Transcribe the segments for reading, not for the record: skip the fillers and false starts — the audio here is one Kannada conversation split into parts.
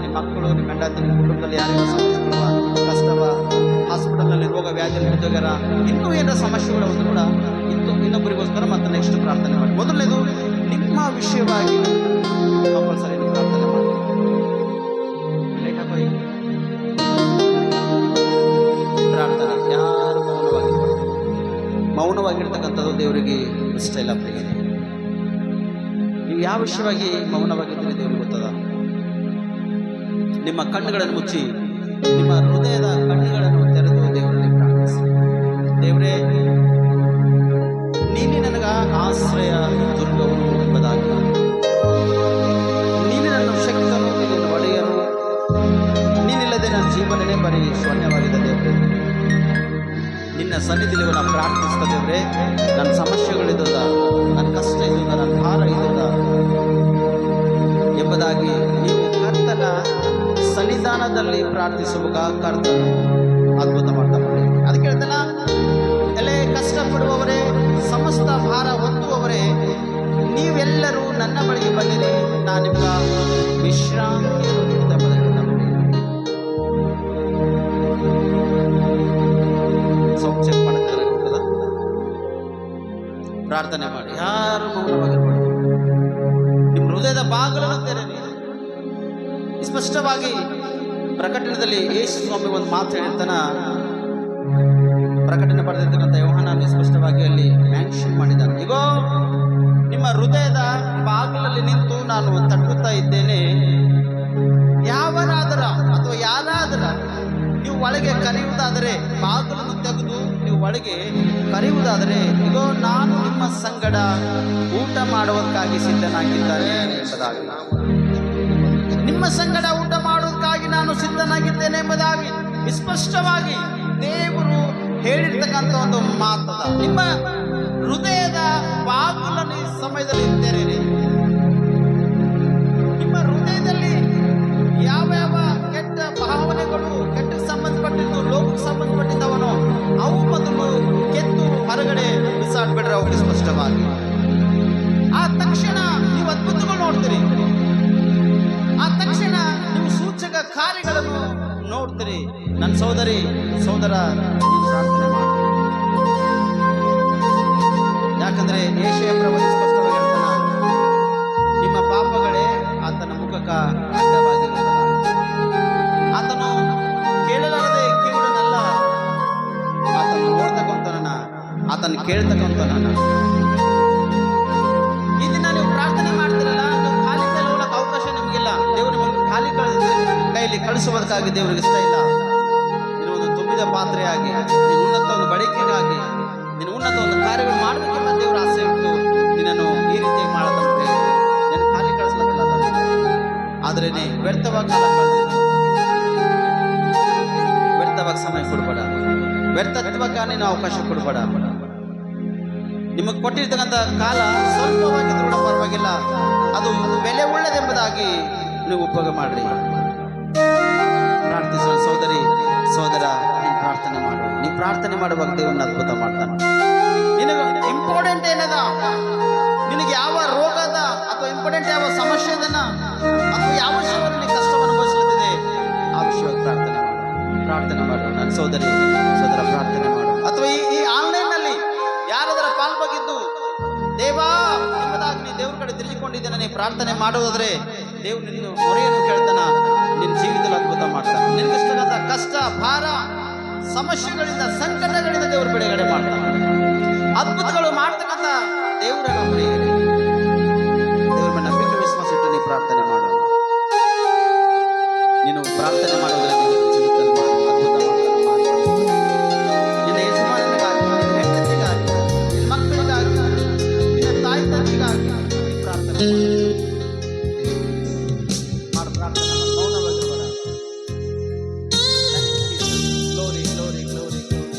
ನಿಮ್ಮ ಮಕ್ಕಳು, ನಿಮ್ಮ ಹೆಂಡತಿ, ನಿಮ್ಮ ಕುಟುಂಬದಲ್ಲಿ ಯಾರಿಗೂ ಸಮಸ್ಯೆಗಳ ಕಷ್ಟವ, ಹಾಸ್ಪಿಟಲ್ನಲ್ಲಿ ರೋಗ ವ್ಯಾಧಿಯಲ್ಲಿ ಬಿದ್ದೋಗ್ಯಾರ, ಇನ್ನೂ ಏನಾರ ಸಮಸ್ಯೆಗಳು ಒಂದು ಕೂಡ ಇನ್ನೊಬ್ಬರಿಗೋಸ್ಕರ ಮತ್ತೆ ನೆಕ್ಸ್ಟ್ ಪ್ರಾರ್ಥನೆ ಮಾಡಿ. ಮೊದಲನೇದು ನಿಮ್ಮ ವಿಷಯವಾಗಿ ಕಂಪಲ್ಸರಿ ಪ್ರಾರ್ಥನೆ ಮಾಡಿ. ಪ್ರಾರ್ಥನೆ ಯಾರು ಮೌನವಾಗಿರ್ತಕ್ಕಂಥದ್ದು ದೇವರಿಗೆ ಇಷ್ಟ ಇಲ್ಲ. ಪ್ರಿಯರೇ, ನೀವು ಯಾವ ವಿಷಯವಾಗಿ ಮೌನವಾಗಿದ್ದೀರಿ ದೇವರಿಗೆ ಗೊತ್ತದ. ನಿಮ್ಮ ಕಣ್ಣುಗಳನ್ನು ಮುಚ್ಚಿ, ನಿಮ್ಮ ಹೃದಯದ ಕಣ್ಣುಗಳನ್ನು ತೆರೆದು ದೇವರಲ್ಲಿ ಪ್ರಾರ್ಥಿಸಿ. ದೇವರೇ, ನೀನು ನನಗ ಆಶ್ರಯ ದುರ್ಗವನು ಎಂಬುದಾಗಿ, ನೀನು ನನ್ನ ಶಕ್ತನು, ನೀನು ಒಡೆಯನು, ನೀನಿಲ್ಲದೆ ನನ್ನ ಜೀವನನೇ ಬರೀ ಶೂನ್ಯವಾಗಿದೆ. ದೇವರೇ, ನಿನ್ನ ಸನ್ನಿಧಿಯಲ್ಲಿ ನಾನು ಪ್ರಾರ್ಥಿಸ್ತಾ ದೇವರೇ, ನನ್ನ ಸಮಸ್ಯೆಗಳಿದ್ದದ, ನನ್ನ ಕಷ್ಟ ಇದ್ದದ, ನನ್ನ ಭಾರ ಇದ್ದದ ಎಂಬುದಾಗಿ ನೀವು ಕರ್ತನ ಸನ್ನಿಧಾನದಲ್ಲಿ ಪ್ರಾರ್ಥಿಸುವಾಗ ಕರ್ತನು ಅದ್ಭುತ ಮಾಡ್ತಾನೆ. ಅದಕ್ಕೆ ಹೇಳ್ತಾನ, ಎಲೆ ಕಷ್ಟಪಡುವವರೇ, ಸಮಸ್ತ ಭಾರ ಹೊತ್ತುವವರೇ, ನೀವೆಲ್ಲರೂ ನನ್ನ ಬಳಿಗೆ ಬಂದಿರಿ, ನಾನು ನಿಮ್ಗೆ ವಿಶ್ರಾಂತಿಯನ್ನು ನೀಡುತ್ತೇನೆ. ಸೌಂಡ್ ಚೆಕ್ ಮಾಡಿದ್ರೆ ಹೋಗ್ತದ. ಪ್ರಾರ್ಥನೆ ಮಾಡಿ, ಯಾರು ಮೌನವಾಗಿರ್ಬಾರ್ದು. ನಿಮ್ಮ ಹೃದಯದ ಬಾಗಿಲನ್ನು ತೆರೆರಿ. ಸ್ಪಷ್ಟವಾಗಿ ಪ್ರಕಟಣೆಯಲ್ಲಿ ಯೇಸು ಸ್ವಾಮಿ ಒಂದು ಮಾತು ಹೇಳಿರ್ತಾನ. ಪ್ರಕಟಣೆ ಬರೆದಿರ್ತಕ್ಕಂಥ ಯೋಹಾನನು ಸ್ಪಷ್ಟವಾಗಿ ಅಲ್ಲಿ ಮೆನ್ಷನ್ ಮಾಡಿದ್ದಾನೆ. ಈಗೋ ನಿಮ್ಮ ಹೃದಯದ ಬಾಗಿಲಲ್ಲಿ ನಿಂತು ನಾನು ತಟ್ಟುತ್ತಾ ಇದ್ದೇನೆ. ಯಾವನಾದರ ಅಥವಾ ಯಾರಾದರ ನೀವು ಒಳಗೆ ಕರೆಯುವುದಾದರೆ, ಬಾಗಿಲನ್ನು ತೆಗೆದು ನೀವು ಒಳಗೆ ಕರೆಯುವುದಾದರೆ, ಇಗೋ ನಾನು ನಿಮ್ಮ ಸಂಗಡ ಊಟ ಮಾಡುವುದಕ್ಕಾಗಿ ಸಿದ್ಧನಾಗಿದ್ದಾನೆ ಎಂಬುದಾಗಿ, ನಿಮ್ಮ ಸಂಗಡ ಊಟ ಮಾಡುವುದಕ್ಕಾಗಿ ನಾನು ಸಿದ್ಧನಾಗಿದ್ದೇನೆ ಎಂಬುದಾಗಿ ಸ್ಪಷ್ಟವಾಗಿ ದೇವರು ಹೇಳಿರ್ತಕ್ಕಂಥ ಒಂದು ಮಾತದ. ನಿಮ್ಮ ಹೃದಯದ ಬಾಗಿಲನ್ನು ಈ ಸಮಯದಲ್ಲಿ ತೆರೆಯಿರಿ. ನಿಮ್ಮ ಹೃದಯದಲ್ಲಿ ಯಾವ ಯಾವ ಕೆಟ್ಟ ಭಾವನೆಗಳು, ಕೆಟ್ಟಕ್ಕೆ ಸಂಬಂಧಪಟ್ಟಿದ್ದು, ಲೋಕಕ್ಕೆ ಸಂಬಂಧಪಟ್ಟಿದ್ದವನು, ಅವು ಮೊದಲು ಕೆತ್ತು ಹೊರಗಡೆ ಬಿಸಾಡ್ಬಿಡ್ರೆ ಅವುಗಳು ಸ್ಪಷ್ಟವಾಗಿ. ಆ ತಕ್ಷಣ ನೀವು ಅದ್ಭುತಗಳು ನೋಡ್ತೀರಿ. ಆ ತಕ್ಷಣ ನೀವು ಸೂಚಕ ಕಾರ್ಯಗಳನ್ನು ನೋಡ್ತೀರಿ. ನನ್ನ ಸಹೋದರಿ ಸಹೋದರ, ಪ್ರಾರ್ಥನೆ ಮಾಡಿ. ಯಾಕಂದ್ರೆ ಯೆಶಾಯ ಪ್ರವಾದಿ ಸ್ಪಷ್ಟವಾಗಿ ಹೇಳ್ತಾನ, ನಿಮ್ಮ ಪಾಪಗಳೇ ಆತನ ಮುಖಕ್ಕ ಅಡ್ಡವಾಗಿರುತ್ತದ. ಆತನು ಕೇಳಲಾರದೆ ಕಿವುಡನಲ್ಲ, ಆತನು ನೋಡ್ತಕ್ಕಂಥನ, ಆತನು ಕೇಳ್ತಕ್ಕಂಥನ. ಈ ದಿನ ನೀವು ಪ್ರಾರ್ಥನೆ ಮಾಡ್ತೀರಲ್ಲ, ನೀವು ಖಾಲಿ ಕೈಲಿ ಹೋಗಕ್ಕೆ ಅವಕಾಶ ನಿಮಗಿಲ್ಲ. ದೇವರು ನಿಮಗೆ ಖಾಲಿ ಕೈಲಿ ಕಳಿಸುವುದಕ್ಕಾಗಿ ದೇವರಿಗೆ ಇಷ್ಟ ಇಲ್ಲ. ನೀನು ಒಂದು ತುಂಬಿದ ಪಾತ್ರೆಯಾಗಿ, ನೀನು ಉನ್ನತ ಒಂದು ಬಳಿಕೆಗಾಗಿ, ನೀನು ಉನ್ನತ ಒಂದು ಕಾರ್ಯಗಳು ಮಾಡಬೇಕೆಂಬ ದೇವರ ಆಸೆ ಇಟ್ಟು ನಿನ್ನನ್ನು ಈ ರೀತಿ ಮಾಡದಂತೆ ನೀನು ಖಾಲಿ ಕಳಿಸ್ಲಿಕ್ಕಿಲ್ಲ. ಆದರೆ ನೀ ವ್ಯರ್ಥವಾಗಿ ಕಾಲ ಕಳೆದ, ವ್ಯರ್ಥವಾಗಿ ಸಮಯ ಕೊಡಬೇಡ, ವ್ಯರ್ಥತ್ವಕ್ಕೆ ನೀನು ಅವಕಾಶ ಕೊಡಬೇಡ. ನಿಮಗೆ ಕೊಟ್ಟಿರ್ತಕ್ಕಂಥ ಕಾಲ ಸ್ವಲ್ಪವಾಗಿದ್ರೂ ಕೂಡ ಪರವಾಗಿಲ್ಲ, ಅದು ಬೆಲೆ ಉಳ್ಳದೆಂಬುದಾಗಿ ನೀವು ಉಪಯೋಗ ಮಾಡ್ರಿ. ಪ್ರಾರ್ಥಿಸೋಣ ಸಹೋದರಿ ಸಹೋದರ, ನೀನು ಪ್ರಾರ್ಥನೆ ಮಾಡು. ನೀ ಪ್ರಾರ್ಥನೆ ಮಾಡುವಾಗ ದೇವರನ್ನ ಅದ್ಭುತ ಮಾಡ್ತಾನೆ. ನಿನಗೆ ಇಂಪಾರ್ಟೆಂಟ್ ಏನದ, ನಿನಗೆ ಯಾವ ರೋಗದ ಅಥವಾ ಇಂಪಾರ್ಟೆಂಟ್ ಯಾವ ಸಮಸ್ಯೆ ಇದನ್ನ ಅಥವಾ ಯಾವ ವಿಷಯವನ್ನು ನೀನು ಕಷ್ಟವನ್ನು ಅನುಭವಿಸಲಿದೆ, ಆ ವಿಷಯವಾಗಿ ಪ್ರಾರ್ಥನೆ ಮಾಡು. ಪ್ರಾರ್ಥನೆ ಮಾಡು ನನ್ನ ಸಹೋದರಿ ಸಹೋದರ, ಪ್ರಾರ್ಥನೆ ಮಾಡು. ಅಥವಾ ಈ ಆನ್ಲೈನ್ನಲ್ಲಿ ಯಾರಾದರ ಪಾಲ್ವಾಗಿದ್ದು ದೇವಾ ಎಂಬುದಾಗಿ ನೀ ದೇವ್ರ ಕಡೆ ತಿರುಗಿಕೊಂಡಿದ್ದೇನೆ, ನೀ ಪ್ರಾರ್ಥನೆ ಮಾಡುವುದಾದ್ರೆ ದೇವ್ರು ನಿನ್ನ ಮೊರೆಯನ್ನು ಕೇಳ್ತಾನ, ನಿನ್ನ ಜೀವಿತದಲ್ಲಿ ಅದ್ಭುತ ಮಾಡ್ತಾನೆ. ನಿನಗಿಷ್ಟವಾದ ಕಷ್ಟ, ಭಾರ, ಸಮಸ್ಯೆಗಳಿಂದ, ಸಂಕಟಗಳಿಂದ ದೇವರು ಬಿಡುಗಡೆ ಮಾಡ್ತಾನೆ. ಅದ್ಭುತಗಳು ಮಾಡ್ತಕ್ಕಂಥ ದೇವರ ಪ್ರಿಯರೇ, ದೇವ್ರ ಮೇಲೆ ನಂಬಿಕೆ ವಿಶ್ವಾಸ ಇಟ್ಟು ನೀ ಪ್ರಾರ್ಥನೆ ಮಾಡು. ನೀನು ಪ್ರಾರ್ಥನೆ ಮಾಡೋದ್ರೆ ದೇವರು ಜೀವಿತದಲ್ಲಿ ಅದ್ಭುತ ಮಾಡ್ತಾನೆ. ನಿನ್ನ ಯಜಮಾನನಿಗಾಗಿ, ನಿನ್ನ ಹೆಂಡತಿಗಾಗಿ, ನಿನ್ನ ಮಕ್ಕಳಿಗಾಗಿ, ನಿನ್ನ ತಾಯಿ ತಂದೆಗಾಗಿ ನೀ ಪ್ರಾರ್ಥನೆ ಮಾಡು. ಪ್ರಾರ್ಥನೆ ಮಾಡು, ಮೌನವಾಗಿರಬೇಡ. Glory glory glory glory.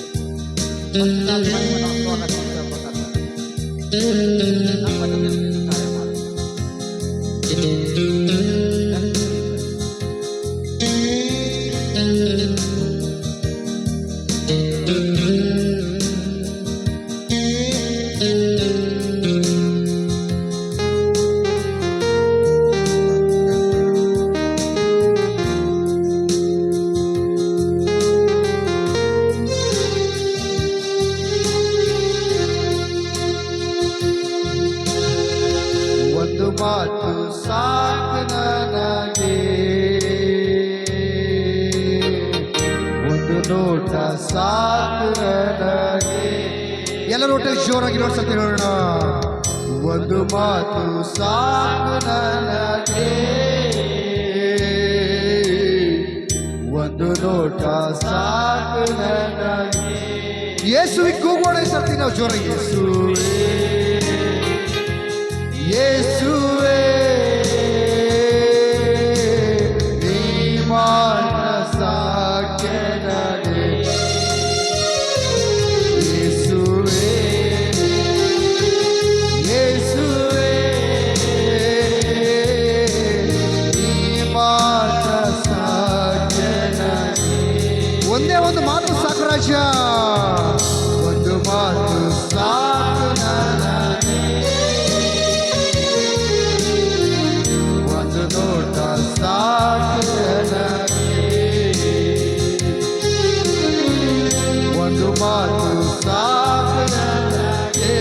ಸಾಕು ನನಗೆ. ಎಲ್ಲರೂ ಒಟ್ಟಲ್ಲಿ ಜೋರಾಗಿ ನೋಡ್ಸತ್ತೆ ನೋಡೋಣ. ಒಂದು ಮಾತು ಸಾಕು ನನಗೆ, ಒಂದು ನೋಟ ಸಾಕು ನನಗೆ. ಯೇಸುವಿಗೆ ಕೂಗೋಣ ಈ ಸರ್ತಿ ನಾವು ಜೋರಾಗಿ. ಯೇಸುವೇ ಯೇಸುವೇ ನೀ ಮಾತ್ರ ಸಾಧ್ಯ ನನಗೆ. ಯೇಸುವೇ ಯೇಸುವೇ ನೀ ಮಾತ್ರ ಸಾಧ್ಯ ನನಗೆ. ಒಂದೇ ಒಂದು ಮಾತು ಸಾಕು ರಾಜ, ಒಂದು ಮಾತು ಸಾಕು ನನಗೆ, ಒಂದು ನೋಟ ಸಾಕು ನನಗೆ, ಒಂದು ಮಾತು ಸಾಕು ನನಗೆ,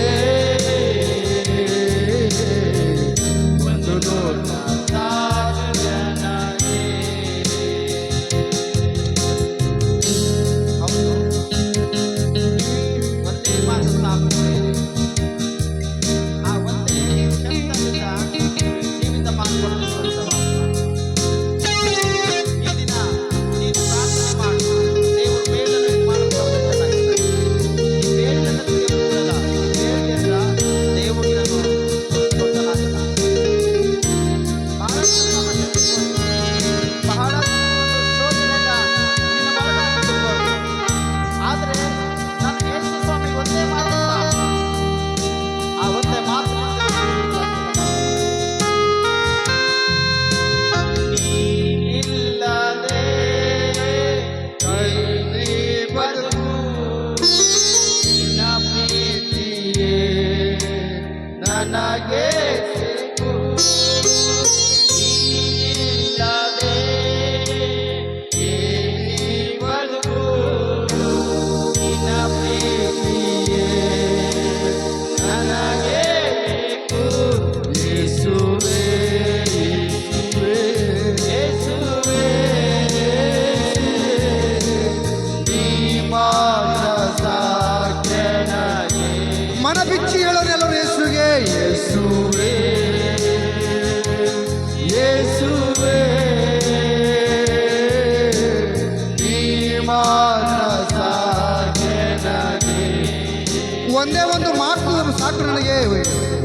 ಒಂದು ನೋಟ ಸಾಕು ನನಗೆ. ಒಂದೇ ಮಾತು ಸಾಕು. ಆ ಒಂದೇ ಶಬ್ದದಿಂದ ಜೀವಿತ ಮಾಡಿಕೊಳ್ಳಲು ಈ ದಿನ ನೀನು ಪ್ರಾರ್ಥನೆ ಮಾಡು. ದೇವರು ಬೇಡನ್ನು ಮಾಡುತ್ತಾರೆ. ಈ ಬೇಡನ್ನು ಬಿಡಲ್ಲ. ಬೇಡದಿಂದ ದೇವರು ನಿನ್ನನ್ನು ಕೊಡಲಾಗುತ್ತಾನೆ. ಬಹಳಷ್ಟು ಸಮಸ್ಯೆ, ಬಹಳಷ್ಟು ಶೋಧನೆಯಿಂದ ನಿನ್ನ ಒಳಗಾಗಿರ್ಬೋದು. ಆದರೆ ನನ್ನ ಯೇಸು ಸ್ವಾಮಿ ಒಂದೇ ಮಾತು ಸಾಕು. ಆ ಒಂದೇ ಮಾತು ನೀನಿಲ್ಲದೆ ಕೈಲಿ ಬದುಕು ನಿನ್ನ ಪ್ರೀತಿಯೇ ನನಗೆ ಸಿಕ್ಕು. ನೀನಿಲ್ಲದೆ ಏನಿ ಬದುಕು ನಿನ್ನ ಪ್ರೀತಿಯೇ ನನಗೆ ಬೇಕು. ಯೇಸುವೇ ಯೇಸುವೇ ನೀ ಮಾತ್ರ ಸಾಧ್ಯ ನನಗೆ. ಮನ ಬಿಚ್ಚಿ ಹೇಳೋರು ಎಲ್ಲರೂ ಯೇಸುವಿಗೆ. ಯೇಸುವೇ ಯೇಸುವೇ ನೀ ಮಾತ್ರ ಸಾಧ್ಯ ನನಗೆ. ಒಂದೇ ಒಂದು ಮಾತು ಸಾಕು ನನಗೆ,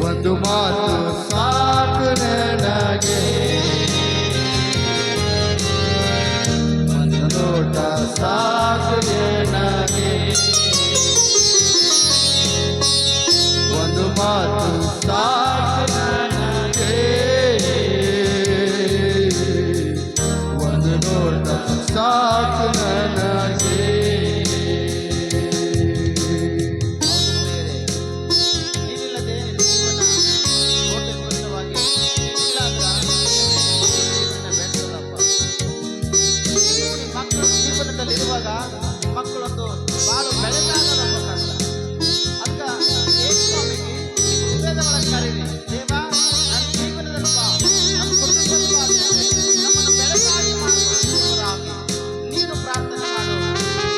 ಒಂದು ಮಾತು ಸಾಕು ನನಗೆ, ಒಂದು ನೋಟ ಸಾಕು ನನಗೆ, ಒಂದು ಮಾತು ಸಾಕು ನನಗೆ, ಒಂದು ನೋಟ ಸಾಕು ನನಗೆ. ನೀನಿಲ್ಲದೆ ನಿನ್ನ ಜೀವನ ಕೋಟೆಗೊಳಿತವಾಗಿ ಇಲ್ಲಾಂದ್ರೆ ಜೀವನ ಬೆಳೆಸೋದಪ್ಪ. ನೀವು ನಿಮ್ಮ ಮಕ್ಕಳು ಜೀವನದಲ್ಲಿರುವಾಗ ಮಕ್ಕಳೊಂದು ಬಾಳು ಬೆಳೆದಾಗದಪ್ಪ ಕಷ್ಟ. ಅದಕ್ಕೆ ಯೇಸು ಸ್ವಾಮಿಗೆ ಹೃದಯದೊಳಗೆ ಕರೀರಿ. ದೇವ ನನ್ನ ಜೀವನದಲ್ಲಿ ಬಾ, ನಮ್ಮ ಕುಟುಂಬದಲ್ಲಿ ಬಾ ದೇವರೇ. ನಮ್ಮನ್ನು ಬೆಳಕಾಗಿ ಮಾಡಿಕೊಳ್ಳುವವರಾಗಿ ನೀನು ಪ್ರಾರ್ಥನೆ ಮಾಡು.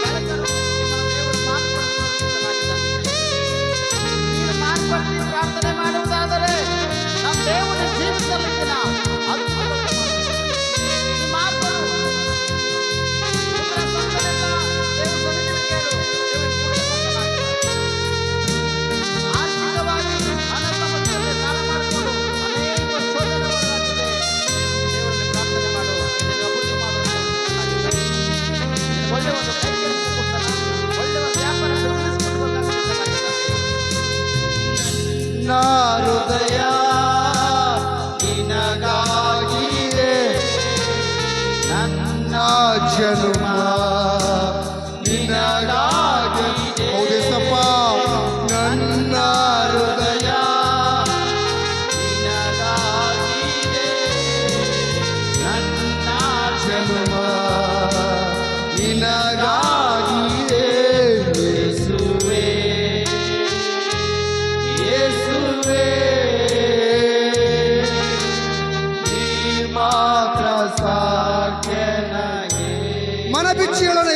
ಬೆಳಕನ್ನು ನಿಮ್ಮನ್ನು ದೇವರು ಮಾರ್ಪಡಿಸುವವನಾಗಿದ್ದಾನೆ. ನೀನು ಮಾರ್ಪಡಿಸಿ ಪ್ರಾರ್ಥನೆ ಮಾಡುವುದಾದರೆ ನಮ್ಮ ದೇವರ ಜೀವಿತದಲ್ಲಿನ ಅದ್ಭುತ ಈ ಮಾರ್ಪಡು. ದೇವರ ಸನ್ನಿಧಿಯಲ್ಲಿ ಕೇಳು. ದೇವರು ಕೂಡಲೇ ಮಾತನಾಡ್ತಾನೆ. ಆರ್ಥಿಕವಾಗಿ ಹಣ ಸಮಸ್ಯೆಯಲ್ಲಿ ಸಾಲ ಮಾಡಿಕೊಂಡು ಅನೇಕ ಶೋಧನೆಗಳಾಗಿದೆ. ದೇವರಲ್ಲಿ ಪ್ರಾರ್ಥನೆ ಮಾಡು. ನಿನಗೆ ಅಭಿವೃದ್ಧಿ ಮಾಡುವಂತ ಒಳ್ಳೆ ಒಂದು ಕೈ ಕೆಲಸ ಕೊಡ್ತಾನೆ. ಒಳ್ಳೆ ಒಂದು ವ್ಯಾಪಾರ ಬಿಸ್ನೆಸ್ ಕೊಡಬೇಕಾಗ್ತದೆ. ನನ್ನ ಹೃದಯ ನಿನಗಾಗಿದೆ, ನನ್ನ ಜನ್ಮ ನಿನಗಾಗಿದೆ. ಹೌದೇಸಪ್ಪ, ನನ್ನ ಹೃದಯ ನಿನಗಾಗಿದೆ, ನನ್ನ ಜನ್ಮ ನಿನಗಾಗಿದೆ. ಯೇಸುವೇ ಯೇಸುವೇ ನೀ ಮಾತ್ರ ಸಾಧ್ಯ ನನಗೆ. ಮನ ಬಿಚ್ಚಿ ಹೇಳೋಣ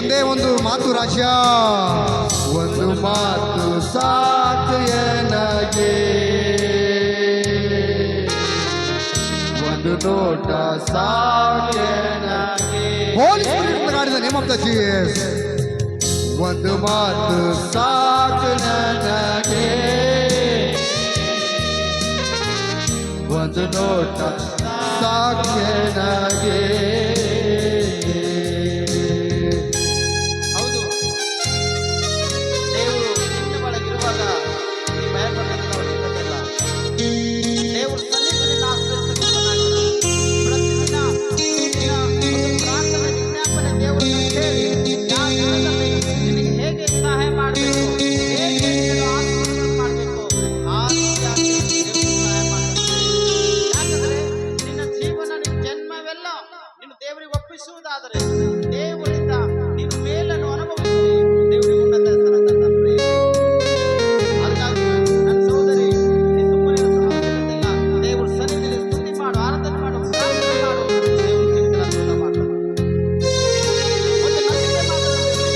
ಒಂದೇ ಒಂದು ಮಾತು ರಾಜ್ಯ, ಒಂದು ಮಾತು ಸಾಕು ನನಗೆ, ಒಂದು ನೋಟ ಸಾಕು ನನಗೆ. Holy Spirit God is the name of the Jesus. ಒಂದು ಮಾತು ಸಾಕು ನನಗೆ, ಒಂದು ನೋಟ ಸಾಕು ನನಗೆ. ಹೌದು, ದೇವರು ನಿನ್ನ ಒಳಗಿರುವಾಗ ನೀ ಭಯಪಡೋದಕ್ಕೆ ಅವಶ್ಯಕತೆ ಇಲ್ಲ. ದೇವರು ಸನ್ನಿಧಿಯಲ್ಲಿ ಆಶ್ರಯಿಸಬೇಕಾಗಿಲ್ಲ. ಪ್ರತಿದಿನ ಒಂದು ಪ್ರಾರ್ಥನೆ ವಿಜ್ಞಾಪನೆ ದೇವರನ್ನು ಕೇಳಿ ಯಾವ ದಿನದಲ್ಲಿ ನಿನಗೆ ಹೇಗೆ ಸಹಾಯ ಮಾಡಬೇಕು, ಹೇಗೆ ನಿನ್ನನ್ನು ಆಶೀರ್ವಾದ ಮಾಡಬೇಕು, ಆ ರೀತಿಯಾಗಿ ದೇವರು ಸಹಾಯ ಮಾಡ್ತಾನೆ. ಯಾಕಂದ್ರೆ ನಿನ್ನ ಜೀವನ, ನಿನ್ನ ಜನ್ಮವೆಲ್ಲ ನೀನು ದೇವರಿಗೆ ಒಪ್ಪಿಸುವುದಾದರೆ ದೇವರಿಂದ ನೀನು ಮೇಲನ್ನು ಅನುಭವಿಸಿ ದೇವರಿಗೆ ಉನ್ನತ ಸ್ಥಾನ ತಂದ. ಹಾಗಾಗಿ ನನ್ನ ಸಹೋದರಿ, ನೀ ಸುಮ್ಮನೆ ಅವಶ್ಯಕತೆ ಇಲ್ಲ. ದೇವರ ಸನ್ನಿಧಿಯಲ್ಲಿ ಸ್ತುತಿ ಮಾಡು, ಆರಾಧನೆ ಮಾಡು, ಪ್ರಾರ್ಥನೆ ಮಾಡು. ದೇವರು ಜೀವಿತ ಅದ್ಭುತ ಮಾಡ್ತಾನೆ. ಒಂದು ನಂಬಿಕೆ ಮಾತ್ರವಿರಲಿ,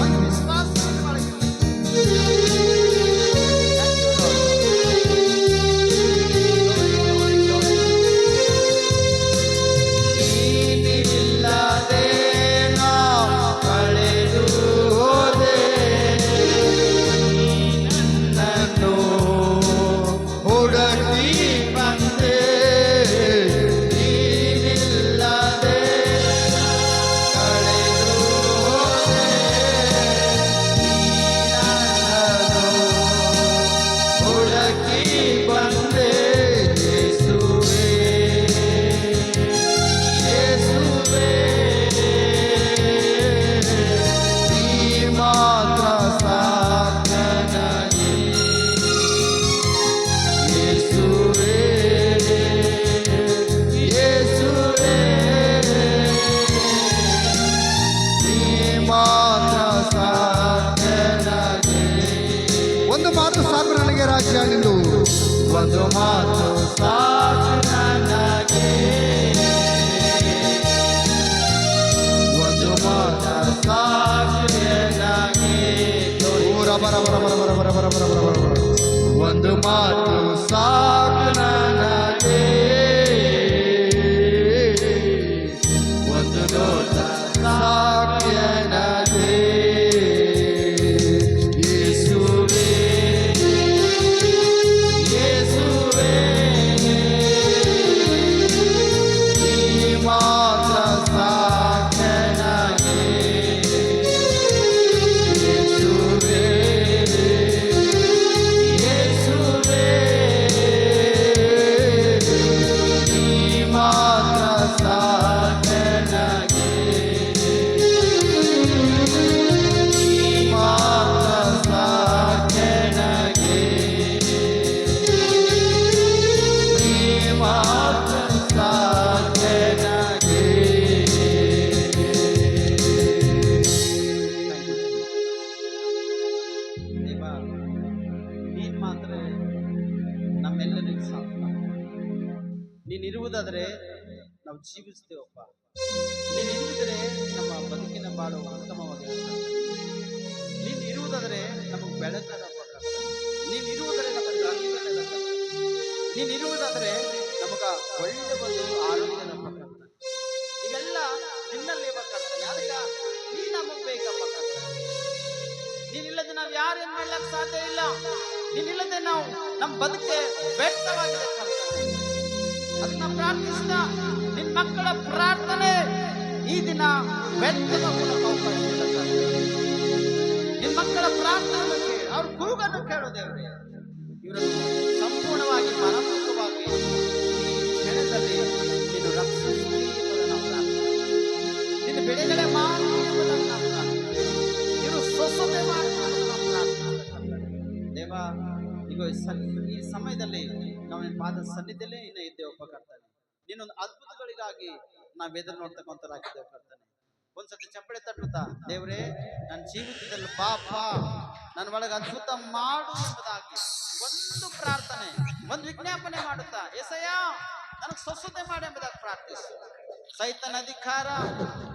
ಒಂದು ವಿಶ್ವಾಸ ನಿನ್ನ ಒಳಗಿರಲಿ. Thank you, Lord. Glory, glory, glory. ನೀನಿಲ್ಲದೆ ನಾ ಕಳೆದು ಹೋದೆ, ನನ್ನನ್ನು ಹುಡುಕಿ ಬಂದೆ. ನೀನಿಲ್ಲದೆ ಕಳೆದು ಹೋದೆ, ನನ್ನನ್ನು ಹುಡುಕಿ ಬಂದೆ. ಯೇಸುವೇ, ಯೇಸುವೇ, ನೀ ಮಾತ್ರ ಸಾಕು ನನಗೆ. ಯೇಸುವೇ, ಯೇಸುವೇ, ನೀ ಮಾತ್ರ ಸಾಕು ನನಗೆ. ಒಂದು ಮಾತು ಸಾಕು ನನಗೆ ರಾಜ್ಯ ನಿಂದು. ಒಂದು ಮಾತು ಸಾಕು ನನಗೆ, ಒಂದು ಮಾತು ಸಾಕು ನನಗೆ. ಬರ ಬರ ಬರ ಬರ ಬರ ಬರ ಬರ ಬರ ಬರ ಬರ. ಒಂದು ಮಾತು ಸಾಕು ನನಗೆ, ಒಂದು ನೋಟ ಸಾಕು ನನಗೆ. ಯೇಸುವೇ, ಯೇಸುವೇ, ನೀ ಮಾತ್ರ ಸಾಕು ನನಗೆ. ಯೇಸುವೇ, ಯೇಸುವೇ, ನೀ ಮಾತ್ರ ಸಾಕು ನನಗೆ. ನೀ ಮಾತ್ರ ಸಾಕು ನನಗೆ. ನೀ ಮಾತ್ರ ಸಾಕು ನನಗೆ. ದೇವ, ನೀನ್ ಮಾತ್ರ ನಮ್ಮೆಲ್ಲರಿಗೂ ಸಾಕು. ನೀನಿರುವುದಾದರೆ ನಾವು ಜೀವಿಸ್ತೇವಪ್ಪ. ನೀನಿರುವುದರೆ ನಮ್ಮ ಬದುಕಿನ ಬಾಳು ಉತ್ತಮವಾಗಿರುತ್ತೆ. ನೀನು ಇರುವುದಾದರೆ ನಮಗೆ ಬೆಳಕದ ಪಕ್ಕ, ನೀನಿರುವುದರೆ ನಮಗೆ ಗಾಳಿಗಳ ಪಕ್ಕ, ನೀನಿರುವುದಾದರೆ ನಮಗ ಒಳ್ಳೆ ಒಂದು ಆರೋಗ್ಯದ ಪಕ್ಕ. ಇವೆಲ್ಲ ನಿನ್ನಲ್ಲಿ ಕರ್ತನೆ. ಅದಕ್ಕೆ ನೀ ನಮಗೆ ಬೇಕಪ್ಪ ಕರ್ತನೆ. ನೀನಿಲ್ಲದೆ ನಾವು ಯಾರೇನು ಮಾಡ್ಲಿಕ್ಕೆ ಸಾಧ್ಯ ಇಲ್ಲ. ನೀನಿಲ್ಲದೆ ನಾವು ನಮ್ಮ ಬದುಕೆ ವ್ಯರ್ಥವಾಗಿದೆ ಕರ್ತನೆ. ಅದನ್ನ ಪ್ರಾರ್ಥಿಸಿದ ನಿನ್ನ ಮಕ್ಕಳ ಪ್ರಾರ್ಥನೆ ಈ ದಿನ ವ್ಯರ್ಥದ ಮೂಲಕ ಅವಕಾಶ ಇಲ್ಲ ಕರ್ತನೆ. ನಿನ್ನ ಮಕ್ಕಳ ಪ್ರಾರ್ಥನೆ ಕೇಳಿ, ಅವ್ರ ಕೂಗನ್ನು ಕೇಳು ದೇವರೇ. ಇವರನ್ನು ಸಂಪೂರ್ಣವಾಗಿ ಮನಪೂರ್ವಕವಾಗಿ ಈ ಕ್ಷಣದಲ್ಲಿ ನೀನು ರಕ್ಷಿಸಿ ಎಂಬುದನ್ನು ನಾವು ಪ್ರಾರ್ಥನೆ. ನಿನ್ನ ಬೆಳೆಗಳೇ ಮಾಡಿ ಎಂಬುದನ್ನು ನಾವು ಪ್ರಾರ್ಥನೆ. ನೀನು ಸ್ವಸ್ಥತೆ ಮಾಡಿ ಎಂಬುದನ್ನು ನಾವು ಪ್ರಾರ್ಥನೆ. ದೇವ, ಈಗ ಈ ಸಮಯದಲ್ಲಿ ನಾವು ನಿನ್ನ ಪಾದ ಸನ್ನಿಧಿಯಲ್ಲೇ ಇನ್ನೂ ಇದ್ದೇವಪ್ಪ ಕರ್ತನೆ. ನೀನೊಂದು ಅದ್ಭುತಗಳಿಗಾಗಿ ನಾವು ಎದುರು ನೋಡ್ತಕ್ಕಂಥರಾಗಿದ್ದೇವೆ ಕರ್ತನೆ. ಒಂದ್ಸತಿ ಚಪ್ಪಳೆ ತಟ್ಟುತ್ತಾ, ದೇವರೇ ನನ್ನ ಜೀವಿತದಲ್ಲಿ ಪಾಪ ನನ್ನ ಒಳಗೆ ಅದ್ಭುತ ಮಾಡು ಎಂಬುದಾಗಿ ಒಂದು ಪ್ರಾರ್ಥನೆ, ಒಂದು ವಿಜ್ಞಾಪನೆ ಮಾಡುತ್ತಾ, ಏಸಯ್ಯ ನನಗೆ ಸ್ವಸ್ಥತೆ ಮಾಡಿ ಎಂಬುದಾಗಿ ಪ್ರಾರ್ಥಿಸು. ಸೈತನ ಅಧಿಕಾರ,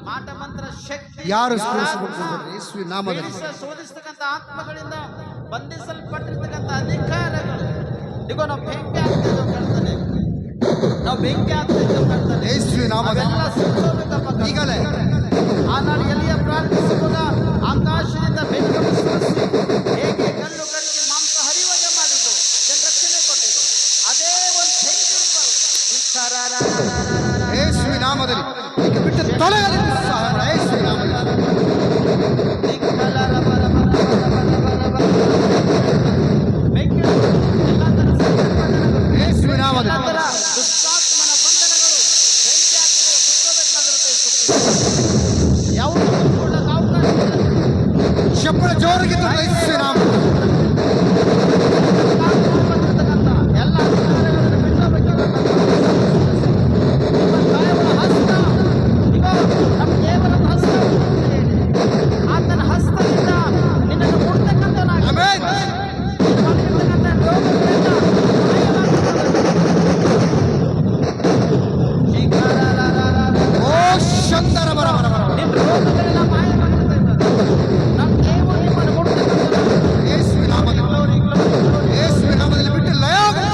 ಮಾಟ ಮಂತ್ರ ಶಕ್ತಿ, ಯಾರು ದುರಾತ್ಮ, ಸ್ಪರ್ಶಿಸಬಹುದು? ಯೇಸುವಿನ ನಾಮದಲ್ಲಿ ಶೋಧಿಸ್ತಕ್ಕಂಥ ಆತ್ಮಗಳಿಂದ ಬಂಧಿಸಲ್ಪಟ್ಟಿರ್ತಕ್ಕಂಥ ಅಧಿಕಾರಗಳು, ಇಗೋ ನಾವು ಬೆಂಕಿ ಆಗ್ತಿದ್ದೇವೆ ಕರ್ತನೆ, ನಾವು ಬೆಂಕಿ ಆಗ್ತಿದ್ದೇವೆ ಕರ್ತನೆ. ಯೇಸುವಿನ ನಾಮದಲ್ಲಿ ಅವೆಲ್ಲ ಸುಟ್ಟೋಗ್ಬೇಕಪ್ಪ ಕರ್ತನೆ. ಈಗಲೇ ಆ ನಾಡು ಎಲಿಯ ಪ್ರಾರ್ಥಿಸುವಾಗ ಆಕಾಶದಿಂದ ಬೆಂಕಿಯನ್ನು ಸುರಿಸಿ ಹೇಗೆ ಕಲ್ಲು ಕಟ್ಟಿ ಮಾಂಸ ಹರಿಯುವಾಗ ಮಾಡಿದ್ದು, ಜನ ರಕ್ಷಣೆ ಕೊಟ್ಟಿದ್ದು, ಅದೇ ಒಂದು ಬೆಂಕಿ ಯೇಸುವಿನ ನಾಮದಲ್ಲಿ ಈಗ ಬಿಟ್ಟು ತೊಲಗಲಿ ಸಹಾಯ ಮಾಡು. ಯೇಸುವಿನ ನಾಮದಲ್ಲಿ ಯೇಸುವಿನ ನಾಮದಲ್ಲಿ ದುಷ್ಟಾತ್ಮನ ಬಂಧನಗಳು ಬೆಂಕಿ ಹಾಕಿದ್ರೆ ಸುಟ್ಟೋಗ್ಬೇಕಾಗಿರುತ್ತೆ. ಯಾವುದು ಸುಟ್ಟುಕೊಳ್ಳಕ್ಕೆ ಅವಕಾಶ ಇಲ್ಲ. ಶಬ್ಬಳ ಜೋರಾಗಿದ್ದು ಯೇಸುವಿನ ನಾಮದಲ್ಲಿ ಎಲ್ಲ ಅಧಿಕಾರಗಳನ್ನು ಬಿಟ್ಟೋಗ್ಬೇಕಾಗುತ್ತೆ. ದೇವರ ಹಸ್ತ, ಇಗೋ ನಮ್ಮ ದೇವರ ಹಸ್ತ ಆತನ ಹಸ್ತದಿಂದ ನಿನ್ನನ್ನು ಮುಡ್ತಕ್ಕಂಥವನಾಗಿ ಆಮೆನ್. ಬಂದಿರ್ತಕ್ಕಂಥ ರೋಗಗಳಿಂದ ಓ ಶಂಕರ ಬರ ಬರ ಬರ ಬರ. ನಿನ್ನ ರೋಗಗಳೆಲ್ಲ ಮಾಯವಾಗಿರ್ತಕ್ಕಂಥ ನಮ್ಮ ದೇವರು ನಿಮ್ಮನ್ನು ಮುಡ್ತಕ್ಕಂಥವನಾಗಿ ಯೇಸುವಿನ ನಾಮದಲ್ಲಿ ಯೇಸುವಿನ ನಾಮದಲ್ಲಿ ಬಿಟ್ಟು ಲಯ ಆಗಲಿ.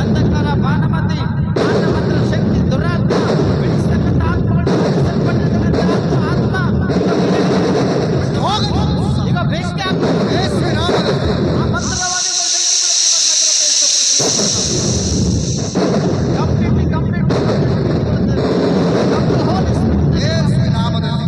ಅಂಧಕಾರ, ಬಾಣಮತಿ, ಮಾಟಮಂತ್ರ ಶಕ್ತಿ, ದುರಾತ್ಮ, ಬಿಡಿಸ್ತಕ್ಕಂಥ ಆತ್ಮಗಳು, ಬಿಡಿಸಲ್ಪಟ್ಟಿರ್ತಕ್ಕಂಥ ಆತ್ಮ ಹೋಗಲಿ. ಈಗ ಬೆಂಕಿ ಆಗ್ತದೆ. ಯೇಸುವಿನ ನಾಮದಲ್ಲಿ ಆ ಮಂತ್ರವಾದಿ ಕಂಪ್ಲೀಟ್ ಯೇಸುವಿನ ನಾಮದಲ್ಲಿ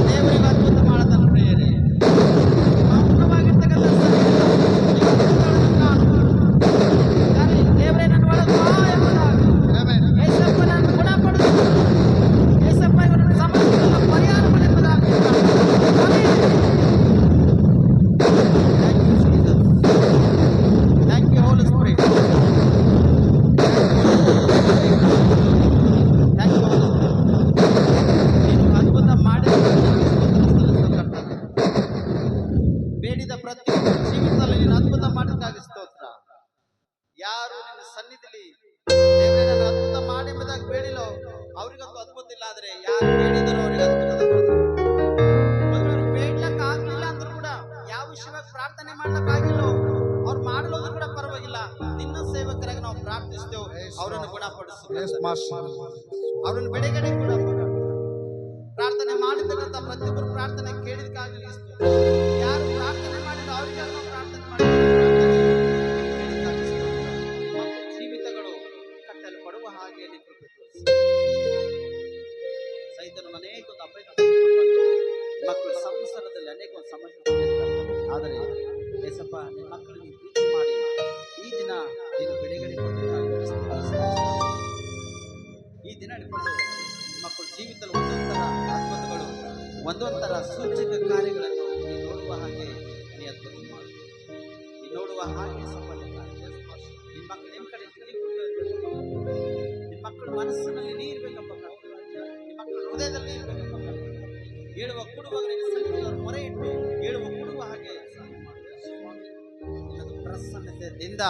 ದೇವರಿಗೆ ಅದ್ಭುತ ಮಾಡದಲ್ಲ ಪ್ರಿಯರೇ. ಮೌನವಾಗಿರ್ತಕ್ಕಂಥ ದೇವರೇ ನನ್ನ ಒಳಗೆ ಬಾ ಎಂಬುದಾಗಿ. ಆಮೆನ್. ಏಸಪ್ಪ ನಾನು ಗುಣಪಡಿಸು, ಏಸಪ್ಪ ಇವರನ್ನು ಸಮಸ್ಯೆಗಳ ಪರಿಹಾರ ಪಡೆಯುವುದಾಗಿ. Thank you Holy Spirit. Thank you Holy Spirit. ನೀನು ಅದ್ಭುತ ಮಾಡಿದ ಬೇಡಿದ ಪ್ರತಿಯೊಂದು ಜೀವಿತದಲ್ಲಿ ನೀನು ಅದ್ಭುತ ಮಾಡಿದ್ದಾಗಿ ಸ್ತೋತ್ರ. ಯಾರು ನಿನ್ನ ಸನ್ನಿಧಿಲಿ ದೇವರೇ ನನ್ನ ಅದ್ಭುತ ಮಾಡಿ ಎಂಬುದಾಗಿ ಬೇಡಿಲೋ ಅವ್ರಿಗಂತೂ ಅದ್ಭುತ ಇಲ್ಲ. ಆದ್ರೆ ಯಾರು ಬೇಡಿದರೋ ಅವರಿಗೆ ಅದ್ಭುತದ ಮದುವೆ ಬೇಡ್ಲಕ್ ಆಗ್ಲಿಲ್ಲ ಅಂದ್ರೂ ಕೂಡ, ಯಾವ ವಿಷಯವಾಗಿ ಪ್ರಾರ್ಥನೆ ಮಾಡ್ಲಕ್ ಆಗಿಲ್ಲೋ ಅವ್ರು ಮಾಡಲೋದು ಕೂಡ ಪರವಾಗಿಲ್ಲ. ನಿನ್ನ ಸೇವಕರಾಗಿ ನಾವು ಪ್ರಾರ್ಥಿಸ್ತೇವೆ, ಅವರನ್ನು ಗುಣಪಡಿಸು, ಯೇಸು ಮಾಸ್ಟರ್. ಅವರನ್ನು ಬಿಡುಗಡೆ ಕೂಡ ಮಾಡು. ಪ್ರಾರ್ಥನೆ ಮಾಡಿರ್ತಕ್ಕಂಥ ಪ್ರತಿಯೊಬ್ಬರು ಪ್ರಾರ್ಥನೆ ಕೇಳಿದಕ್ಕಾಗಲಿ ಯಾರು ಪ್ರಾರ್ಥನೆ ಮಾಡಿದ್ರು ಅವರಿಗೆ ನಾವು ಪ್ರಾರ್ಥನೆ ಜೀವಿತಗಳು ಕಟ್ಟಲು ಪಡುವ ಹಾಗೆ ನೀನು ಕೃಪೆ ತೋರಿಸು. ಸೈತನು ಅನೇಕ ಒಂದು ಅಪಾಯಗಳು ಮಕ್ಕಳ ಸಂಸಾರದಲ್ಲಿ ಅನೇಕ ಒಂದು ಸಮಸ್ಯೆ. ಆದರೆ ಏಸಪ್ಪ ನಿನ್ನ ಮಕ್ಕಳು ನೀನು ಪ್ರೀತಿ ಮಾಡಿ ಈ ದಿನ ನೀನು ಬಿಡುಗಡೆ ಕೊಟ್ಟಿದ್ದಾಗಿ ಈ ದಿನ ಹಿಡ್ಕೊಂಡು ಮಕ್ಕಳ ಜೀವಿತದಲ್ಲಿ ಒಂದೊಂದರ ಅದ್ಭುತಗಳು, ಒಂದೊಂದರ ಸೂಚಕ ಕಾರ್ಯಗಳನ್ನು ನೀನು ನೋಡುವ ಹಾಗೆ ನೀ ಅದ್ಭುತ ಮಾಡು. ನೀನು ನೋಡುವ ಹಾಗೆ ಸಂಬಂಧ ನಿಮ್ಮ ಮಕ್ಕಳು ನಿಮ್ಮ ಕಡೆ ತಿರುಗಿಕೊಂಡು ಇರಬೇಕು. ನಿಮ್ಮ ಮಕ್ಕಳ ಮನಸ್ಸಿನಲ್ಲಿ ನೀ ಇರ್ಬೇಕಪ್ಪ. ನಿಮ್ಮ ಮಕ್ಕಳ ಹೃದಯದಲ್ಲಿ ಇರ್ಬೇಕಪ್ಪ. ಹೇಳುವ ಕೊಡುವಾಗ ಮೊರೆ ಇಟ್ಟು ಹೇಳುವ ಕೊಡುವ ಹಾಗೆ ನಿನ್ನದು ಪ್ರಸನ್ನತೆಯಿಂದ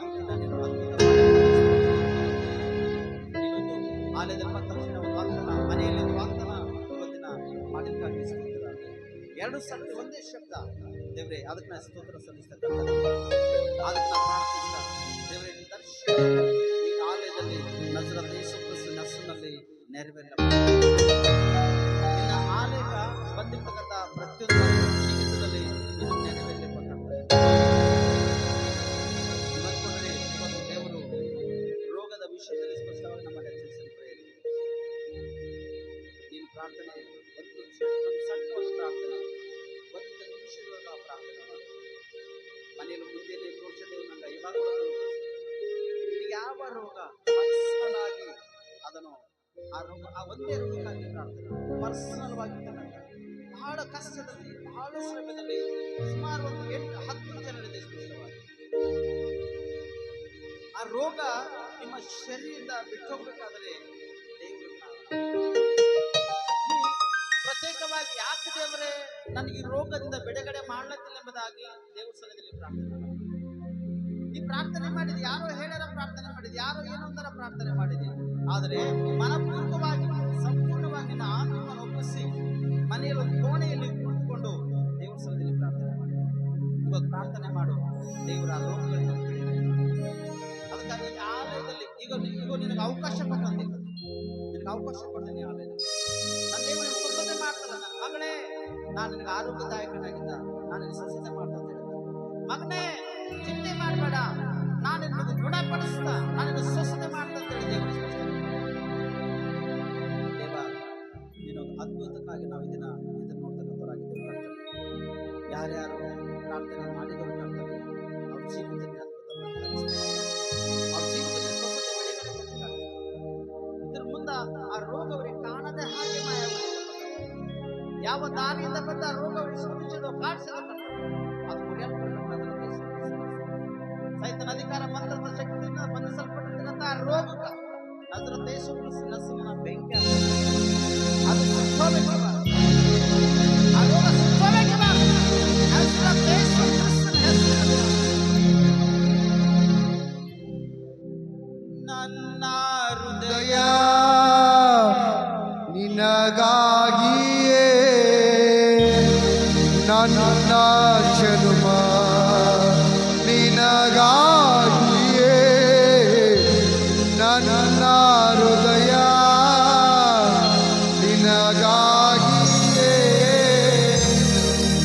ಈ ದಿನ ನೀನು ಅದ್ಭುತ ಆಲಯದಲ್ಲಿ ತಕ್ಷಣ ಒಂದು ವಾಗ್ದಾನ, ಮನೆಯಲ್ಲಿ ಒಂದು ವಾಗ್ದಾನ ಇವತ್ತಿನ ಮಾಡಿದ್ದಕ್ಕಾಗಿ ಸ್ತೋತ್ರ. ಎರಡು ಸಲ ಒಂದೇ ಶಬ್ದ ದೇವರೇ, ಅದಕ್ಕೆ ನಾನು ಸ್ತೋತ್ರ ಸಲ್ಲಿಸ್ತಕ್ಕಂಥ ಅದಕ್ಕೆ ನಾನು ಪ್ರಾರ್ಥಿಸ್ತಾ ದೇವರೇ ನಿನ್ನ ದರ್ಶನ ಈ ಆಲಯದಲ್ಲಿ ನಜರತ್ ಯೇಸು ಕ್ರಿಸ್ತನ ಹೆಸರಿನಲ್ಲಿ ನೆರವೇರಲಿ. ನಿನ್ನ ಆಲಯ ಬಂದಿರ್ತಕ್ಕಂಥ ಪ್ರತಿಯೊಂದು ಜೀವಿತದಲ್ಲಿ ಇದು ನೆರವೇರಲಿರ್ತಕ್ಕಂಥ ಇವತ್ತೊಂದರೆ ಇವತ್ತು ದೇವರು ರೋಗದ ವಿಷಯದಲ್ಲಿ ಸ್ಪಷ್ಟವಾಗಿ ನಮ್ಮನ್ನು ಎಚ್ಚರಿಸಲು ನೀನು ಪ್ರಾರ್ಥನೆ ಒಂದು ಸಣ್ಣ ಒಂದು ಪ್ರಾರ್ಥನೆ, ಒಂದು ನಿಮಿಷಗಳ ಪ್ರಾರ್ಥನೆ ಮಾಡಿ ಮನೆಯಲ್ಲಿ ಮುಂಜಾನೆ ತೋರಿಸಿದೆವು. ನಂಗೆ ಇವಾಗ ನಿನಗೆ ಯಾವ ರೋಗ ಪರ್ಸನಲ್ ಆಗಿ ಅದನ್ನು ಆ ರೋಗ ಆ ಒಂದೇ ರೋಗಕ್ಕಾಗಿ ಪ್ರಾರ್ಥನೆ ಪರ್ಸನಲ್ ವಾಗಿ ಬಹಳ ಕಷ್ಟದಲ್ಲಿ ಬಹಳ ಶ್ರಮದಲ್ಲಿ ಸುಮಾರು ಒಂದು 8-10 ಜನರಿದೆ ಸ್ಪಷ್ಟವಾಗಿ ಆ ರೋಗ ನಿಮ್ಮ ಶರೀರದಿಂದ ಬಿಟ್ಟು ಹೋಗ್ಬೇಕಾದ್ರೆ ದೇವರು ಯಾಕೆ ದೇವರೇ ನನಗೆ ಈ ರೋಗದಿಂದ ಬಿಡುಗಡೆ ಮಾಡ್ಲತ್ತಿಲ್ಲ ಎಂಬುದಾಗಿ ದೇವರ ಸನ್ನಿಧಿಯಲ್ಲಿ ಪ್ರಾರ್ಥನೆ ಮಾಡಿ. ಈ ಪ್ರಾರ್ಥನೆ ಮಾಡಿದ ಯಾರೋ ಹೇಳ್ಯಾರ ಪ್ರಾರ್ಥನೆ ಮಾಡಿದ, ಯಾರೋ ಏನೋ ಒಂದರ ಪ್ರಾರ್ಥನೆ ಮಾಡಿದೆ, ಆದರೆ ಮನಪೂರ್ವಕವಾಗಿ ಸಂಪೂರ್ಣವಾಗಿ ನಿನ್ನ ಆತ್ಮವನ್ನು ಒಪ್ಪಿಸಿ ಮನೆಯಲ್ಲಿ ಒಂದು ಕೋಣೆಯಲ್ಲಿ ಕುಳಿತುಕೊಂಡು ದೇವರ ಸನ್ನಿಧಿಯಲ್ಲಿ ಪ್ರಾರ್ಥನೆ ಮಾಡಿ. ಇವಾಗ ಪ್ರಾರ್ಥನೆ ಮಾಡು, ದೇವರ ರೋಗಗಳನ್ನು ಬಿಡಿದೆ. ಅದಕ್ಕಾಗಿ ಈ ಆಲಯದಲ್ಲಿ ಈಗ ನಿನಗೆ ಅವಕಾಶ ಕೊಟ್ಟಂತೆ, ನಿನಗೆ ಅವಕಾಶ ಕೊಡ್ತೇನೆ ಆಲಯದಲ್ಲಿ. ನನ್ನ ದೇವರು ಸ್ವಸ್ಥತೆ ಮಾಡ್ತಾರ. ನನ್ನ ಮಗಳೇ, ನಾನು ನಿನಗೆ ಆರೋಗ್ಯದಾಯಕನಾಗಿದ್ದ, ನಾನು ನಿನಗೆ ಸ್ವಸ್ಥತೆ ಮಾಡ್ತಾ ಅಂತ ಹೇಳಿದ್ದೆ. ಮಗನೇ, ಚಿಂತೆ ಮಾಡಬೇಡ, ನಾನು ನಿನಗೆ ಗುಣಪಡಿಸ್ತಾ, ನಾನು ನಿನಗೆ ಸ್ವಸ್ಥತೆ ಮಾಡ್ತಾ ಅಂತ ಹೇಳಿ ದೇವರು ದೇವ, ನೀನೊಂದು ಅದ್ಭುತಕ್ಕಾಗಿ ನಾವು ಇದನ್ನ ನೋಡ್ತಕ್ಕಂಥವರಾಗಿದ್ದೇವೆ. ಯಾರ್ಯಾರು ಪ್ರಾರ್ಥನೆ ಮಾಡಿದವರು ಕರ್ತವ್ಯ, ಅವ್ರ ಜೀವಿತದಲ್ಲಿ ಅದ್ಭುತ ಮಾಡ್ತಾರೆ, ಅವ್ರ ಜೀವಿತದಲ್ಲಿ ಸ್ವಸ್ಥತೆ ಬೆಳೆಗಳು ಕೊಡ್ತಾರೆ. ಇದ್ರ ಮುಂದೆ ಆ ರೋಗ ಅವರಿಗೆ ಕಾಣದೆ ಹಾಗೆ ಮಾಯವಾಗುತ್ತೆ. ಯಾವ ದಾರಿಯಿಂದ ಬಂದ ರೋಗ ಅವರಿಗೆ ಸೂಚಿಸಲು ಕಾಣಿಸಲು ಅದು ಮುರಿಯಲ್ಪಡಬೇಕಾದ ಸೈತನ ಅಧಿಕಾರ ಮಂತ್ರದ ಶಕ್ತಿಯಿಂದ ಬಂಧಿಸಲ್ಪಟ್ಟಿದ್ದಂತ ಆ ರೋಗ ಅದರ ದೇಶ ಬೆಂಕಿ ಅದು ಸುತ್ತೋಬೇಕಿಲ್ಲ, ಆ ರೋಗ ಸುತ್ತೋಬೇಕಿಲ್ಲ. ನನ್ನ ಹೃದಯ ನಿನಗಾಗಿಯೇ ನನ್ನ ಜನ್ಮ, ನಿನಗಾಗಿಯೇ ನನ್ನ ಹೃದಯ, ನಿನಗಾಗಿಯೇ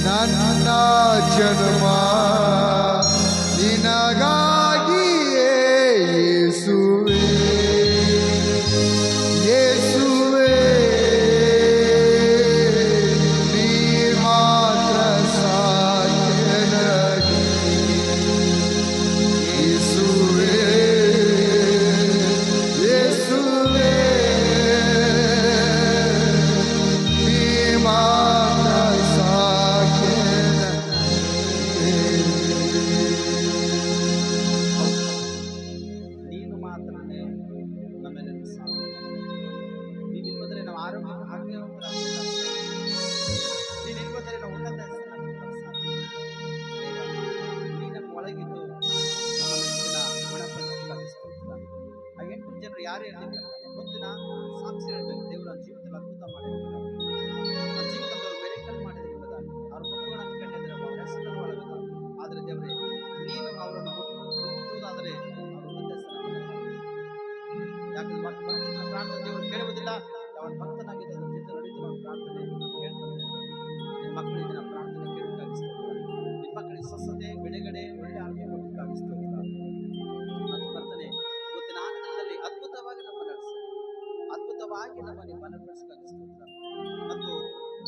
ನನ್ನ ಜನ್ಮ, ನಿನಗಾಗಿಯೇ ಯೇಸುವೇ, ಯೇಸುವೇ, ನೀ ಮಾತ್ರ ಸಾಧ್ಯ ನನಗೆ. ಯೇಸುವೇ, ಯೇಸುವೇ, ನೀ ಮಾತ್ರ ಸಾಧ್ಯ ನನಗೆ. ನೀನು ಮಾತ್ರನೇ ನಮ್ಮೆಲ್ಲರಿಗೂ ಸಾಕು. ನೀನಿಲ್ಲದ್ರೆ ನಾವು ಆರೋಗ್ಯ ಭಾಗ್ಯವಂತರಾಗ್ತೀವಿ, ನೀನಿಲ್ಲದ್ರೆ ನಾವು ಉನ್ನತ ಹೆಸರಾಗ್ಲಿಕ್ಕೆ ಸಾಧ್ಯ. ನೀ ನಮ್ಮ ಒಳಗಿದ್ದು ನಮ್ಮನ್ನು ದಿನ ಗುಣಪಡಿಸಲಿಕ್ಕೆ ಆ 8 ಜನರು ಯಾರೇ ಇರಲಿ ಮುಂದಿನ ಸಾಕ್ಷಿ ಹೇಳಬೇಕು. ದೇವರು ನನ್ನ ಜೀವಿತದಲ್ಲಿ ಅದ್ಭುತ ಮಾಡಿದ್ರು, ನನ್ನ ಜೀವಿತದಲ್ಲಿ ಅವರು ಮೆರಿಕಲ್ ಮಾಡಿದ್ರು ಎಂಬುದಾಗಿ ಅವ್ರ ಮುಖಗಳನ್ನು ಕಂಡಿದ್ರೆ ಅವ್ರ ಹೆಸರನ್ನು ಒಳಗದ. ಆದರೆ ದೇವರೇ, ನೀನು ಅವರನ್ನು ಹುಟ್ಟುವುದಾದರೆ ಅವರು ಉನ್ನತ ಹೆಸರಾಗ್ತಾರೆ. ಯಾಕಂದ್ರೆ ಭಕ್ತನ ಪ್ರಾರ್ಥನೆ ದೇವರು ಕೇಳುವುದಿಲ್ಲ. ಅವನ ಭಕ್ತನಾಗಿದ್ದ ಅದರ ಜೊತೆ ನಡೀತು ನಾವು ಪ್ರಾರ್ಥನೆ ಕೇಳ್ತಾರೆ. ನಿನ್ನ ಮಕ್ಕಳಿಗೆ ನಾವು ಪ್ರಾರ್ಥನೆ ಕೇಳಬೇಕಾಗಿಸ್ತೇವೆ. ನಿನ್ನ ಮಕ್ಕಳಿಗೆ ಸ್ವಸ್ಥತೆ, ಬಿಡುಗಡೆ, ಒಳ್ಳೆ ಆರೋಗ್ಯ ಕೊಡಬೇಕಾಗಿಸ್ತೇವೆ. ಮತ್ತು ಕರ್ತನೆ, ಇವತ್ತಿನ ಆನಂದದಲ್ಲಿ ಅದ್ಭುತವಾಗಿ ನಮ್ಮನ್ನು ನಡೆಸಿ, ಅದ್ಭುತವಾಗಿ ನಮ್ಮನ್ನು ಬಲಪಡಿಸಬೇಕಾಗಿಸ್ತೇವೆ. ಮತ್ತು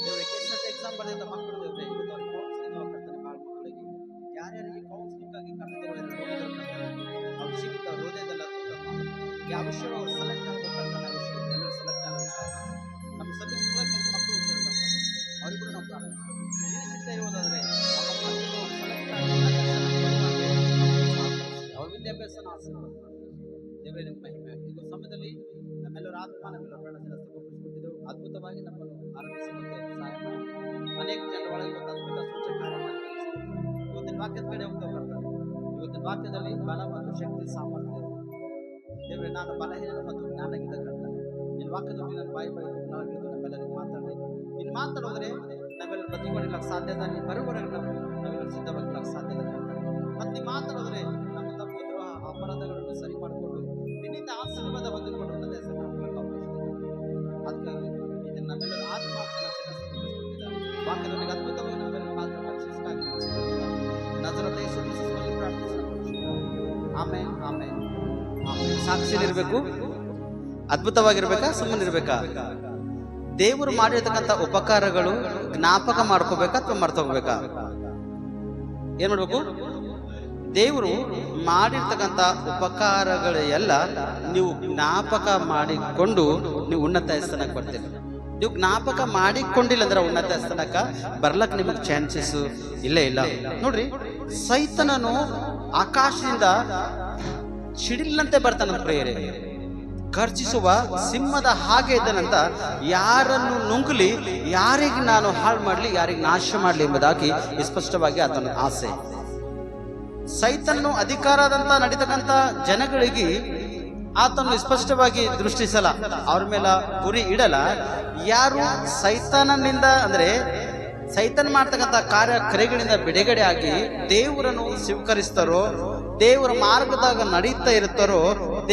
ದೇವರೇ, ಕೆಸೆಟ್ ಎಕ್ಸಾಮ್ ಬರೆದ ಮಕ್ಕಳು ದೇವರೇ, ಇವತ್ತು ಅವ್ರಿಗೆ ಕೌನ್ಸಿಲಿಂಗ್ ಕರ್ತನೆ, ಭಾಳ ಮಕ್ಕಳಿಗೆ ಯಾರ್ಯಾರಿಗೆ ಕೌನ್ಸಿಲಿಂಗ್ ಆಗಿ ಕರ್ತವ್ಯ ಅವ್ರ ಜೀವಿತ ಹೃದಯದಲ್ಲಿ ಅದ್ಭುತ ಮಾಡಿ ಯಾವ ವಿಷಯ ಅವ್ರು ಸೆಲೆಕ್ಟ್ ಆಗಬೇಕಂತ ಎಲ್ಲರೂ ಸೆಲೆಕ್ಟ್ ಆಗಬೇಕು. ನಮ್ಮ ಸಮೀಪದ ಕೆಲವು ಮಕ್ಕಳು ಇದ್ದಾರಲ್ಲ, ಅವ್ರಿಗೆ ಕೂಡ ನಾವು ಪ್ರಾರ್ಥಿಸ್ತೀವಿ. ನೀನು ಚಿಂತೆ ಇರುವುದಾದರೆ ನಮ್ಮ ಮಕ್ಕಳು ಸೆಲೆಕ್ಟ್ ಆಗಿ ಅವ್ರ ವಿದ್ಯಾಭ್ಯಾಸನ ಆಶೀರ್ವಾದ ಮಾಡಿ. ದೇವರೇ, ನಿಮ್ಮ ಮಹಿಮೆ ಇದು ಸಮಯದಲ್ಲಿ ನಮ್ಮೆಲ್ಲರ ಆತ್ಮ, ನಮ್ಮೆಲ್ಲರ ಪ್ರಾಣದಿಂದ ತಗೊಂಡಿದ್ದೆವು. ಅದ್ಭುತವಾಗಿ ನಮ್ಮನ್ನು ಆರಂಭಿಸುವಂತೆ ಸಹಾಯ ಮಾಡಿ. ಅನೇಕ ಜನರ ಒಳಗೆ ಒಂದು ಅದ್ಭುತ ಸೂಚಕ ಕಾರ್ಯ ಮಾಡಿ. ಇವತ್ತಿನ ವಾಕ್ಯದ ಕಡೆ ಹೋಗ್ತಾ ಬರ್ತಾರೆ. ಇವತ್ತಿನ ವಾಕ್ಯದಲ್ಲಿ ಬಲ ಮತ್ತು ಶಕ್ತಿ ಸಾಮರ್ಥ್ಯ ಇದೆ. ದೇವರೇ, ನಾನು ಬಲಹೀನ ಮತ್ತು ಜ್ಞಾನಗಿದ್ದ ಕರ್ತನೆ, ನಿನ್ನ ವಾಕ್ಯದಲ್ಲಿ ನನ್ನ ಬಾಯಿ ನಮ್ಮೆಲ್ಲರಿಗೆ ಮಾತಾಡಿ. ನೀನು ಮಾತಾಡೋದ್ರೆ ನಾವೆಲ್ಲ ಪ್ರತಿಗೊಳ್ಳಲಿಕ್ಕೆ ಸಾಧ್ಯದ, ನೀನು ಬರುವವರೆಗೆ ನಾವೆಲ್ಲರೂ ಸಿದ್ಧವಾಗಲಿಕ್ಕೆ ಸಾಧ್ಯದ ಕರ್ತನೆ. ಮತ್ತು ನೀನು ಮಾತಾಡೋದ್ರೆ ನಮ್ಮ ತಪ್ಪು ದ್ರೋಹ ಅಪರಾಧಗಳನ್ನು ಸರಿ ಮಾಡಿಕೊಂಡು ನಿನ್ನಿಂದ ಆಶೀರ್ವಾದ ಹೊಂದಿಕೊಂಡು ನನ್ನ ಹೆಸರನ್ನು ಹಾಕಲಿಕ್ಕೆ ಅವಕಾಶ ಇದೆ. ಅದಕ್ಕಾಗಿ ಇದನ್ನು ನಮ್ಮೆಲ್ಲರೂ ಆತ್ಮಾರ್ಥನ ವಾಕ್ಯದೊಳಗೆ ಅದ್ಭುತವಾಗಿ ನಮ್ಮೆಲ್ಲರೂ ಮಾತನಾಡಿ ಶಿಸ್ತಾಗಿ ನಜರತೆ ಯೇಸು ಕ್ರಿಸ್ತನಲ್ಲಿ ಪ್ರಾರ್ಥಿಸೋಣ. ಆಮೇಲೆ ಆಮೇಲೆ ಸಾಕ್ಷಿಲಿರ್ಬೇಕು, ಅದ್ಭುತವಾಗಿರ್ಬೇಕಾ, ಸುಮ್ಮನಿರ್ಬೇಕಾ? ದೇವರು ಮಾಡಿರ್ತಕ್ಕಂಥ ಉಪಕಾರಗಳು ಜ್ಞಾಪಕ ಮಾಡ್ಕೋಬೇಕಾ ಅಥವಾ ಮರ್ತೋಗ್ಬೇಕಾ? ಏನ್ ಮಾಡ್ಬೇಕು? ದೇವರು ಮಾಡಿರ್ತಕ್ಕಂಥ ಉಪಕಾರಗಳು ಎಲ್ಲ ನೀವು ಜ್ಞಾಪಕ ಮಾಡಿಕೊಂಡು ನೀವು ಉನ್ನತ ಸ್ಥಾನಕ್ಕೆ ಬರ್ತೀರಿ. ನೀವು ಜ್ಞಾಪಕ ಮಾಡಿಕೊಂಡಿಲ್ಲ ಅಂದ್ರೆ ಉನ್ನತ ಸ್ಥಾನಕ್ಕೆ ಬರ್ಲಕ್ ನಿಮಗೆ ಚಾನ್ಸಸ್ ಇಲ್ಲೇ ಇಲ್ಲ. ನೋಡ್ರಿ, ಸೈತನನು ಆಕಾಶದಿಂದ ಸಿಡಿಲಂತೆ ಬರ್ತಾನ ಪ್ರೇರೆ. ಗರ್ಜಿಸುವ ಸಿಂಹದ ಹಾಗೆ ಇದ್ದನಂತ ಯಾರನ್ನು ನುಂಗಲಿ, ಯಾರಿಗೆ ನಾನು ಹಾಳು ಮಾಡಲಿ, ಯಾರಿಗೆ ನಾಶ ಮಾಡಲಿ ಎಂಬುದಾಗಿ ಸ್ಪಷ್ಟವಾಗಿ ಆತನ ಆಸೆ. ಸೈತನ್ನು ಅಧಿಕಾರದಂತ ನಡೀತಕ್ಕಂಥ ಜನಗಳಿಗೆ ಆತನು ಸ್ಪಷ್ಟವಾಗಿ ದೃಷ್ಟಿಸಲ, ಅವ್ರ ಮೇಲೆ ಗುರಿ ಇಡಲ. ಯಾರು ಸೈತಾನನಿಂದ ಅಂದ್ರೆ ಸೈತನ್ ಮಾಡ್ತಕ್ಕಂಥ ಕಾರ್ಯಕ್ರಮಗಳಿಂದ ಬಿಡುಗಡೆ ಆಗಿ ದೇವರನ್ನು ಸ್ವೀಕರಿಸ್ತಾರೋ, ದೇವರ ಮಾರ್ಗದಾಗ ನಡೀತಾ ಇರ್ತಾರೋ,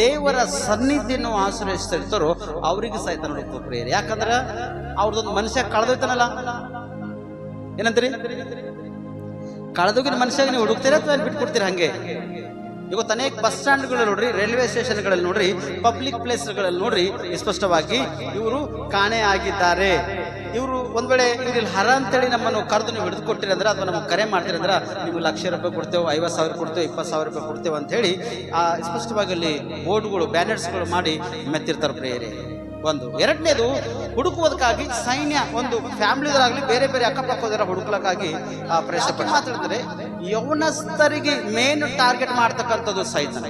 ದೇವರ ಸನ್ನಿಧಿಯನ್ನು ಆಶ್ರಯಿಸ್ತಾ ಇರ್ತಾರೋ ಅವರಿಗೆ ಸೈತಾನ ಹುಡುಕ್ತು ಪ್ರೇಯರ್. ಯಾಕಂದ್ರೆ ಅವ್ರದೊಂದು ಮನುಷ್ಯ ಕಳೆದೋಯ್ತಾನಲ್ಲ, ಏನಂತೀರಿ? ಕಳೆದೋಗಿನ ಮನುಷ್ಯಾಗ ನೀವು ಹುಡುಕ್ತೀರಾ ಅಥವಾ ಬಿಟ್ಕೊಡ್ತೀರಾ? ಹಂಗೆ ಇವತ್ತು ಅನೇಕ ಬಸ್ ಸ್ಟ್ಯಾಂಡ್ಗಳಲ್ಲಿ ನೋಡ್ರಿ, ರೈಲ್ವೆ ಸ್ಟೇಷನ್ಗಳಲ್ಲಿ ನೋಡ್ರಿ, ಪಬ್ಲಿಕ್ ಪ್ಲೇಸ್ಗಳಲ್ಲಿ ನೋಡ್ರಿ, ಸ್ಪಷ್ಟವಾಗಿ ಇವರು ಕಾಣೆ ಆಗಿದ್ದಾರೆ. ಇವರು ಒಂದ್ ವೇಳೆ ಇವ್ರಲ್ಲಿ ಹರ ಅಂತೇಳಿ ನಮ್ಮನ್ನು ಕರೆದು ನೀವು ಹಿಡಿದು ಕೊಟ್ಟಿರಿ ಅಂದ್ರೆ, ಅಥವಾ ನಮಗೆ ಕರೆ ಮಾಡ್ತೀರಿ ಅಂದ್ರೆ ನಿಮ್ಗೆ ₹1,00,000 ಕೊಡ್ತೇವೆ, 50,000 ಕೊಡ್ತೇವೆ, 20,000 ರೂಪಾಯಿ ಕೊಡ್ತೇವೆ ಅಂತ ಹೇಳಿ ಸ್ಪಷ್ಟವಾಗಿ ಅಲ್ಲಿ ಬೋರ್ಡ್ಗಳು, ಬ್ಯಾನರ್ಸ್ಗಳು ಮಾಡಿ ಮೆತ್ತಿರ್ತಾರೆ ಪ್ರೇಯರೇ. ಒಂದು. ಎರಡನೇದು, ಹುಡುಕುವುದಕ್ಕಾಗಿ ಸೈನ್ಯ, ಒಂದು ಫ್ಯಾಮಿಲಿದರಾಗ್ಲಿ ಬೇರೆ ಬೇರೆ ಅಕ್ಕಪಕ್ಕದರ ಹುಡುಕಲಕ್ಕಾಗಿ ಪ್ರಯತ್ನ ಪಟ್ಟು ಮಾತಾಡ್ತಾರೆ. ಯೌವನಸ್ಥರಿಗೆ ಮೇನ್ ಟಾರ್ಗೆಟ್ ಮಾಡ್ತಕ್ಕಂಥದ್ದು ಸೈತನ.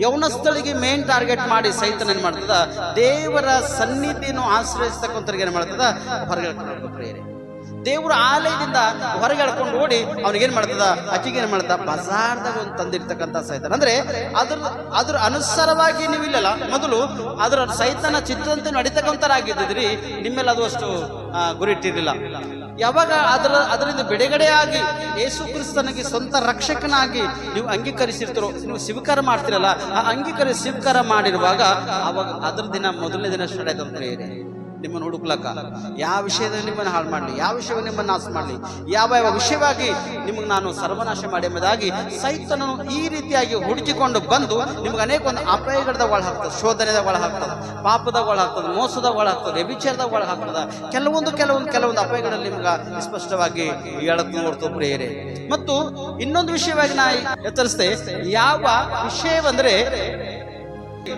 ಯೌವನಸ್ಥಳಿಗೆ ಮೇನ್ ಟಾರ್ಗೆಟ್ ಮಾಡಿ ಸೈತನ ಏನ್ ಮಾಡ್ತದ, ದೇವರ ಸನ್ನಿಧಿಯನ್ನು ಆಶ್ರಯಿಸ್ತಕ್ಕಂಥವ್ರಿಗೆ ಏನ್ ಮಾಡ್ತದ, ಹೊರಗೆ ಪ್ರೇಯರೆ. ದೇವರ ಆಲಯದಿಂದ ಹೊರಗೆ ಎಳ್ಕೊಂಡು ಓಡಿ ಅವನಿಗೇನ್ ಮಾಡ್ತದ, ಅಕ್ಕಿಗೆ ಏನ್ ಮಾಡ್ತದ, ಬಜಾರ್ದಾಗ ಒಂದು ತಂದಿರ್ತಕ್ಕಂಥ ಸೈತನ. ಅಂದ್ರೆ ಅದ್ರ ಅನುಸಾರವಾಗಿ ನೀವಿಲ್ಲಲ್ಲ, ಮೊದಲು ಅದರ ಸೈತನ ಚಿತ್ರದಂತೆ ನಡೀತಕ್ಕಂಥರಾಗಿದ್ದಿದ್ರಿ, ನಿಮ್ಮೆಲ್ಲ ಅದು ಅಷ್ಟು ಗುರಿ ಇಟ್ಟಿರಲಿಲ್ಲ. ಯಾವಾಗ ಅದರಿಂದ ಬಿಡುಗಡೆ ಆಗಿ ಯೇಸು ಕ್ರಿಸ್ತನಿಗೆ ಸ್ವಂತ ರಕ್ಷಕನಾಗಿ ನೀವು ಅಂಗೀಕರಿಸಿರ್ತೀರೋ, ನೀವು ಸ್ವೀಕಾರ ಮಾಡ್ತಿರಲ್ಲ, ಆ ಸ್ವೀಕಾರ ಮಾಡಿರುವಾಗ ಅವಾಗ ಅದ್ರ ದಿನ, ಮೊದಲನೇ ದಿನ ಸ್ಟಾರ್ಟ್ ಆಯ್ತು ಅಂತ ಹೇಳಿ ನಿಮ್ಮನ್ನು ಹುಡುಕ್ಲಕ್ಕ. ಯಾವ ವಿಷಯದಲ್ಲಿ ನಿಮ್ಮನ್ನು ಹಾಳು ಮಾಡಲಿ, ಯಾವ ವಿಷಯವನ್ನು ನಿಮ್ಮನ್ನು ನಾಶ ಮಾಡಲಿ, ಯಾವ ವಿಷಯವಾಗಿ ನಿಮಗೆ ನಾನು ಸರ್ವನಾಶ ಮಾಡಿ ಎಂಬುದಾಗಿ ಸೈತನು ಈ ರೀತಿಯಾಗಿ ಹುಡುಕಿಕೊಂಡು ಬಂದು ನಿಮ್ಗೆ ಅನೇಕ ಒಂದು ಅಪಾಯಗಳದಾಗ ಒಳ ಹಾಕ್ತದೆ, ಶೋಧನೆದಾಗ ಒಳ ಹಾಕ್ತದೆ, ಪಾಪದಾಗ ಒಳ ಹಾಕ್ತದೆ, ಮೋಸದಾಗ ಒಳ ಹಾಕ್ತದೆ, ವ್ಯಭಿಚಾರದಾಗ ಒಳ ಹಾಕ್ತದೆ. ಕೆಲವೊಂದು ಅಪಾಯಗಳಲ್ಲಿ ನಿಮ್ಗೆ ಸ್ಪಷ್ಟವಾಗಿ ಹೇಳಕ್ ನೋಡ್ತು ಪ್ರಿಯರೇ. ಮತ್ತು ಇನ್ನೊಂದು ವಿಷಯವಾಗಿ ನಾ ಎಚ್ಚರಿಸ್ತೆ, ಯಾವ ವಿಷಯವಂದ್ರೆ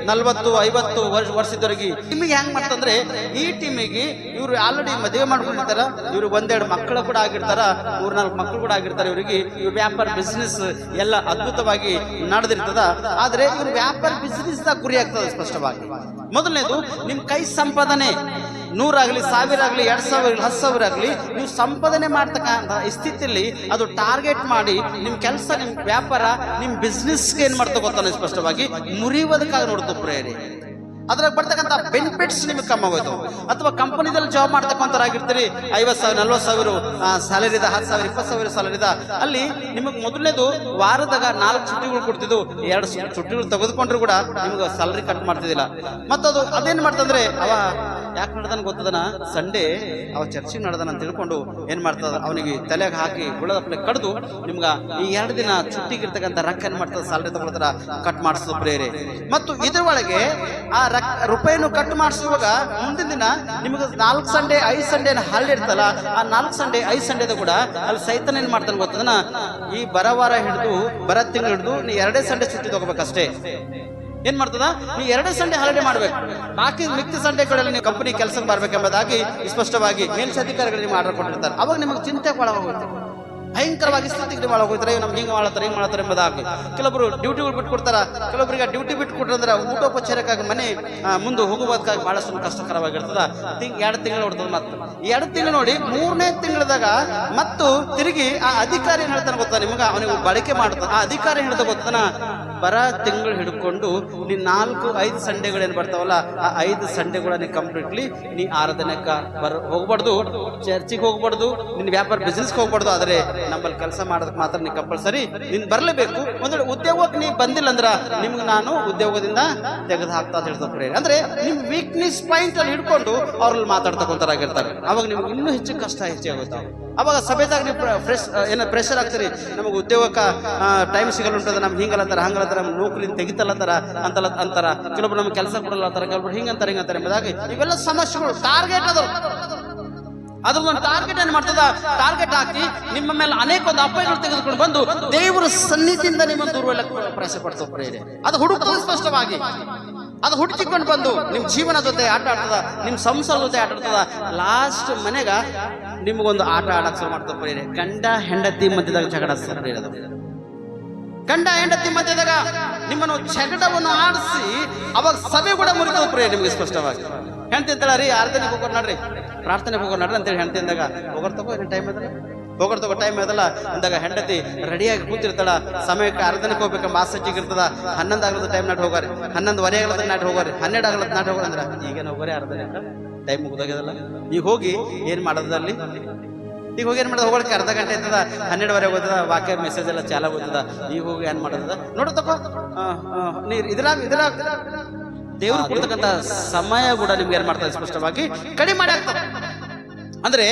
40-50 ವರ್ಷದವರೆಗೆ ಟೀಮಿಗೆ ಹೆಂಗ್ ಮಾಡ್ತಂದ್ರೆ, ಈ ಟೀಮಿಗೆ ಇವ್ರು ಆಲ್ರೆಡಿ ಮದುವೆ ಮಾಡ್ಕೊಂಡಿರ್ತಾರ, ಇವ್ರಿಗೆ 1-2 ಮಕ್ಕಳು ಕೂಡ ಆಗಿರ್ತಾರ, 3-4 ಮಕ್ಕಳು ಕೂಡ ಆಗಿರ್ತಾರೆ. ಇವರಿಗೆ ಇವ್ರ ವ್ಯಾಪಾರ ಬಿಸ್ನೆಸ್ ಎಲ್ಲ ಅದ್ಭುತವಾಗಿ ನಡೆದಿರ್ತದ. ಆದ್ರೆ ಇವ್ರ ವ್ಯಾಪಾರ ಬಿಸ್ನೆಸ್ ದಾಗ ಗುರಿ ಆಗ್ತದೆ ಸ್ಪಷ್ಟವಾಗಿ. ಮೊದಲನೇದು, ನಿಮ್ ಕೈ ಸಂಪಾದನೆ 100 ಆಗಲಿ, 1000 ಆಗಲಿ, 2000, 10,000 ಆಗಲಿ, ನೀವು ಸಂಪಾದನೆ ಮಾಡ್ತಕ್ಕಂಥ ಸ್ಥಿತಿಯಲ್ಲಿ ಅದು ಟಾರ್ಗೆಟ್ ಮಾಡಿ ನಿಮ್ ಕೆಲಸ, ನಿಮ್ ವ್ಯಾಪಾರ, ನಿಮ್ ಬಿಸ್ನೆಸ್ಗೆ ಏನ್ ಮಾಡ್ತಾ ಗೊತ್ತಾನೆ ಸ್ಪಷ್ಟವಾಗಿ ಮುರಿಯೋದಕ್ಕಾಗಿ ನೋಡ್ತು ಪ್ರೇರಿ. ಅದ್ರಾಗ ಬರ್ತಕ್ಕಂಥ ಬೆನಿಫಿಟ್ಸ್ ನಿಮ್ಗೆ ಕಮ್ಮಿ ಆಗೋಯ್ತು. ಅಥವಾ ಕಂಪನಿದಲ್ಲಿ ಜಾಬ್ ಮಾಡ್ತಕ್ಕಂಥವ್ರಾಗಿರ್ತೀರಿ, 50,000, 40,000 ಸ್ಯಾಲರಿ ಇದೆ, 10,000, 20,000 ಸ್ಯಾಲರಿ ಇದೆ. ಅಲ್ಲಿ ನಿಮಗೆ ಮೊದಲನೇದು ವಾರದಾಗ 4 ಚುಟ್ಟಿಗಳು ಕೊಡ್ತಿದ್ದು, 2 ಚುಟ್ಟಿಗಳು ತೆಗೆದುಕೊಂಡ್ರು ಕೂಡ ನಿಮ್ಗೆ ಸ್ಯಾಲರಿ ಕಟ್ ಮಾಡ್ತಿದ್ದಿಲ್ಲ. ಮತ್ತದು ಅದೇನ್ ಮಾಡ್ತಂದ್ರೆ, ಅವ ಯಾಕೆ ನಡೆದನ್ ಗೊತ್ತದನ, ಸಂಡೇ ಅವ ಚರ್ಚಿಗೆ ನಡೆದನ ಅಂತ ತಿಳ್ಕೊಂಡು ಏನ್ ಮಾಡ್ತದ, ಅವನಿಗೆ ತಲೆಗೆ ಹಾಕಿ ಗುಳದಪ್ಪಲೆ ಕಡ್ದು ನಿಮ್ಗ ಈ 2 ದಿನ ಚುಟ್ಟಿಗಿರ್ತಕ್ಕಂಥ ರೊಕ್ಕ ಏನ್ ಮಾಡ್ತದ, ಸ್ಯಾಲರಿ ತಗೊಳ್ತಾರ, ಕಟ್ ಮಾಡಿಸೋದು ಪ್ರೇರೆ. ಮತ್ತು ಇದ್ರೊಳಗೆ ಆ ರೂಪಾಯಿನೂ ಕಟ್ ಮಾಡಿಸುವಾಗ ಮುಂದಿನ ದಿನ ನಿಮಗೆ 4 ಸಂಡೇ 5 ಸಂಡೇ ಹಾಲಿಡೇ ಇರ್ತಲ್ಲ, ಆ 4 ಸಂಡೇ 5 ಸಂಡೇದ ಕೂಡ ಅಲ್ಲಿ ಸೈತನ ಏನ್ ಮಾಡ್ತಾನೆ ಗೊತ್ತದನ, ಈ ಬರವಾರ ಹಿಡಿದು ಬರ ತಿಂಗಳು ಹಿಡಿದು ನೀ 2 ಸಂಡೇ ಚುಟ್ಟಿ ತಗೋಬೇಕಷ್ಟೇ. ಏನ್ ಮಾಡ್ತದ, ನೀವು 2 ಸಂಡೇ ಹಾಲಿಡೇ ಮಾಡ್ಬೇಕು, ಬಾಕಿ ಮಿಕ್ಕಿದ ಸಂಡೇಗಳಲ್ಲಿ ನೀವು ಕಂಪನಿ ಕೆಲಸಕ್ಕೆ ಬರ್ಬೇಕೆಂಬುದಾಗಿ ಸ್ಪಷ್ಟವಾಗಿ ಮೇಲ್ಸಧಿಕಾರಿಗಳು ನಿಮ್ಗೆ ಆರ್ಡರ್ ಕೊಟ್ಟಿರ್ತಾರೆ. ಅವಾಗ ನಿಮಗೆ ಚಿಂತೆ ಒಳಗೋಗುತ್ತೆ, ಭಯಂಕರವಾಗಿ ಸ್ಥಿತಿಗೆ ಹೋಗ್ತಾರೆ, ನಮ್ಗೆ ಹಿಂಗೆ ಹಿಂಗೆ ಮಾಡ್ತಾರೆ ಎಂಬುದಾಗಿ. ಕೆಲವರು ಡ್ಯೂಟಿಗಳು ಬಿಟ್ಕೊಡ್ತಾರ, ಕೆಲವರಿಗೆ ಡ್ಯೂಟಿ ಬಿಟ್ಕೊಟ್ರಂದ್ರೆ ಊಟೋಪಚಾರಕ್ಕಾಗಿ ಮನೆ ಮುಂದೆ ಹೋಗುವುದಕ್ಕಾಗಿ ಬಹಳಷ್ಟು ಕಷ್ಟಕರವಾಗಿರ್ತದ. 2 ತಿಂಗಳು ನೋಡ್ತದೆ. ಮತ್ತೆ 2 ತಿಂಗಳು ನೋಡಿ 3ನೇ ತಿಂಗಳದಾಗ ಮತ್ತು ತಿರುಗಿ ಆ ಅಧಿಕಾರಿ ಏನ್ ಹೇಳ್ತಾನೆ ಗೊತ್ತಾ ನಿಮ್ಗೆ, ಅವನಿಗೆ ಬಳಕೆ ಮಾಡ್ತಾನೆ. ಆ ಅಧಿಕಾರಿ ಹೇಳ್ತಾ ಗೊತ್ತಾನ, ಬರ ತಿಂಗಳು ಹಿಡ್ಕೊಂಡು ನೀ 4-5 ಸಂಡೇಗಳೇನು ಬರ್ತಾವಲ್ಲ, ಆ 5 ಸಂಡೇಗಳ ನೀ ಕಂಪ್ಲೀಟ್ಲಿ ನೀ ಆರಾಧನೆಕ್ಕ ಹೋಗ್ಬಾರ್ದು, ಚರ್ಚಿಗೆ ಹೋಗ್ಬಾರ್ದು, ನಿನ್ನ ವ್ಯಾಪಾರ ಬಿಸ್ನೆಸ್ಗೆ ಹೋಗ್ಬಾರ್ದು. ಆದ್ರೆ ನಮ್ಮಲ್ಲಿ ಕೆಲಸ ಮಾಡೋದಕ್ಕೆ ಮಾತ್ರ ನೀ ಕಂಪಲ್ಸರಿ ನೀನ್ ಬರ್ಲೇಬೇಕು. ಒಂದು ಉದ್ಯೋಗಕ್ಕೆ ನೀ ಬಂದಿಲ್ಲ ಅಂದ್ರ ನಿಮ್ಗೆ ನಾನು ಉದ್ಯೋಗದಿಂದ ತೆಗೆದು ಹಾಕ್ತಾ ಅಂತ ಹೇಳ್ತಾರೆ. ಅಂದ್ರೆ ನಿಮ್ ವೀಕ್ನೆಸ್ ಪಾಯಿಂಟ್ ಅಲ್ಲಿ ಹಿಡ್ಕೊಂಡು ಅವ್ರಲ್ಲಿ ಮಾತಾಡ್ತಕೊಂತಾರಾಗಿರ್ತಾರೆ. ಅವಾಗ ನಿಮ್ಗೆ ಇನ್ನೂ ಹೆಚ್ಚು ಕಷ್ಟ ಹೆಚ್ಚಾಗುತ್ತೆ. ಅವಾಗ ಸಭೆದಾಗ ನೀವು ಪ್ರೆಷರ್ ಆಗ್ತೀರಿ, ನಮಗೆ ಉದ್ಯೋಗಕ್ಕೆ ಟೈಮ್ ಸಿಗಲ್ಲುಂಟದ, ನಮ್ಗೆ ಹಿಂಗಲ್ಲತ್ತಾರ, ಹಂಗಲ್ಲತ್ತಾರ, ನಮ್ಗೆ ನೌಕರಿನ ತೆಗಿತಲ್ಲತ್ತಾರ ಅಂತಾರ. ಕೆಲವೊಬ್ರು ನಮ್ಗೆ ಕೆಲಸ ಕೊಡಲ್ಲತ್ತಾರ, ಕೆಲವೊಬ್ರು ಹಿಂಗಂತಾರೆ ಎಂಬುದಾಗಿ ಇವೆಲ್ಲ ಸಮಸ್ಯೆಗಳು. ಟಾರ್ಗೆಟ್ ಅದ್ರದ್ದೊಂದು ಟಾರ್ಗೆಟ್ ಏನ್ ಮಾಡ್ತದ, ಟಾರ್ಗೆಟ್ ಹಾಕಿ ನಿಮ್ಮ ಮೇಲೆ ಅನೇಕ ಒಂದು ಅಪಾಯಗಳು ತೆಗೆದುಕೊಂಡು ಬಂದು ದೇವರ ಸನ್ನಿಧಿಯಿಂದ ನಿಮ್ಮನ್ನು ದೂರವೆಲ್ಲ ಪ್ರಯಾಸ ಪಡ್ತದೆ ಪ್ರೇರೆ. ಅದು ಹುಡುಕ್ತದೆ ಸ್ಪಷ್ಟವಾಗಿ. ಅದು ಹುಡುಕಿಕೊಂಡು ಬಂದು ನಿಮ್ಮ ಜೀವನ ಜೊತೆ ಆಟ ಆಡ್ತದ, ನಿಮ್ಮ ಸಂಸಾರ ಜೊತೆ ಆಟ ಆಡ್ತದ. ಲಾಸ್ಟ್ ಮನೆಗ ನಿಮಗೊಂದು ಆಟ ಆಡಕ್ ಶುರು ಮಾಡ್ತದೆ ಪ್ರೇರೆ. ಗಂಡ ಹೆಂಡತಿ ಮಧ್ಯದಾಗ ಜಗಳ ಇರೋದು, ಗಂಡ ಹೆಂಡತಿ ಮಧ್ಯದಾಗ ನಿಮ್ಮನ್ನು ಜಗಳವನ್ನು ಆಡಿಸಿ ಅವಾಗ ಸಭೆ ಕೂಡ ಮುರಿದು ಪ್ರಿಯ ನಿಮಗೆ ಸ್ಪಷ್ಟವಾಗಿ ಹೇಳ್ತಿದ್ದಾಳ ರೀ ಆರಾಧನೆಗೆ ಹೋಗೋರು ನೋಡ್ರಿ ಪ್ರಾರ್ಥನೆಗೆ ಹೋಗೋರು ನೋಡ್ರಿ ಅಂತೇಳಿ ಹೇಳ್ತಿದ್ದಾಗ ಹೋಗೋರ್ ತಗೋ ಏನು ಟೈಮ್ ಅದಲ್ಲ ಹೋಗೋರ್ ತಗೋ ಟೈಮ್ ಅದಲ್ಲ ಅಂದಾಗ ಹೆಂಡತಿ ರೆಡಿಯಾಗಿ ಕೂತಿರ್ತಾಳ ಸಮಯಕ್ಕೆ ಆರಾಧನೆಗೆ ಹೋಗ್ಬೇಕಂಬ ಆಸಕ್ತಿಗೆ ಇರ್ತದ 11 ಆಗಲದ ಟೈಮ್ ನಾಟ್ ಹೋಗಾರಿ 11:15 ಆಗಲದ ನಾಟ್ ಹೋಗಾರಿ 12 ಆಗಲದ ನಾಟ್ ಹೋಗೋರು ಅಂದ್ರೆ ಈಗೇನು ಹೋಗೋರಿ ಆರಾಧನೆ ಟೈಮ್ ಮುಗ್ದಾಗ್ಯದಲ್ಲ ಈಗ ಹೋಗಿ ಏನು ಮಾಡೋದಲ್ಲಿ ಈಗ ಹೋಗಿ ಏನು ಮಾಡೋದು ಹೋಗೋಕೆ ಅರ್ಧ ಗಂಟೆ ಇರ್ತದ 12:15 ಓದ್ತದ ವಾಕ್ಯ ಮೆಸೇಜ್ ಎಲ್ಲ ಚಾಲ ಓದ್ತದ ಈಗ ಹೋಗಿ ಏನು ಮಾಡೋದ ನೋಡು ತಗೋ ನೀರು ಇದ್ರಾಗ ದೇವ್ರು ಕೊಡ್ತಕ್ಕಂಥ ಸಮಯ ಕೂಡ ನಿಮ್ಗೆ ಏನ್ ಮಾಡ್ತಾರೆ ಸ್ಪಷ್ಟವಾಗಿ ಕಡಿಮೆ ಮಾಡಿ ಆಗ್ತದೆ ಅಂದ್ರೆ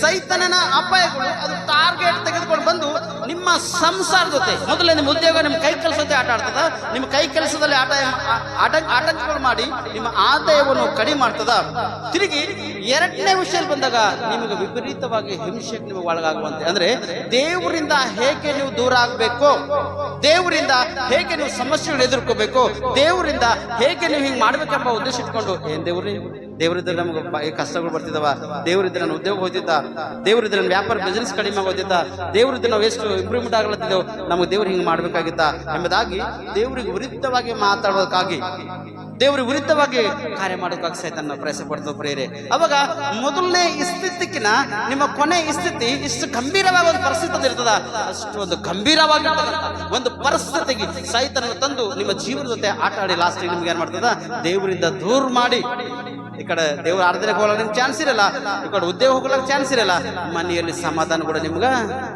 ಸೈತನನ ಅಪಾಯಗಳು ಅದು ಟಾರ್ಗೆಟ್ ತೆಗೆದುಕೊಂಡು ಬಂದು ನಿಮ್ಮ ಸಂಸಾರ ಜೊತೆ ಮೊದಲೇ ನಿಮ್ಮ ಉದ್ಯೋಗ ನಿಮ್ಮ ಕೈ ಕೆಲಸ ಜೊತೆ ಆಟ ಆಡ್ತದ ನಿಮ್ಮ ಕೈ ಕೆಲಸದಲ್ಲಿ ಆಟಂಕಗಳು ಮಾಡಿ ನಿಮ್ಮ ಆದಾಯವನ್ನು ಕಡಿಮೆ ಮಾಡ್ತದ ತಿರುಗಿ ಎರಡನೇ ವಿಷಯದಲ್ಲಿ ಬಂದಾಗ ನಿಮಗೆ ವಿಪರೀತವಾಗಿ ಹಿಂಸೆಗೆ ನೀವು ಒಳಗಾಗುವಂತೆ ಅಂದ್ರೆ ದೇವರಿಂದ ಹೇಗೆ ನೀವು ದೂರ ಆಗ್ಬೇಕು ದೇವರಿಂದ ಹೇಗೆ ನೀವು ಸಮಸ್ಯೆಗಳು ಎದುರ್ಕೋಬೇಕು ದೇವರಿಂದ ಹೇಗೆ ನೀವು ಹಿಂಗೆ ಮಾಡ್ಬೇಕೆಂಬ ಉದ್ದೇಶ ಇಟ್ಕೊಂಡು ಏನ್ ದೇವರಿದ್ರೆ ನಮಗೆ ಕಷ್ಟಗಳು ಬರ್ತಿದ್ದಾವ ದೇವರಿದ್ರೆ ನನ್ನ ಉದ್ಯೋಗ ಹೋಗ್ತಿದ್ದ ದೇವರಿದ್ರೆ ನನ್ನ ವ್ಯಾಪಾರ ಬಿಸ್ನೆಸ್ ಕಡಿಮೆ ಆಗೋದಿದ್ದ ದೇವರಿದ್ರೆ ನಾವು ಎಷ್ಟು ಇಂಪ್ರೂವ್ಮೆಂಟ್ ಆಗ್ಲತ್ತಿದ್ದೆವು ನಮಗೆ ದೇವ್ರು ಹಿಂಗೆ ಮಾಡ್ಬೇಕಾಗಿತ್ತ ಎಂಬುದಾಗಿ ದೇವರಿಗೆ ವಿರುದ್ಧವಾಗಿ ಮಾತಾಡೋದಕ್ಕಾಗಿ ದೇವರಿಗೆ ವಿರುದ್ಧವಾಗಿ ಕಾರ್ಯ ಮಾಡೋದಕ್ಕಾಗಿ ಸೈತಾನ ಪ್ರಯಾಸ ಪಡ್ತದೆ ಪ್ರೇರೆ ಅವಾಗ ಮೊದಲನೇ ಸ್ಥಿತಿಕಿನ ನಿಮ್ಮ ಕೊನೆ ಸ್ಥಿತಿ ಇಷ್ಟು ಗಂಭೀರವಾಗಿ ಒಂದು ಪರಿಸ್ಥಿತಿ ಇರ್ತದ ಅಷ್ಟು ಒಂದು ಗಂಭೀರವಾಗಿ ಒಂದು ಪರಿಸ್ಥಿತಿಗೆ ಸೈತಾನ ತಂದು ನಿಮ್ಮ ಜೀವನದ ಜೊತೆ ಆಟ ಆಡಿ ಲಾಸ್ಟ್ ನಿಮ್ಗೆ ಏನ್ ಮಾಡ್ತದ ದೇವರಿಂದ ದೂರ ಮಾಡಿ ಈ ಕಡೆ ದೇವ್ರ ಆರಾಧನೆಗೆ ಹೋಗಲ್ಲ ನಿಮ್ಗೆ ಚಾನ್ಸ್ ಇರಲ್ಲ ಈ ಕಡೆ ಉದ್ಯೋಗ ಹೋಗ್ಲಿಕ್ಕೆ ಚಾನ್ಸ್ ಇರಲ್ಲ ಮನೆಯಲ್ಲಿ ಸಮಾಧಾನ ಕೂಡ ನಿಮ್ಗೆ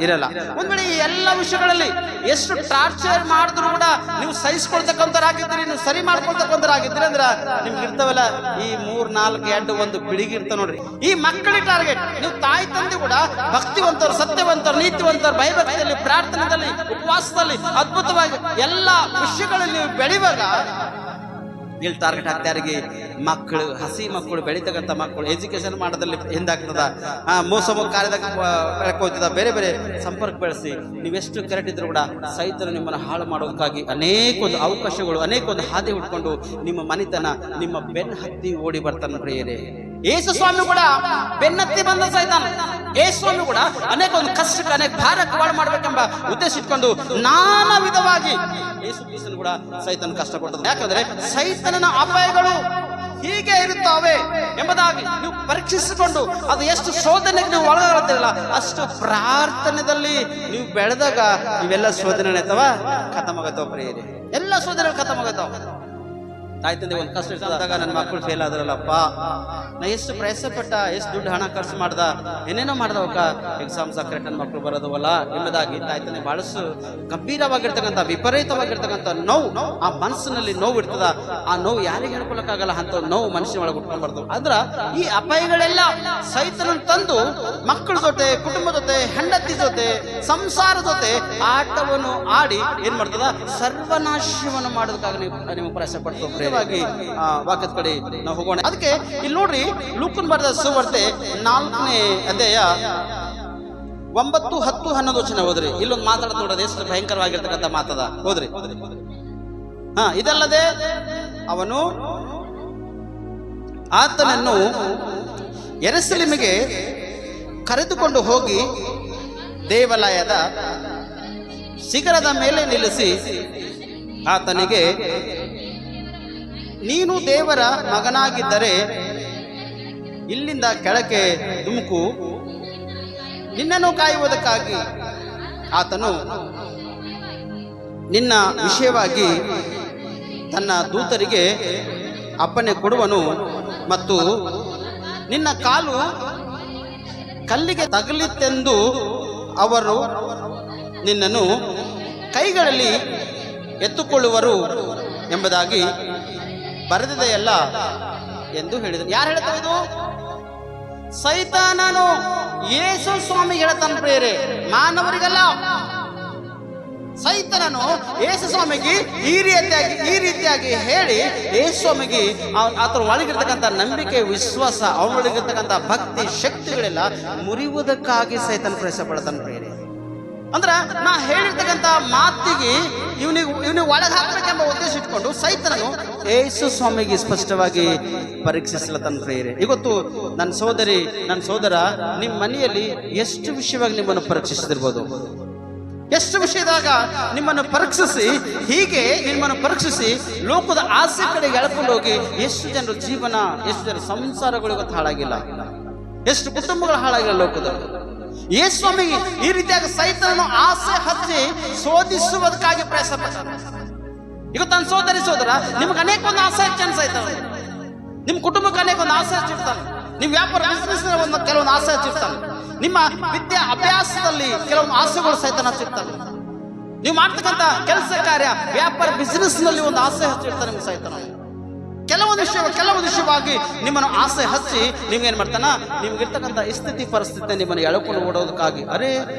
ಇರಲ್ಲ ಒಂದ್ ವೇಳೆ ಈ ಎಲ್ಲ ವಿಷಯಗಳಲ್ಲಿ ಎಷ್ಟು ಟಾರ್ಚರ್ ಮಾಡಿದ್ರು ಕೂಡ ನೀವು ಸಹಿಸ್ಕೊಳ್ತಕ್ಕಂಥವ್ರಾಗಿದ್ದೀರಿ ನೀವು ಸರಿ ಮಾಡ್ಕೊಳ್ತಕ್ಕಂಥವ್ರಾಗಿದ್ದೀರಿ ಅಂದ್ರ ನಿಮ್ಗೆ ಇರ್ತಾವಲ್ಲ ಈ 3-4 ಎಡ್ಡು ಒಂದು ಬಿಳಿಗಿ ಇರ್ತಾವ ನೋಡ್ರಿ ಈ ಮಕ್ಕಳಿಗೆ ಟಾರ್ಗೆಟ್ ನೀವು ತಾಯಿ ತಂದೆ ಕೂಡ ಭಕ್ತಿವಂತರು ಸತ್ಯವಂತರು ನೀತಿವಂತರು ಭಯಭಕ್ತಿಯಲ್ಲಿ ಪ್ರಾರ್ಥನೆಯಲ್ಲಿ ಉಪವಾಸದಲ್ಲಿ ಅದ್ಭುತವಾಗಿ ಎಲ್ಲ ವಿಷಯಗಳಲ್ಲಿ ನೀವು ಬೆಳೆಯುವಾಗ ಇಲ್ಲಿ ಟಾರ್ಗೆಟ್ ಹಾಕ್ತಾರಿಗೆ ಮಕ್ಕಳು ಹಸಿ ಮಕ್ಕಳು ಬೆಳೀತಕ್ಕಂಥ ಮಕ್ಕಳು ಎಜುಕೇಶನ್ ಮಾಡೋದ್ರಲ್ಲಿ ಹಿಂದಾಗ್ತದ ಮೋಸ ಕಾರ್ಯದಾಗ ಬೆಳಕು ಹೋಗ್ತದ ಬೇರೆ ಬೇರೆ ಸಂಪರ್ಕ ಬೆಳೆಸಿ ನೀವೆಷ್ಟು ಕರೆಕ್ಟ್ ಇದ್ರು ಕೂಡ ಸೈತನು ನಿಮ್ಮನ್ನು ಹಾಳು ಮಾಡೋದಕ್ಕಾಗಿ ಅನೇಕ ಒಂದು ಅವಕಾಶಗಳು ಅನೇಕ ಒಂದು ಹಾದಿ ಹುಡ್ಕೊಂಡು ನಿಮ್ಮ ಮನೆತನ ನಿಮ್ಮ ಬೆನ್ನ ಹತ್ತಿ ಓಡಿ ಬರ್ತಾನೆ ಪ್ರಿಯರೇ ಯೇಸು ಸ್ವಾಮಿ ಕೂಡ ಬೆನ್ನತ್ತಿ ಬಂದ ಸೈತಾನ ಯೇಸು ಸ್ವಾಮಿ ಕೂಡ ಅನೇಕ ಒಂದು ಕಷ್ಟಕ್ಕೆ ಅನೇಕ ಭಾರಕ್ಕೆ ಬಾಳು ಮಾಡ್ಬೇಕೆಂಬ ಉದ್ದೇಶ ಇಟ್ಕೊಂಡು ನಾನಾ ವಿಧವಾಗಿ ಯೇಸು ಕ್ರಿಸ್ತನು ಕೂಡ ಸೈತನ ಕಷ್ಟಪಟ್ಟದ್ದು ಯಾಕಂದ್ರೆ ಸೈತನನ ಅಪಾಯಗಳು ಹೀಗೆ ಇರುತ್ತವೆ ಎಂಬುದಾಗಿ ನೀವು ಪರೀಕ್ಷಿಸಿಕೊಂಡು ಅದು ಎಷ್ಟು ಶೋಧನೆಗೆ ನೀವು ಒಳಗಾಗುತ್ತಿರಲ್ಲ ಅಷ್ಟು ಪ್ರಾರ್ಥನೆಯಲ್ಲಿ ನೀವು ಬೆಳೆದಾಗ ಇವೆಲ್ಲ ಶೋಧನೆ ಅಥವಾ ಖತಮಾಗತ್ತವ ಪ್ರಿಯರೇ ಎಲ್ಲ ಶೋಧನೆ ಖತಮಾಗತ್ತವ ತಾಯಿ ತಂದೆ ಒಂದು ಕಷ್ಟ ಇದ್ದಾಗ ನನ್ನ ಮಕ್ಕಳು ಫೇಲ್ ಆದ್ರಲ್ಲಪ್ಪ ನಾ ಎಷ್ಟು ಪ್ರಯಾಸ ಪಟ್ಟ ಎಷ್ಟು ದುಡ್ಡು ಹಣ ಖರ್ಚು ಮಾಡ್ದ ಏನೇನೋ ಮಾಡ್ದವಕ್ಕ ಎಕ್ಸಾಮ್ಸ್ ಕರೆಕ್ಟ್ ನನ್ನ ಮಕ್ಕಳು ಬರೋದವಲ್ಲ ಎಂಬುದಾಗಿ ತಾಯಿ ತಂದೆ ಬಹಳಷ್ಟು ಗಂಭೀರವಾಗಿರ್ತಕ್ಕಂಥ ವಿಪರೀತವಾಗಿರ್ತಕ್ಕಂಥ ನೋವು ಆ ಮನಸ್ಸಿನಲ್ಲಿ ನೋವು ಇರ್ತದ ಆ ನೋವು ಯಾರಿಗೆ ಹೇಳ್ಕೊಳಕ್ಕಾಗಲ್ಲ ಅಂತ ನೋವು ಮನುಷ್ಯನ ಒಳಗೆ ಉಟ್ಕೊಂಡು ಬರ್ತವೆ ಆದ್ರ ಈ ಅಪಾಯಗಳೆಲ್ಲ ಸೈತನ ತಂದು ಮಕ್ಕಳ ಜೊತೆ ಕುಟುಂಬ ಜೊತೆ ಹೆಂಡತಿ ಜೊತೆ ಸಂಸಾರ ಜೊತೆ ಆಟವನ್ನು ಆಡಿ ಏನ್ ಮಾಡ್ತದ ಸರ್ವನಾಶವನ್ನು ಮಾಡೋದಕ್ಕಾಗಿ ನೀವು ಪ್ರಯಾಸ ಪಡ್ತೇವೆ ವಾಕ್ಯದ ಕಡೆ ನಾವು ಹೋಗೋಣ ಅದಕ್ಕೆ ಇಲ್ಲಿ ನೋಡ್ರಿ ಲೂಕನ್ ಬರೆದ ಸುವಾರ್ತೆ 4ನೇ ಅಧ್ಯಾಯ 9, 10, 11 ವಚನ ಹೋದ್ರಿ ಇಲ್ಲೊಂದು ಮಾತಾಡ ನೋಡೋದು ಎಷ್ಟು ಭಯಂಕರವಾಗಿರ್ತಕ್ಕಂಥ ಮಾತದ ಹೋದ್ರಿ ಇದಲ್ಲದೆ ಅವನು ಆತನನ್ನು ಯೆರೂಸಲೇಮಿಗೆ ಕರೆದುಕೊಂಡು ಹೋಗಿ ದೇವಾಲಯದ ಶಿಖರದ ಮೇಲೆ ನಿಲ್ಲಿಸಿ ಆತನಿಗೆ ನೀನು ದೇವರ ಮಗನಾಗಿದ್ದರೆ ಇಲ್ಲಿಂದ ಕೆಳಕ್ಕೆ ಧುಮುಕು ನಿನ್ನನ್ನು ಕಾಯುವುದಕ್ಕಾಗಿ ಆತನು ನಿನ್ನ ವಿಷಯವಾಗಿ ತನ್ನ ದೂತರಿಗೆ ಅಪ್ಪಣೆ ಕೊಡುವನು ಮತ್ತು ನಿನ್ನ ಕಾಲು ಕಲ್ಲಿಗೆ ತಗಲಿತೆಂದು ಅವರು ನಿನ್ನನ್ನು ಕೈಗಳಲ್ಲಿ ಎತ್ತುಕೊಳ್ಳುವರು ಎಂಬುದಾಗಿ ಬರೆದಿದೆಯಲ್ಲ ಎಂದು ಹೇಳಿದರು. ಯಾರು ಹೇಳ್ತಾರೆ ಇದು? ಸೈತಾನನು ಯೇಸು ಸ್ವಾಮಿ ಹೇಳ್ತಾನೆ ಪ್ರೇರೆ, ಮಾನವರಿಗಲ್ಲ. ಸೈತಾನನು ಯೇಸು ಸ್ವಾಮಿಗೆ ಈ ರೀತಿಯಾಗಿ ಹೇಳಿ ಯೇಸು ಸ್ವಾಮಿಗೆ ಆತನ ಒಳಗಿರ್ತಕ್ಕಂಥ ನಂಬಿಕೆ, ವಿಶ್ವಾಸ, ಅವನೊಳಗಿರ್ತಕ್ಕಂಥ ಭಕ್ತಿ ಶಕ್ತಿಗಳೆಲ್ಲ ಮುರಿಯುವುದಕ್ಕಾಗಿ ಸೈತಾನ ಪ್ರಯಾಸ ಪಡ್ತಾನೆ ಪ್ರೇರೆ. ಅಂದ್ರ ನಾ ಹೇಳಿರ್ತಕ್ಕಂಥ ಮಾತಿಗೆ ಇವನಿಗೆ ಒಳಗೆ ಹಾಕ್ಬೇಕೆಂಬ ಉದ್ದೇಶ ಇಟ್ಕೊಂಡು ಸೈತನನು ಯೇಸು ಸ್ವಾಮಿಗೆ ಸ್ಪಷ್ಟವಾಗಿ ಪರೀಕ್ಷಿಸಲತನ ಪ್ರೇರೆ. ಇವತ್ತು ನನ್ನ ಸೋದರಿ, ನನ್ನ ಸೋದರ, ನಿಮ್ಮ ಮನೆಯಲ್ಲಿ ಎಷ್ಟು ವಿಷಯವಾಗಿ ನಿಮ್ಮನ್ನು ಪರೀಕ್ಷಿಸಿದಿರ್ಬೋದು. ಎಷ್ಟು ವಿಷಯದಾಗ ನಿಮ್ಮನ್ನು ಪರೀಕ್ಷಿಸಿ, ಹೀಗೆ ನಿಮ್ಮನ್ನು ಪರೀಕ್ಷಿಸಿ ಲೋಕದ ಆಸೆ ಕಡೆಗೆ ಎಳ್ಕೊಂಡು ಹೋಗಿ ಎಷ್ಟು ಜನರ ಜೀವನ, ಎಷ್ಟು ಜನರ ಸಂಸಾರಗಳು ಇವತ್ತು ಹಾಳಾಗಿಲ್ಲ, ಎಷ್ಟು ಕುಟುಂಬಗಳು ಹಾಳಾಗಿಲ್ಲ ಲೋಕದಲ್ಲಿ. ಯೇಸುಸ್ವಾಮಿಗೆ ಈ ರೀತಿಯಾಗಿ ಸೈತಾನನು ಆಸೆ ಹಚ್ಚಿ ಶೋಧಿಸುವುದಕ್ಕಾಗಿ ಪ್ರಯಾಸ ಪಡ್ತಾನೆ. ಈಗ ತನ್ನ ಸೋದರ ನಿಮ್ಗೆ ಅನೇಕ ಒಂದು ಆಸೆ ಹಚ್ಚಿ ಸೈತಾನ, ನಿಮ್ಮ ಕುಟುಂಬಕ್ಕೆ ಅನೇಕ ಒಂದು ಆಸೆ ಹಚ್ಚಿರ್ತಾನೆ, ನಿಮ್ಮ ವ್ಯಾಪಾರ ಬಿಸ್ನೆಸ್ ಒಂದು ಕೆಲವೊಂದು ಆಸೆ ಹಚ್ಚಿರ್ತಾನೆ, ನಿಮ್ಮ ವಿದ್ಯಾ ಅಭ್ಯಾಸದಲ್ಲಿ ಕೆಲವೊಂದು ಆಸೆಗಳು ಸೈತಾನ ಹಚ್ಚಿರ್ತಾನೆ, ನೀವು ಮಾಡ್ತಕ್ಕಂಥ ಕೆಲಸ ಕಾರ್ಯ ವ್ಯಾಪಾರ ಬಿಸ್ನೆಸ್ ನಲ್ಲಿ ಒಂದು ಆಸೆ ಹಚ್ಚಿರ್ತಾನೆ ನಿಮ್ಮ ಸೈತಾನ. ಕೆಲವೊಂದು ವಿಷಯವಾಗಿ ನಿಮ್ಮನ್ನು ಆಸೆ ಹಚ್ಚಿ ನಿಮ್ಗೇನ್ ಮಾಡ್ತಾನ, ನಿಮ್ಗಿರ್ತಕ್ಕಂಥ ಸ್ಥಿತಿ ಪರಿಸ್ಥಿತಿ ನಿಮ್ಮನ್ನು ಎಳ್ಕೊಂಡು ಓಡೋದಕ್ಕಾಗಿ, ಅರೆ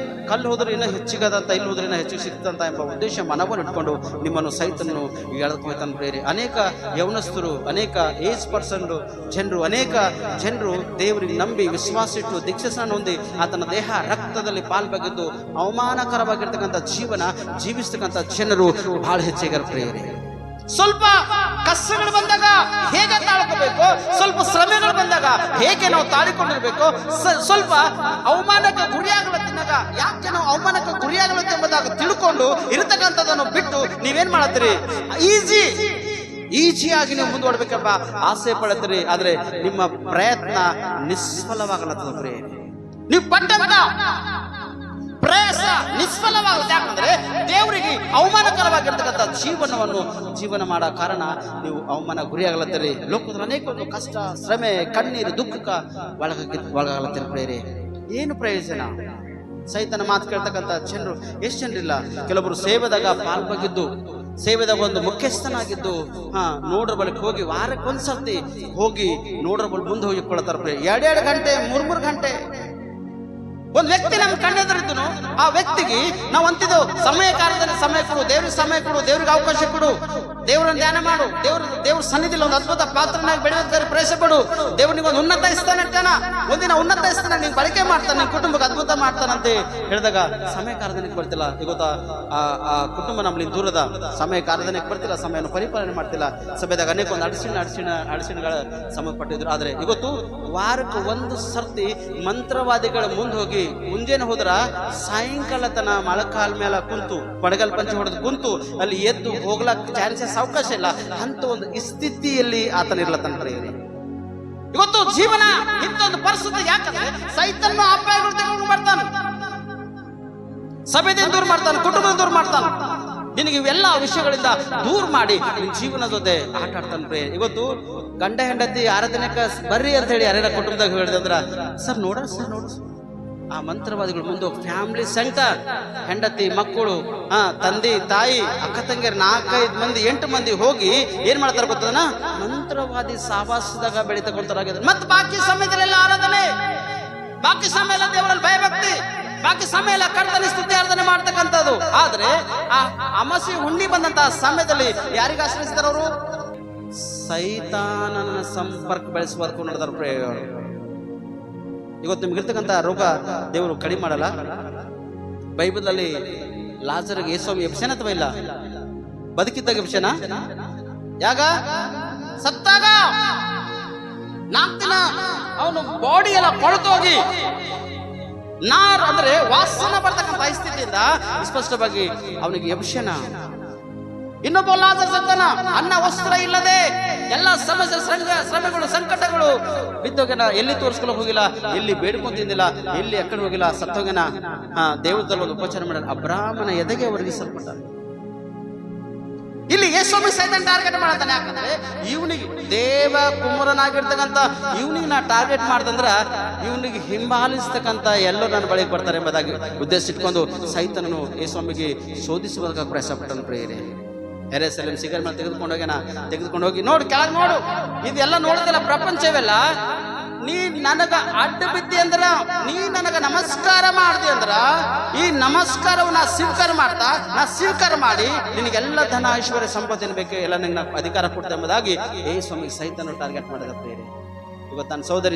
ಕಲ್ಲು ಹೋದ್ರೆ ಇನ್ನೂ ಹೆಚ್ಚಿಗದಂತ, ಇಲ್ಲಿ ಹೋದ್ರೆ ಇನ್ನೂ ಹೆಚ್ಚಿಗೆ ಸಿಗ್ತಂತ ಎಂಬ ಉದ್ದೇಶ ಮನವನ್ನು ಇಟ್ಕೊಂಡು ನಿಮ್ಮನ್ನು ಸೈತನ್ನು ಎಳ್ದು ಹೋಯ್ತಾನೆ ಪ್ರೇರಿ. ಅನೇಕ ಯೌನಸ್ಥರು, ಅನೇಕ ಏಜ್ ಪರ್ಸನ್ ಅನೇಕ ಜನರು ದೇವರಿಗೆ ನಂಬಿ ವಿಶ್ವಾಸ ಇಟ್ಟು ದೀಕ್ಷಾಸ್ನಾನ ಹೊಂದಿ ಆತನ ದೇಹ ರಕ್ತದಲ್ಲಿ ಪಾಲ್ಬಾಗಿದ್ದು ಅವಮಾನಕರವಾಗಿರ್ತಕ್ಕಂಥ ಜೀವನ ಜೀವಿಸ್ತಕ್ಕಂಥ ಜನರು ಬಹಳ ಹೆಚ್ಚಿಗಾರ ಪ್ರೇರಿ. ಸ್ವಲ್ಪ ಕಷ್ಟಗಳು ಬಂದಾಗ ಹೇಗೆ ತಾಳ್ಕೋಬೇಕು, ಸ್ವಲ್ಪ ಶ್ರಮೆಗಳು ಬಂದಾಗ ಹೇಗೆ ನಾವು ತಾಳಿಕೊಂಡಿರ್ಬೇಕು, ಸ್ವಲ್ಪ ಅವಮಾನಕ್ಕೆ ಗುರಿಯಾಗಲತ್ತಿನಾಗ ಯಾಕೆ ನಾವು ಅವಮಾನಕ್ಕೆ ಗುರಿಯಾಗಲತ್ತೆ ಎಂಬುದಾಗ ತಿಳ್ಕೊಂಡು ಇರತಕ್ಕಂಥದ್ದನ್ನು ಬಿಟ್ಟು ನೀವೇನ್ ಮಾಡತ್ತೀರಿ, ಈಜಿಯಾಗಿ ನೀವು ಮುಂದುವಡ್ಬೇಕೆಂಬ ಆಸೆ ಪಡತ್ತೀರಿ. ಆದ್ರೆ ನಿಮ್ಮ ಪ್ರಯತ್ನ ನಿಷ್ಫಲವಾಗಲತ್ತದ ಪ್ರೇರಿ. ನೀವು ಪಟ್ಟಂತ ಪ್ರಯಾಸ ನಿಷ್ಫಲವಾಗುತ್ತೆ. ಯಾಕಂದ್ರೆ ದೇವರಿಗೆ ಅವಮಾನಕರವಾಗಿರ್ತಕ್ಕಂಥ ಜೀವನ ಮಾಡೋ ಕಾರಣ ನೀವು ಅವಮಾನ ಗುರಿಯಾಗಲತ್ತೀರಿ. ಲೋಕದಲ್ಲಿ ಅನೇಕ ಒಂದು ಕಷ್ಟ, ಶ್ರಮೆ, ಕಣ್ಣೀರು, ದುಃಖಕ್ಕೆ ಒಳಗಾಗಲತ್ತೀರಿ ಪ್ರೇರಿ. ಏನು ಪ್ರಯೋಜನ? ಸೈತನ ಮಾತು ಕೇಳ್ತಕ್ಕಂಥ ಜನರು ಎಷ್ಟು ಜನರಿಲ್ಲ. ಕೆಲವರು ಸೇವೆದಾಗ ಪಾಲ್ಬಾಗಿದ್ದು, ಸೇವೆದಾಗ ಒಂದು ಮುಖ್ಯಸ್ಥನಾಗಿದ್ದು ನೋಡ್ರ ಬಳಿಕ ಹೋಗಿ ವಾರಕ್ಕೊಂದ್ಸರ್ತಿ ಹೋಗಿ ನೋಡ್ರ ಬಳಿ ಮುಂದೆ ಹೋಗಿ ಕೊಡ್ತಾರ ಪ್ರೇರಿ. 2 ಗಂಟೆ 3 ಗಂಟೆ ಒಂದು ವ್ಯಕ್ತಿ ನಮ್ಮ ಕಣ್ಣೆದುರಿದ್ದನು, ಆ ವ್ಯಕ್ತಿಗೆ ನಾವು ಅಂತಿದ್ದು ಸಮಯ ಕಾರ್ಯದಲ್ಲಿ ಸಮಯ ಕೊಡು, ದೇವ್ರಿಗೆ ಸಮಯ ಕೊಡು, ದೇವ್ರಿಗೆ ಅವಕಾಶ ಕೊಡು, ದೇವರನ್ನು ಧ್ಯಾನ ಮಾಡು, ದೇವ್ರ ಸನ್ನಿಧಿಲಿ ಒಂದು ಅದ್ಭುತ ಪಾತ್ರನಾಗಿ ಬೆಳೆಯುತ್ತಾರೆ ಪ್ರಯತ್ನ ಪಡು, ದೇವ್ರಿಗೆ ಒಂದು ಉನ್ನತ ಸ್ಥಾನ ಇರ್ತಾನ, ಒಂದಿನ ಉನ್ನತ ಸ್ಥಾನ ನೀನು ಬಳಕೆ ಮಾಡ್ತಾನೆ, ನಿನ್ನ ಕುಟುಂಬಕ್ಕೆ ಅದ್ಭುತ ಮಾಡ್ತಾನಂತೆ ಹೇಳಿದಾಗ ಸಮಯ ಕಾರ್ಯದನಿಗೆ ಬರ್ತಿಲ್ಲ. ಇವತ್ತ ಆ ಕುಟುಂಬ ನಮ್ಮಲ್ಲಿ ದೂರದ ಸಮಯ ಕಾರ್ಯದನಿಗೆ ಬರ್ತಿಲ್ಲ, ಸಮಯವನ್ನು ಪರಿಪಾಲನೆ ಮಾಡ್ತಿಲ್ಲ. ಸಭೆದಾಗ ಅನೇಕ ಒಂದು ಅಡಚಣೆಗಳ ಸಂಬಂಧಪಟ್ಟಿದ್ರು. ಆದ್ರೆ ಇವತ್ತು ವಾರಕ್ಕೆ ಒಂದು ಸರ್ತಿ ಮಂತ್ರವಾದಿಗಳ ಮುಂದೆ ಹೋಗಿ ಮುಂಜಾನೆ ಹೋದ್ರ ಸಾಯಂಕಾಲ ತನ ಮೊಳಕಾಲ ಮೇಲೆ ಕುಂತು ಪಡಗಲ್ ಪಂಚ ಹೊಡೆದು ಕುಂತು ಅಲ್ಲಿ ಎದ್ದು ಹೋಗ್ಲಕ್ ಚಾನ್ಸಸ್ ಅವಕಾಶ ಇಲ್ಲ ಅಂತ ಒಂದು ಸ್ಥಿತಿಯಲ್ಲಿ ಆತನಿರ್ಲತನ ಪ್ರೇರಿ. ಇವತ್ತು ಜೀವನ ಇಂಥೊಂದು ಪರಿಸ್ಥಿತಿ. ಯಾಕಂದ್ರೆ ಸೈತನ್ನು ಅಪಾಯಗಳು ತೆಗೆದುಕೊಂಡು ಮಾಡ್ತಾನೆ, ಸಭೆದಿಂದ ದೂರ ಮಾಡ್ತಾನೆ, ಕುಟುಂಬದಿಂದ ದೂರ ಮಾಡ್ತಾನೆ. ನಿನಗೆ ಇವೆಲ್ಲ ವಿಷಯಗಳಿಂದ ದೂರ ಮಾಡಿ ನಿನ್ನ ಜೀವನ ಜೊತೆ ಆಟ ಆಡ್ತಾನೆ ಪ್ರೇರಿ. ಇವತ್ತು ಗಂಡ ಹೆಂಡತಿ ಆರಾಧನೆಗೆ ಬರ್ರಿ ಅಂತ ಹೇಳಿ ಯಾರ್ಯಾರ ಕುಟುಂಬದಾಗ ಹೇಳಿದಂದ್ರ ಸರ್ ನೋಡ ಆ ಮಂತ್ರವಾದಿಗಳು ಮುಂದೆ ಫ್ಯಾಮಿಲಿ ಸಹಿತ ಹೆಂಡತಿ ಮಕ್ಕಳು ತಂದೆ ತಾಯಿ ಅಕ್ಕ ತಂಗಿಯರು 4-5 ಮಂದಿ 8 ಮಂದಿ ಹೋಗಿ ಏನ್ ಮಾಡ್ತಾರ ಗೊತ್ತದನ, ಮಂತ್ರವಾದಿ ಸಾವಾಸದಾಗ ಬೆಳಿತಕ್ಕಂಥವ್ರಾಗಿದ್ದಾರೆ. ಮತ್ತೆ ಬಾಕಿ ಸಮಯದಲ್ಲೆಲ್ಲ ಆರಾಧನೆ, ಬಾಕಿ ಸಮಯ ಎಲ್ಲ ದೇವರಲ್ಲಿ ಭಯಭಕ್ತಿ, ಬಾಕಿ ಸಮಯ ಎಲ್ಲ ಕರ್ತನ ಸ್ತುತಿ ಆರಾಧನೆ ಮಾಡ್ತಕ್ಕಂಥದ್ದು. ಆದ್ರೆ ಆ ಅಮಾಸಿ ಹುಣ್ಣಿ ಬಂದಂತಹ ಸಮಯದಲ್ಲಿ ಯಾರಿಗೆ ಆಶ್ರಯಿಸ್ತಾರ ಅವರು? ಸೈತಾನನ ಸಂಪರ್ಕ ಬೆಳೆಸುವುದಕ್ಕೂ ನಡೆದಾರ ಪ್ರಯೋಗ. ಇವತ್ತು ನಿಮ್ಗಿರ್ತಕ್ಕಂಥ ರೋಗ ದೇವರು ಕಡಿಮೆ ಮಾಡಲ್ಲ. ಬೈಬಲಲ್ಲಿ ಲಾಜರ್ಗೆ ಯೇಸುಸ್ವಾಮಿ ಎಬ್ಸೇನ ಅಥವಾ ಇಲ್ಲ? ಬದುಕಿದ್ದಾಗ ಎಬ್ಸೇನ? ಯಾಗ ಸತ್ತಾಗ 4 ದಿನ ಅವನು ಬಾಡಿ ಎಲ್ಲ ಕೊಳತೋಗಿ ನಾರ್ ಅಂದ್ರೆ ವಾಸನ ಬರ್ತಕ್ಕಂಥ ಪರಿಸ್ಥಿತಿಯಿಂದ ಸ್ಪಷ್ಟವಾಗಿ ಅವನಿಗೆ ಎಬ್ಸೇನ. ಇನ್ನೊಬ್ಬ ಲಾಜರ್ ಸತ್ತನ, ಅನ್ನ ವಸ್ತ್ರ ಇಲ್ಲದೆ ಎಲ್ಲ ಸಮಸ್ಯೆ ಶ್ರಮೆಗಳು ಸಂಕಟಗಳು ಬಿದ್ದೋಗ್ಯಾನ. ಎಲ್ಲಿ ತೋರಿಸ್ಕೊಳ್ಳೋಕೆ ಹೋಗಿಲ್ಲ, ಎಲ್ಲಿ ಬೇಡ್ಕೊಂಡ್ ತಿಂದಿಲ್ಲ, ಎಲ್ಲಿ ಎಕ್ಕಡೆ ಹೋಗಿಲ್ಲ, ಸತ್ತೋಗ್ಯಾನ. ದೇವದಲ್ಲಿ ಒಂದು ಉಪಚಾರ ಮಾಡ ಅಬ್ರಾಹ್ಮನ ಎದೆಗೆ ವರ್ಗಿಸಲ್ಪಟ್ಟ. ಇಲ್ಲಿ ಯೇಸುಸ್ವಾಮಿ ಸೈತಾನ ಟಾರ್ಗೆಟ್ ಮಾಡತಾನೆ. ಯಾಕಂದ್ರೆ ಇವನಿಗೆ ದೇವ ಕುಮಾರನಾಗಿರ್ತಕ್ಕಂಥ ಇವನಿಗೆ ನಾ ಟಾರ್ಗೆಟ್ ಮಾಡ್ದಂದ್ರ ಇವನಿಗೆ ಹಿಂಬಾಲಿಸ್ತಕ್ಕಂಥ ಎಲ್ಲರೂ ನನ್ನ ಬಳಿಗೆ ಬರ್ತಾರೆ ಎಂಬುದಾಗಿ ಉದ್ದೇಶ ಇಟ್ಕೊಂಡು ಸೈತಾನನು ಯೇಸುಸ್ವಾಮಿಗೆ ಶೋಧಿಸುವುದಕ್ಕೆ ಪ್ರಯತ್ನ ಪಟ್ಟನು ಪ್ರೇರೆ. ಎರೆಸೆಲೆಂ ಸಿಗರ್ ಮೇಲೆ ತೆಗೆದುಕೊಂಡು ಹೋಗಿ ನೋಡು, ಕೆಳಗೆ ನೋಡು, ಇದೆಲ್ಲ ನೋಡಿದೆಲ್ಲ ಪ್ರಪಂಚವೆಲ್ಲ ನೀ ನನಗ ಅಡ್ಡ ಬಿದ್ದಿ ಅಂದ್ರ, ನೀ ನನಗ ನಮಸ್ಕಾರ ಮಾಡ್ದಿ ಅಂದ್ರ ಈ ನಮಸ್ಕಾರವನ್ನ ಸ್ವೀಕಾರ ಮಾಡಿ ನಿನಗೆಲ್ಲ ಧನ ಐಶ್ವರ್ಯ ಸಂಪತ್ತಿನ ಬೇಕು, ಎಲ್ಲ ನಿನ್ನ ಅಧಿಕಾರ ಕೊಡ್ತಾ ಎಂಬುದಾಗಿ ಯೇಸುಸ್ವಾಮಿಗೆ ಸೈತಾನ ಟಾರ್ಗೆಟ್ ಮಾಡಿದ ಪ್ರೇರೆ. ಇವತ್ತು ನನ್ನ ಸೋದರ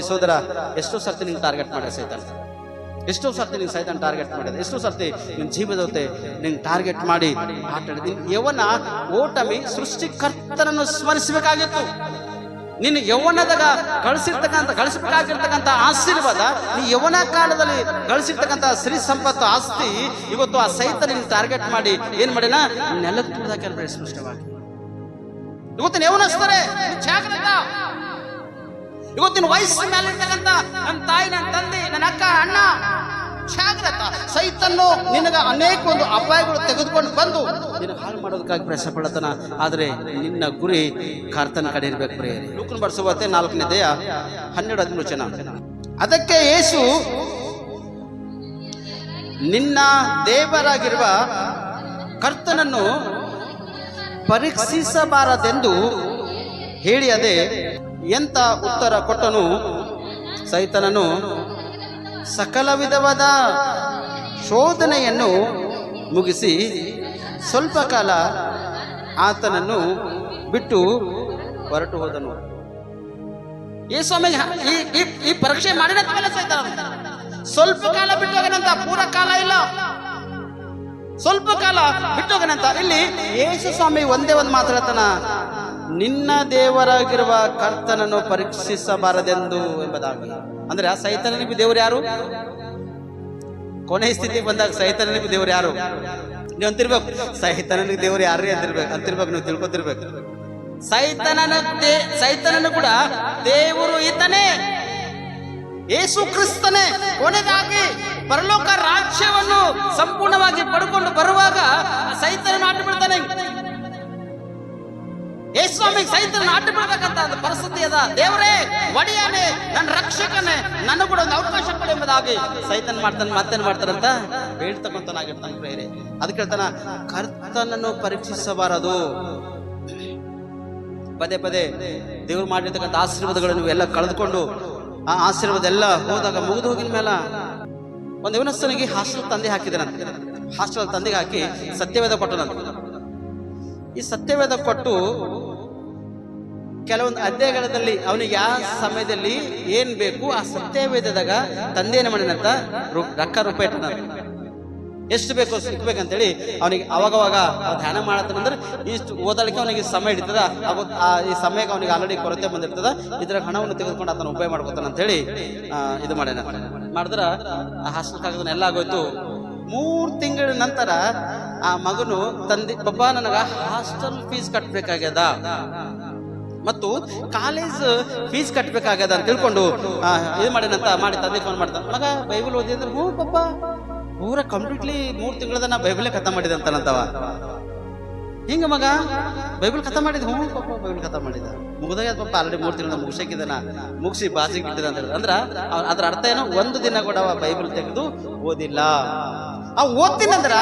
ಎಷ್ಟೋ ಸರ್ತಿ ನಿಂಗೆ ಟಾರ್ಗೆಟ್ ಮಾಡಿದ ಸೈತಾನ, ಎಷ್ಟೋ ಸರ್ತಿ ನಿಂಗೆ ಸೈತಾನ ಟಾರ್ಗೆಟ್ ಮಾಡಿದ, ಎಷ್ಟೋ ಸರ್ತಿ ನಿನ್ನ ಜೀವದ ಜೊತೆ ನಿಂಗೆ ಟಾರ್ಗೆಟ್ ಮಾಡಿ ಆಟ ಆಡಿದ. ಯವನ ಓಟಮಿ ಸೃಷ್ಟಿಕರ್ತನನ್ನು ಸ್ಮರಿಸಬೇಕಾಗಿತ್ತು. ನಿನ್ನ ಯೌವನದಾಗ ಗಳಿಸಬೇಕಾಗಿರ್ತಕ್ಕಂಥ ಆಶೀರ್ವಾದ, ನೀ ಯೌವನ ಕಾಲದಲ್ಲಿ ಗಳಿಸಿರ್ತಕ್ಕಂಥ ಶ್ರೀ ಸಂಪತ್ತು ಆಸ್ತಿ ಇವತ್ತು ಆ ಸೈತ ನಿನ್ನ ಟಾರ್ಗೆಟ್ ಮಾಡಿ ಏನ್ ಮಾಡಿನ ನೆಲಕ್ಕೆ ತುಳಿದಾಕ ಸ್ಪಷ್ಟವಾಗಿ. ಇವತ್ತಿನ ಯೌವನಸ್ತಾರೆ ಜಾಗ್ರತ. ಇವತ್ತಿನ ವಯಸ್ಸಿನ ಮೇಲೆ ಇರ್ತಕ್ಕಂಥ ನನ್ನ ತಾಯಿ, ನನ್ನ ತಂದೆ, ನನ್ನ ಅಕ್ಕ, ಅಣ್ಣ, ಜಾಗ್ರತ. ಸೈತನ್ನು ನಿನಗ ಅನೇಕ ಒಂದು ಅಪಾಯಗಳು ತೆಗೆದುಕೊಂಡು ಬಂದು ನಿನಗೆ ಹಾಳು ಮಾಡೋದಕ್ಕಾಗಿ ಪ್ರಯತ್ನ ಪಡತನ. ಆದರೆ ನಿನ್ನ ಗುರಿ ಕರ್ತನ ಕಡೆ ಇರ್ಬೇಕು. ಪ್ರಿಯರೇ, ಲೂಕನ ಬರೆಸುವಂತೆ 4ನೇ ಅಧ್ಯಾಯ 12-13 ವಚನ. ಅದಕ್ಕೆ ಯೇಸು ನಿನ್ನ ದೇವರಾಗಿರುವ ಕರ್ತನನ್ನು ಪರೀಕ್ಷಿಸಬಾರದೆಂದು ಹೇಳಿ ಅದೇ ಎಂತ ಉತ್ತರ ಕೊಟ್ಟನು. ಸೈತನನು ಸಕಲ ವಿಧವಾದ ಶೋಧನೆಯನ್ನು ಮುಗಿಸಿ ಸ್ವಲ್ಪ ಕಾಲ ಆತನನ್ನು ಬಿಟ್ಟು ಹೊರಟು ಹೋದನು. ಈ ಸ್ವಾಮಿಗೆ ಈ ಪರೀಕ್ಷೆ ಮಾಡಿದ ಮೇಲೆ ಸೈತಾನ ಸ್ವಲ್ಪ ಕಾಲ ಬಿಟ್ಟು ಹೋಗನಂತ, ಪೂರ ಕಾಲ ಇಲ್ಲ, ಸ್ವಲ್ಪ ಕಾಲ ಬಿಟ್ಟು ಹೋಗನಂತ. ಇಲ್ಲಿ ಯೇಸು ಸ್ವಾಮಿ ಒಂದೇ ಒಂದು ಮಾತಾಡ್ತಾನ, ನಿನ್ನ ದೇವರಾಗಿರುವ ಕರ್ತನನ್ನು ಪರೀಕ್ಷಿಸಬಾರದೆಂದು ಎಂಬುದಾಗಿ. ಅಂದ್ರೆ ಆ ಸೈತಾನನಿಗೆ ದೇವರು ಯಾರು? ಕೊನೆ ಸ್ಥಿತಿ ಬಂದಾಗ ಸೈತಾನನಿಗೆ ದೇವರು ಯಾರು? ನೀವು ಅಂತಿರ್ಬೇಕು, ಸೈತಾನನಿಗೆ ದೇವರು ಯಾರೇ ಅಂತಿರ್ಬೇಕು, ನೀವು ತಿಳ್ಕೊತಿರ್ಬೇಕು. ಸೈತಾನನು ಕೂಡ ದೇವರು ಈತನೇ, ಯೇಸು ಕ್ರಿಸ್ತನೇ. ಕೊನೆಗಾಗಿ ಪರಲೋಕ ರಾಜ್ಯವನ್ನು ಸಂಪೂರ್ಣವಾಗಿ ಪಡ್ಕೊಂಡು ಬರುವಾಗ ಸೈತಾನನು ಆಟ ಬಿಡ್ತಾನೆ. ಯೇಸುಸ್ವಾಮಿಗೆ ಸೈತಾನನ ಆಟ ಬಿಡ್ಬೇಕಂತ ಪರಿಸ್ಥಿತಿ ಅದ. ದೇವರೇ, ಒಡೆಯನೇ, ನನ್ನ ರಕ್ಷಕನೇ, ನನ್ನ ಕೂಡ ಒಂದು ಅವಕಾಶ ಕೊಡಿ ಎಂಬುದಾಗಿ ಸೈತಾನ ಮತ್ತೇನ್ ಮಾಡ್ತಾರಂತ ಹೇಳ್ತಕ್ಕಂಥನಾಗಿರ್ತಾನೆ. ಪ್ರೇರೆ ಅದಕ್ಕೆ ಹೇಳ್ತಾನ, ಕರ್ತನನ್ನು ಪರೀಕ್ಷಿಸಬಾರದು. ಪದೇ ಪದೇ ದೇವ್ರು ಮಾಡಿರ್ತಕ್ಕಂಥ ಆಶೀರ್ವಾದಗಳನ್ನು ಎಲ್ಲ ಕಳೆದುಕೊಂಡು ಆ ಆಶೀರ್ವಾದ ಎಲ್ಲ ಹೋದಾಗ ಮುಗಿದು ಹೋಗಿನ ಮೇಲೆ ಒಂದು ಯವನಸ್ಥನಿಗೆ ಹಾಸ್ಟೆಲ್ ತಂದೆ ಹಾಕಿದನಂತೆ. ಹಾಸ್ಟೆಲ್ ತಂದೆಗೆ ಹಾಕಿ ಸತ್ಯವೇದ ಕೊಟ್ಟನಂತೆ. ಈ ಸತ್ಯವೇದ ಕೊಟ್ಟು ಕೆಲವೊಂದು ಅಧ್ಯಾಯಗಳಲ್ಲಿ ಅವನಿಗೆ ಯಾವ ಸಮಯದಲ್ಲಿ ಏನ್ ಬೇಕು ಆ ಸತ್ಯವೇದದಾಗ ತಂದೆ ಏನ್ ಮಾಡಿನಂತ ರೊಕ್ಕ ರೂಪಾಯಿ ಇಟ್ಟನ. ಎಷ್ಟು ಬೇಕು ಸಿಕ್ಬೇಕಂತೇಳಿ ಅವನಿಗೆ ಅವಾಗವಾಗ ಧ್ಯಾನ ಮಾಡತ್ತಂದ್ರೆ ಇಷ್ಟು ಓದಲಿಕ್ಕೆ ಅವನಿಗೆ ಸಮಯ ಹಿಡಿತದ. ಈ ಸಮಯಕ್ಕೆ ಅವನಿಗೆ ಆಲ್ರೆಡಿ ಕೊರತೆ ಬಂದಿರ್ತದ. ಇದ್ರ ಹಣವನ್ನು ತೆಗೆದುಕೊಂಡು ಆತನ ಉಪಯೋಗ ಮಾಡ್ಕೊತಾನ ಅಂತ ಹೇಳಿ ಇದು ಮಾಡ್ಯಾನ. ಮಾಡಿದ್ರ ಆ ಹಾಸ್ಟೆಲ್ ಕಾಗದನ ಎಲ್ಲ ಆಗೋಯ್ತು. 3 ತಿಂಗಳ ನಂತರ ಆ ಮಗನು ತಂದೆ, ಪಪ್ಪ ನನಗ ಹಾಸ್ಟೆಲ್ ಫೀಸ್ ಕಟ್ಟಬೇಕಾಗ್ಯದ ಮತ್ತು ಕಾಲೇಜ್ ಫೀಸ್ ಕಟ್ಟಬೇಕಾಗ್ಯದ ಅಂತ ತಿಳ್ಕೊಂಡು ಇದು ಮಾಡಿನಂತ ಮಾಡಿ ತಂದೆ ಫೋನ್ ಮಾಡ್ತಾನೆ. ಮಗ ಬೈಬಲ್ ಓದಿ ಅಂದ್ರೆ, ಹ್ಞೂ ಪಪ್ಪ, ಪೂರ ಕಂಪ್ಲೀಟ್ಲಿ 3 ತಿಂಗಳದ ನಾ ಬೈಬಲೇ ಖತ ಮಾಡಿದೆ ಅಂತಾನಂತವ. ಹಿಂಗ ಮಗ ಬೈಬಲ್ ಖತ ಮಾಡಿದ? ಹ್ಞೂ ಪಪ್ಪ, ಬೈಬಲ್ ಖತ ಮಾಡಿದ. ಮುಗಿದಾಗ ಪಪ್ಪ ಆಲ್ರೆಡಿ 3 ತಿಂಗಳ ಮುಗಿಸಕ್ಕಿದ್ದಾನ, ಮುಗಿಸಿ ಬಾಸಿಗೆ ಇಟ್ಟಿದ ಅಂತ ಅಂದ್ರ ಅದ್ರ ಅರ್ಥ ಏನೋ, ಒಂದು ದಿನ ಕೂಡ ಬೈಬಲ್ ತೆಗೆದು ಓದಿಲ್ಲ. ಆ ಓದ್ತೀನಂದ್ರ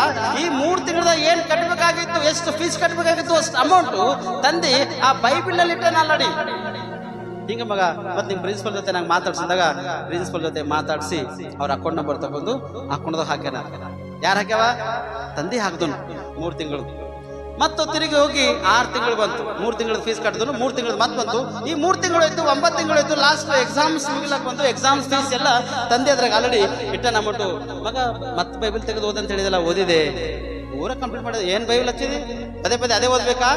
ಈ 3 ತಿಂಗಳದಾಗ ಏನ್ ಕಟ್ಟಬೇಕಾಗಿತ್ತು, ಎಷ್ಟು ಫೀಸ್ ಕಟ್ಟಬೇಕಾಗಿತ್ತು ಅಷ್ಟು ಅಮೌಂಟ್ ತಂದೆ ಆ ಬೈಬಲ್ ನಲ್ಲಿ ಇಟ್ಟ ಆಲ್ರೆಡಿ. ಹಿಂಗ ಮಗ ಮತ್ತೆ ನಿಮ್ ಪ್ರಿನ್ಸಿಪಲ್ ಜೊತೆ ನಂಗೆ ಮಾತಾಡ್ಸಿದಾಗ ಪ್ರಿನ್ಸಿಪಲ್ ಜೊತೆ ಮಾತಾಡಿಸಿ ಅವ್ರ ಅಕೌಂಟ್ ನಂಬರ್ ತಗೊಂಡು ಅಕೌಂಟ್ದಾಗ ಹಾಕ್ಯಾನ. ಯಾರು ಹಾಕ್ಯಾವ? ತಂದೆ ಹಾಕ್ದನು 3 ತಿಂಗಳು. ಮತ್ತು ತಿರುಗಿ ಹೋಗಿ 6 ತಿಂಗಳು ಬಂತು. 3 ತಿಂಗಳ ಫೀಸ್ ಕಟ್ಟಿದನು. 3 ತಿಂಗಳು ಮತ್ತೆ ಬಂತು. ಈ 3 ತಿಂಗಳು ಆಯ್ತು, 9 ತಿಂಗಳು ಆಯ್ತು. ಲಾಸ್ಟ್ ಎಕ್ಸಾಮ್ಸ್ ಮುಗಿಲಕ್ ಬಂತು. ಎಕ್ಸಾಮ್ಸ್ ಫೀಸ್ ಎಲ್ಲ ತಂದೆ ಅದ್ರಾಗ ಆಲ್ರೆಡಿ ಇಟ್ಟನ ಅಮೌಂಟು. ಮಗ ಮತ್ತೆ ಬೈಬಲ್ ತೆಗೆದು ಓದಂತ ಹೇಳಿದಲ್ಲ, ಓದಿದೆ, ಊರ ಕಂಪ್ಲೀಟ್ ಮಾಡಿದೆ. ಏನ್ ಬೈಬಲ್ ಹಚ್ಚಿದಿ? ಪದೇ ಪದೇ ಅದೇ ಓದ್ಬೇಕಾ?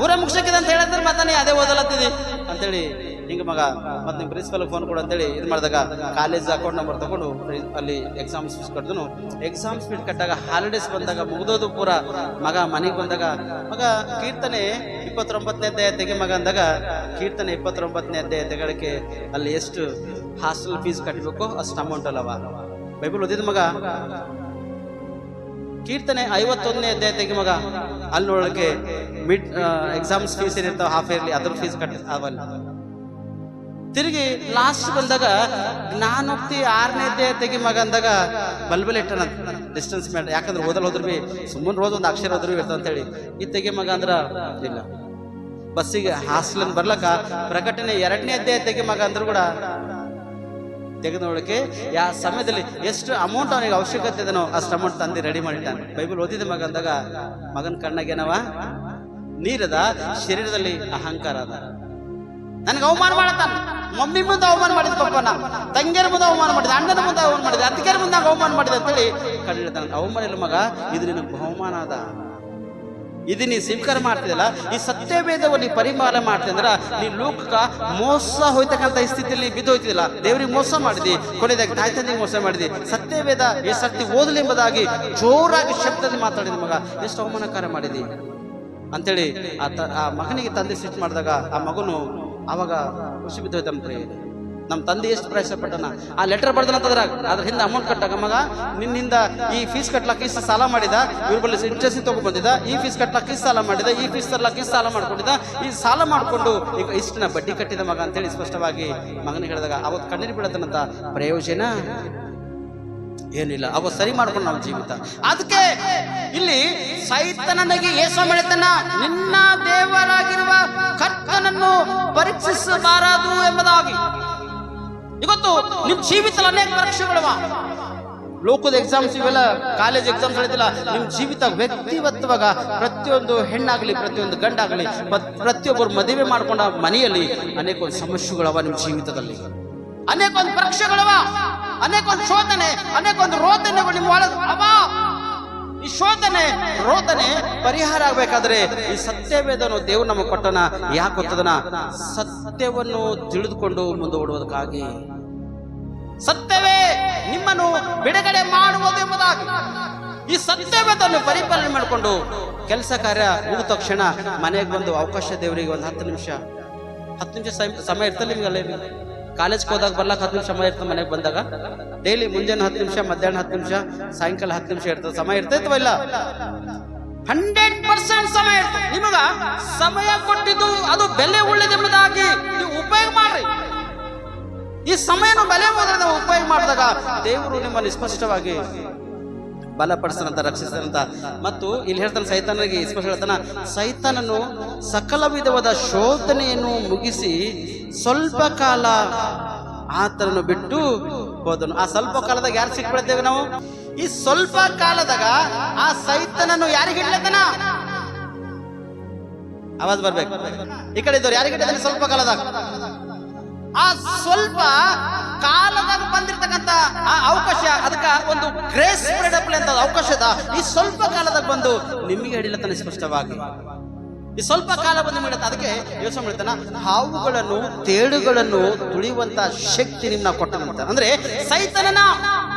ಊರ ಮುಗಿಸಕ್ಕಿದೆ ಅಂತ ಹೇಳಿದ್ರೆ ಮತ್ತೆ ನೀ ಅದೇ ಓದಲತ್ತಿದಿ ಅಂತೇಳಿ ಹಿಂಗ ಮಗ ಮತ್ತೆ ನಿಮ್ ಪ್ರಿನ್ಸಿಪಲ್ ಫೋನ್ ಕೊಡು ಅಂತೇಳಿ ಇದು ಮಾಡಿದಾಗ ಕಾಲೇಜ್ ಅಕೌಂಟ್ ನಂಬರ್ ತಗೊಂಡು ಅಲ್ಲಿ ಎಕ್ಸಾಮ್ಸ್ ಫೀಸ್ ಕಟ್ಟಿದನು. ಎಕ್ಸಾಮ್ಸ್ ಫೀಸ್ ಕಟ್ಟಾಗ ಹಾಲಿಡೇಸ್ ಬಂದಾಗ ಮುಗಿದೋದು ಪೂರ. ಮಗ ಮನೆಗೆ ಬಂದಾಗ, ಮಗ ಕೀರ್ತನೆ 29ನೇ ಅಧ್ಯಾಯ ತೆಗೆ ಮಗ ಅಂದಾಗ, ಕೀರ್ತನೆ 29ನೇ ಅಧ್ಯಾಯ ತೆಗಳಕ್ಕೆ ಅಲ್ಲಿ ಎಷ್ಟು ಹಾಸ್ಟೆಲ್ ಫೀಸ್ ಕಟ್ಟಬೇಕು ಅಷ್ಟು ಅಮೌಂಟ್ ಅಲ್ಲವ. ಬೈಬಲ್ ಓದಿದ ಮಗ. ಕೀರ್ತನೆ 51ನೇ ಅಧ್ಯಾಯ ತೆಗೆ ಮಗ, ಅಲ್ಲಿ ನೋಡಕ್ಕೆ ಮಿಡ್ ಎಕ್ಸಾಮ್ಸ್ ಫೀಸ್ ಏನಿರ್ತಾವ ಹಾಫ್ ಇಯರ್ಲಿ ಅದ್ರ ಫೀಸ್ ಕಟ್ಟ ಅವಲ್ಲ. ತಿರುಗಿ ಲಾಸ್ಟ್ ಬಂದಾಗ ಜ್ಞಾನೋಕ್ತಿ 6ನೇ ಅಧ್ಯಾಯ ತೆಗಿ ಮಗ ಅಂದಾಗ ಬಲ್ಬಲ್ ಇಟ್ಟನ ಡಿಸ್ಟೆನ್ಸ್ ಮೇಲೆ. ಯಾಕಂದ್ರೆ ಓದಲ್ ಹೋದ್ರು ಬಿ ಸುಮ್ಮನೆ ರೋज ಒಂದು ಅಕ್ಷರ ಹೋದ್ರು ಇರ್ತಂತ ಹೇಳಿ ಈ ತೆಗಿ ಮಗ ಅಂದ್ರ ಇಲ್ಲ. ಬಸ್ಸಿಗೆ ಹಾಸ್ಟೆಲ್ ಬರ್ಲಕ್ಕ ಪ್ರಕಟಣೆ 2ನೇ ಅಧ್ಯಾಯ ತೆಗಿ ಮಗ ಅಂದ್ರು ಕೂಡ ತೆಗೆದು ನೋಡಕ್ಕೆ ಯಾವ ಸಮಯದಲ್ಲಿ ಎಷ್ಟು ಅಮೌಂಟ್ ಅವನಿಗೆ ಅವಶ್ಯಕತೆ ಇದನೋ ಅಷ್ಟು ಅಮೌಂಟ್ ತಂದೆ ರೆಡಿ ಮಾಡಿದ್ದಾನೆ. ಬೈಬಲ್ ಓದಿದ ಮಗ ಅಂದಾಗ ಮಗನ ಕಣ್ಣಾಗೇನವ ನೀರದ, ಶರೀರದಲ್ಲಿ ಅಹಂಕಾರ ಅದ. ನನಗೆ ಅವಮಾನ ಮಾಡತ್ತಾನ. ಮಮ್ಮಿ ಮುಂದೆ ಅವಮಾನ ಮಾಡಿದ ಪಪ್ಪನ, ತಂಗಿಯರ ಮುಂದೆ ಅವಮಾನ ಮಾಡಿದ, ಅಣ್ಣನ ಮುಂದೆ ಅವಮಾನ ಮಾಡಿದ, ಅತ್ತಿಗೆಯರ ಮುಂದೆ ಅವಮಾನ ಮಾಡಿದ ಅಂತೇಳಿ ಕಣ್ಣಿಡ್ತಾನ. ಅವಮಾನ ಇಲ್ಲ ಮಗ, ಇದು ನಿನಗೆ ಬಹುಮಾನ ಅದ. ಇದು ನೀ ಸ್ವೀಕಾರ ಮಾಡ್ತಿದಲ್ಲ, ಈ ಸತ್ಯವೇದವನ್ನು ನೀ ಪರಿಪಾಲನೆ ಮಾಡ್ತಿದ್ರ ನೀ ಲೋಕಕ್ಕೆ ಮೋಸ ಹೋಯ್ತಕ್ಕಂಥ ಸ್ಥಿತಿಯಲ್ಲಿ ಬಿದ್ದೋಯ್ತಿದಿಲ್ಲ. ದೇವರಿಗೆ ಮೋಸ ಮಾಡಿದಿ, ಕೊನೆಯದಾಗಿ ತಾಯಿ ತಂದೆಗೆ ಮೋಸ ಮಾಡಿದಿ. ಸತ್ಯವೇದ ಎಷ್ಟು ಸರ್ತಿ ಓದಲಿ ಎಂಬುದಾಗಿ ಜೋರಾಗಿ ಶಬ್ದದಲ್ಲಿ ಮಾತಾಡಿದ ಮಗ, ಎಷ್ಟು ಅವಮಾನಕಾರ ಮಾಡಿದಿ ಅಂತೇಳಿ ಆ ಮಗನಿಗೆ ತಂದೆ ಸಿಟ್ಟು ಮಾಡಿದಾಗ ಆ ಮಗನು ಅವಾಗ ಖುಷಿ ಬಿದ್ದೋಯ್ತಂತ್ರಿ. ನಮ್ಮ ತಂದೆ ಎಷ್ಟು ಪ್ರಯಾಸ ಪಟ್ಟನ, ಆ ಲೆಟರ್ ಬರ್ದನಂತಂದ್ರ ಅದ್ರ ಹಿಂದೆ ಅಮೌಂಟ್ ಕಟ್ಟಾಗ, ಮಗ ನಿನ್ನಿಂದ ಈ ಫೀಸ್ ಕಟ್ಲಾಕ ಇಷ್ಟು ಸಾಲ ಮಾಡಿದ, ಇವ್ರ ಬಳಿ ಇಂಟ್ರೆಸ್ಟ್ ತಗೊಂಡ್ಬಂದಿದ್ದ, ಈ ಫೀಸ್ ಕಟ್ಲಾಕ ಇಷ್ಟು ಸಾಲ ಮಾಡಿದ, ಈ ಫೀಸ್ ತರ್ಲಾಕ ಇಷ್ಟು ಸಾಲ ಮಾಡ್ಕೊಂಡಿದ್ದ, ಈ ಸಾಲ ಮಾಡಿಕೊಂಡು ಈಗ ಇಷ್ಟನ್ನ ಬಡ್ಡಿ ಕಟ್ಟಿದ ಮಗ ಅಂತೇಳಿ ಸ್ಪಷ್ಟವಾಗಿ ಮಗನಿಗೆ ಹೇಳಿದಾಗ ಅವತ್ತು ಕಣ್ಣೀರು ಬೀಳತನಂತ. ಪ್ರಯೋಜನ ಏನಿಲ್ಲ, ಅವ ಸರಿ ಮಾಡ್ಕೊಂಡು ನಮ್ಮ ಜೀವಿತ. ಅದಕ್ಕೆ ಇಲ್ಲಿ ಸೈತನನಿಗೆ ಯೇಸು ಹೇಳ್ತಾನ, ನಿನ್ನ ದೇವರಾಗಿರುವ ಕರ್ತನನ್ನು ಪರೀಕ್ಷಿಸಬಾರದು ಎಂಬುದಾಗಿ. ಇವತ್ತು ನಿಮ್ ಜೀವಿತದಲ್ಲಿ ಅನೇಕ ಪರೀಕ್ಷೆಗಳವ, ಲೋಕದ ಎಕ್ಸಾಮ್ಸ್ ಇವೆಲ್ಲ, ಕಾಲೇಜ್ ಎಕ್ಸಾಮ್ಸ್ ಹೇಳಿದಿಲ್ಲ. ನಿಮ್ ಜೀವಿತ ವ್ಯಕ್ತಿವತ್ವಾಗ ಪ್ರತಿಯೊಂದು ಹೆಣ್ಣಾಗಲಿ ಪ್ರತಿಯೊಂದು ಗಂಡಾಗಲಿ ಪ್ರತಿಯೊಬ್ಬರು ಮದುವೆ ಮಾಡ್ಕೊಂಡ ಮನೆಯಲ್ಲಿ ಅನೇಕ ಒಂದು ಸಮಸ್ಯೆಗಳವ. ನಿಮ್ಮ ಜೀವಿತದಲ್ಲಿ ಅನೇಕ ಒಂದು ಪರೀಕ್ಷೆಗಳವ, ಅನೇಕ ಒಂದು ಶೋಧನೆ, ಅನೇಕ ಒಂದು ರೋದನೆಗಳು ನಿಮ್ಮ ಒಳಗೆ ಅವ. ಈ ಶೋಧನೆ ರೋದನೆ ಪರಿಹಾರ ಆಗ್ಬೇಕಾದ್ರೆ ಈ ಸತ್ಯವೇದನು ದೇವ್ರು ನಮಗೆ ಕೊಟ್ಟನ. ಯಾಕೆ ಗೊತ್ತದನ? ಸತ್ಯವನ್ನು ತಿಳಿದುಕೊಂಡು ಮುಂದೂಡುವುದಕ್ಕಾಗಿ. ಸತ್ಯವೇ ನಿಮ್ಮನ್ನು ಬಿಡುಗಡೆ ಮಾಡುವುದು ಎಂಬುದಾಗಿ ಈ ಸತ್ಯವೇದನ್ನು ಪರಿಪಾಲನೆ ಮಾಡಿಕೊಂಡು ಕೆಲಸ ಕಾರ್ಯ ಮುಗಿದ ತಕ್ಷಣ ಮನೆಗೆ ಬಂದು ಅವಕಾಶ ದೇವರಿಗೆ ಒಂದು 10 ನಿಮಿಷ ಸಮಯ ಇರ್ತಲ್ಲ ನಿಮ್ಗೆಲ್ಲ. ಕಾಲೇಜ್ಗೆ ಹೋದಾಗ ಬರ್ಲಾಕ 10 ನಿಮಿಷ ಸಮಯ ಇರ್ತದೆ. ಮನೆಗೆ ಬಂದಾಗ ಡೈಲಿ ಮುಂಜಾನೆ 10 ನಿಮಿಷ, ಮಧ್ಯಾಹ್ನ 10 ನಿಮಿಷ, ಸಾಯಂಕಾಲ 10 ನಿಮಿಷ ಇರ್ತದೆ. ಸಮಯ ಇರ್ತೈತವ ಇಲ್ಲ? 100% ಸಮಯ ಇರ್ತದೆ. ನಿಮಗ ಸಮಯ ಕೊಟ್ಟಿದ್ದು ಅದು ಬೆಲೆ ಉಳ್ಳದೆಂಬುದಾಗಿ ನೀವು ಉಪಯೋಗ ಮಾಡ್ರಿ. ಈ ಸಮಯನು ಬೆಲೆ ಹೋದ್ರೆ ಉಪಯೋಗ ಮಾಡಿದಾಗ ದೇವರು ನಿಮ್ಮನ್ನು ಸ್ಪಷ್ಟವಾಗಿ ಬಲಪಡಿಸನಂತ, ರಕ್ಷಿಸನಂತ. ಮತ್ತು ಇಲ್ಲಿ ಹೇಳ್ತಾನೆ, ಸೈತಾನನಿಗೆ ಸ್ಪಷ್ಟ ಹೇಳ್ತಾನ, ಸೈತಾನನು ಸಕಲ ವಿಧವಾದ ಶೋಧನೆಯನ್ನು ಮುಗಿಸಿ ಸ್ವಲ್ಪ ಕಾಲ ಆತನನ್ನು ಬಿಟ್ಟು ಹೋದನು. ಆ ಸ್ವಲ್ಪ ಕಾಲದಾಗ ಯಾರು ಸಿಕ್ಬಿಡ್ತೇವೆ ನಾವು? ಈ ಸ್ವಲ್ಪ ಕಾಲದಾಗ ಆ ಸೈತಾನನು ಯಾರಿಗೆ ಹಿಡ್ಲತನ? ಆವಾಜ್ ಬರ್ಬೇಕು. ಈ ಕಡೆ ಇದ್ದವ್ರು ಯಾರಿಗೆ ಹಿಡಿದಾನೆ? ಸ್ವಲ್ಪ ಕಾಲದಾಗ. ಆ ಸ್ವಲ್ಪ ಕಾಲದಾಗ ಬಂದಿರತಕ್ಕಂತ ಆ ಅವಕಾಶ, ಅದಕ್ಕೆ ಒಂದು ಗ್ರೇಸ್ ಪೀರಿಯಡ್ ಅಂತ ಅವಕಾಶದ ಈ ಸ್ವಲ್ಪ ಕಾಲದಾಗ ಬಂದು ನಿಮಗೆ ಹಿಡಿಲತ್ತಾನೆ ಸ್ಪಷ್ಟವಾಗಿ. ಈ ಸ್ವಲ್ಪ ಕಾಲ ಬಂದು ಮಾಡುತ್ತೆ. ಅದಕ್ಕೆ ಯೋಚನೆ ಮಾಡ್ತಾನ, ಹಾವುಗಳನ್ನು ತೇಡುಗಳನ್ನು ತುಳಿಯುವಂತ ಶಕ್ತಿ ನಿಮ್ನ ಕೊಟ್ಟನಂತ. ಅಂದ್ರೆ ಸೈತನನ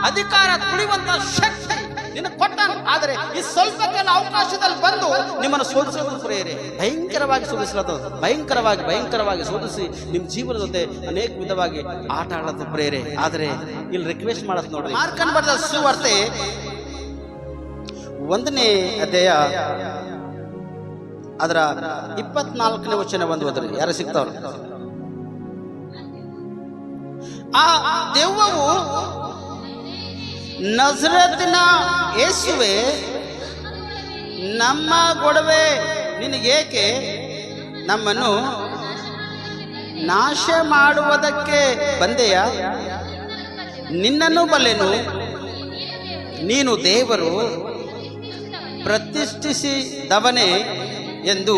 ಅಧಿಕಾರ ತುಳಿಯುವಂತ ಶಕ್ತಿ ನಿನ್ನ ಕೊಟ್ಟನು. ಆದರೆ ಈ ಸ್ವಲ್ಪ ಕಾಲ ಅವಕಾಶದಲ್ಲಿ ಬಂದು ನಿಮ್ಮನ್ನು ಸೋಲಿಸುವುದು ಪ್ರೇರೆ ಭಯಂಕರವಾಗಿ ಸೋಲಿಸ್ಲತ್ತದ. ಭಯಂಕರವಾಗಿ ಸೋಲಿಸಿ ನಿಮ್ಮ ಜೀವನದ ಜೊತೆ ಅನೇಕ ವಿಧವಾಗಿ ಆಟ ಆಡಲತ್ತ ಪ್ರೇರೆ. ಆದರೆ ಇಲ್ಲಿ ರಿಕ್ವೆಸ್ಟ್ ಮಾಡತ್ ನೋಡ್ರಿ, ಮಾರ್ಕನ್ ಬರೆದ ಸುವಾರ್ತೆ 1ನೇ ಅಧ್ಯಾಯ ಅದರ 24ನೇ ವಚನ ಒಂದು ಹೋದ್ರಿ. ಯಾರು ಸಿಗ್ತಾವ್ರ? ಆ ದೆವ್ವವು, ನಜರೇತಿನ ಯೇಸುವೆ, ನಮ್ಮ ಗೊಡವೆ ನಿನಗೇಕೆ? ನಮ್ಮನ್ನು ನಾಶ ಮಾಡುವುದಕ್ಕೆ ಬಂದೆಯ? ನಿನ್ನನ್ನು ಬಲ್ಲೆನು, ನೀನು ದೇವರು ಪ್ರತಿಷ್ಠಿಸಿದವನೇ ಎಂದು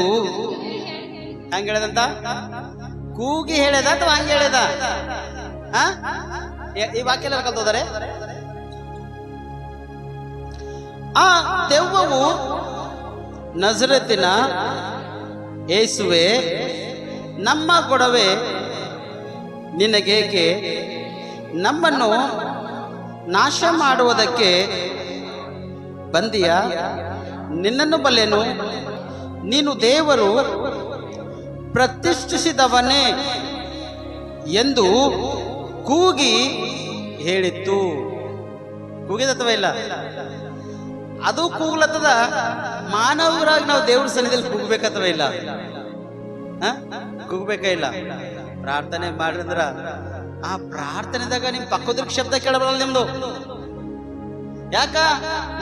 ಹಂಗ ಹೇಳದಂತ ಕೂಗಿ ಹೇಳದ ಅಥವಾ ಹಂಗೆ ಹೇಳದ? ಈ ವಾಕ್ಯ ಎಲ್ಲ ಕಲ್ತೋದರೆ. ಆ ದೆವ್ವವು, ನಜರೇತಿನ ಯೇಸುವೆ, ನಮ್ಮ ಗೊಡವೆ ನಿನಗೇಕೆ? ನಮ್ಮನ್ನು ನಾಶ ಮಾಡುವುದಕ್ಕೆ ಬಂದಿಯ? ನಿನ್ನನ್ನು ಬಲ್ಲೆನು, ನೀನು ದೇವರು ಪ್ರತಿಷ್ಠಿಸಿದವನೇ ಎಂದು ಕೂಗಿ ಹೇಳಿತ್ತು. ಕೂಗಿದತ್ತವ ಇಲ್ಲ? ಅದು ಕೂಗ್ಲತ್ತದ. ಮಾನವರಾಗಿ ನಾವು ದೇವ್ರ ಸನ್ನಿಧಿಯಲ್ಲಿ ಕೂಗ್ಬೇಕತ್ತವ ಇಲ್ಲ? ಕೂಗ್ಬೇಕ ಇಲ್ಲ? ಪ್ರಾರ್ಥನೆ ಮಾಡಿದ್ರ ಆ ಪ್ರಾರ್ಥನೆದಾಗ ನಿಮ್ ಪಕ್ಕದ್ರ ಶಬ್ದ ಕೇಳಬಲ್ಲ ನಿಮ್ದು. ಯಾಕ?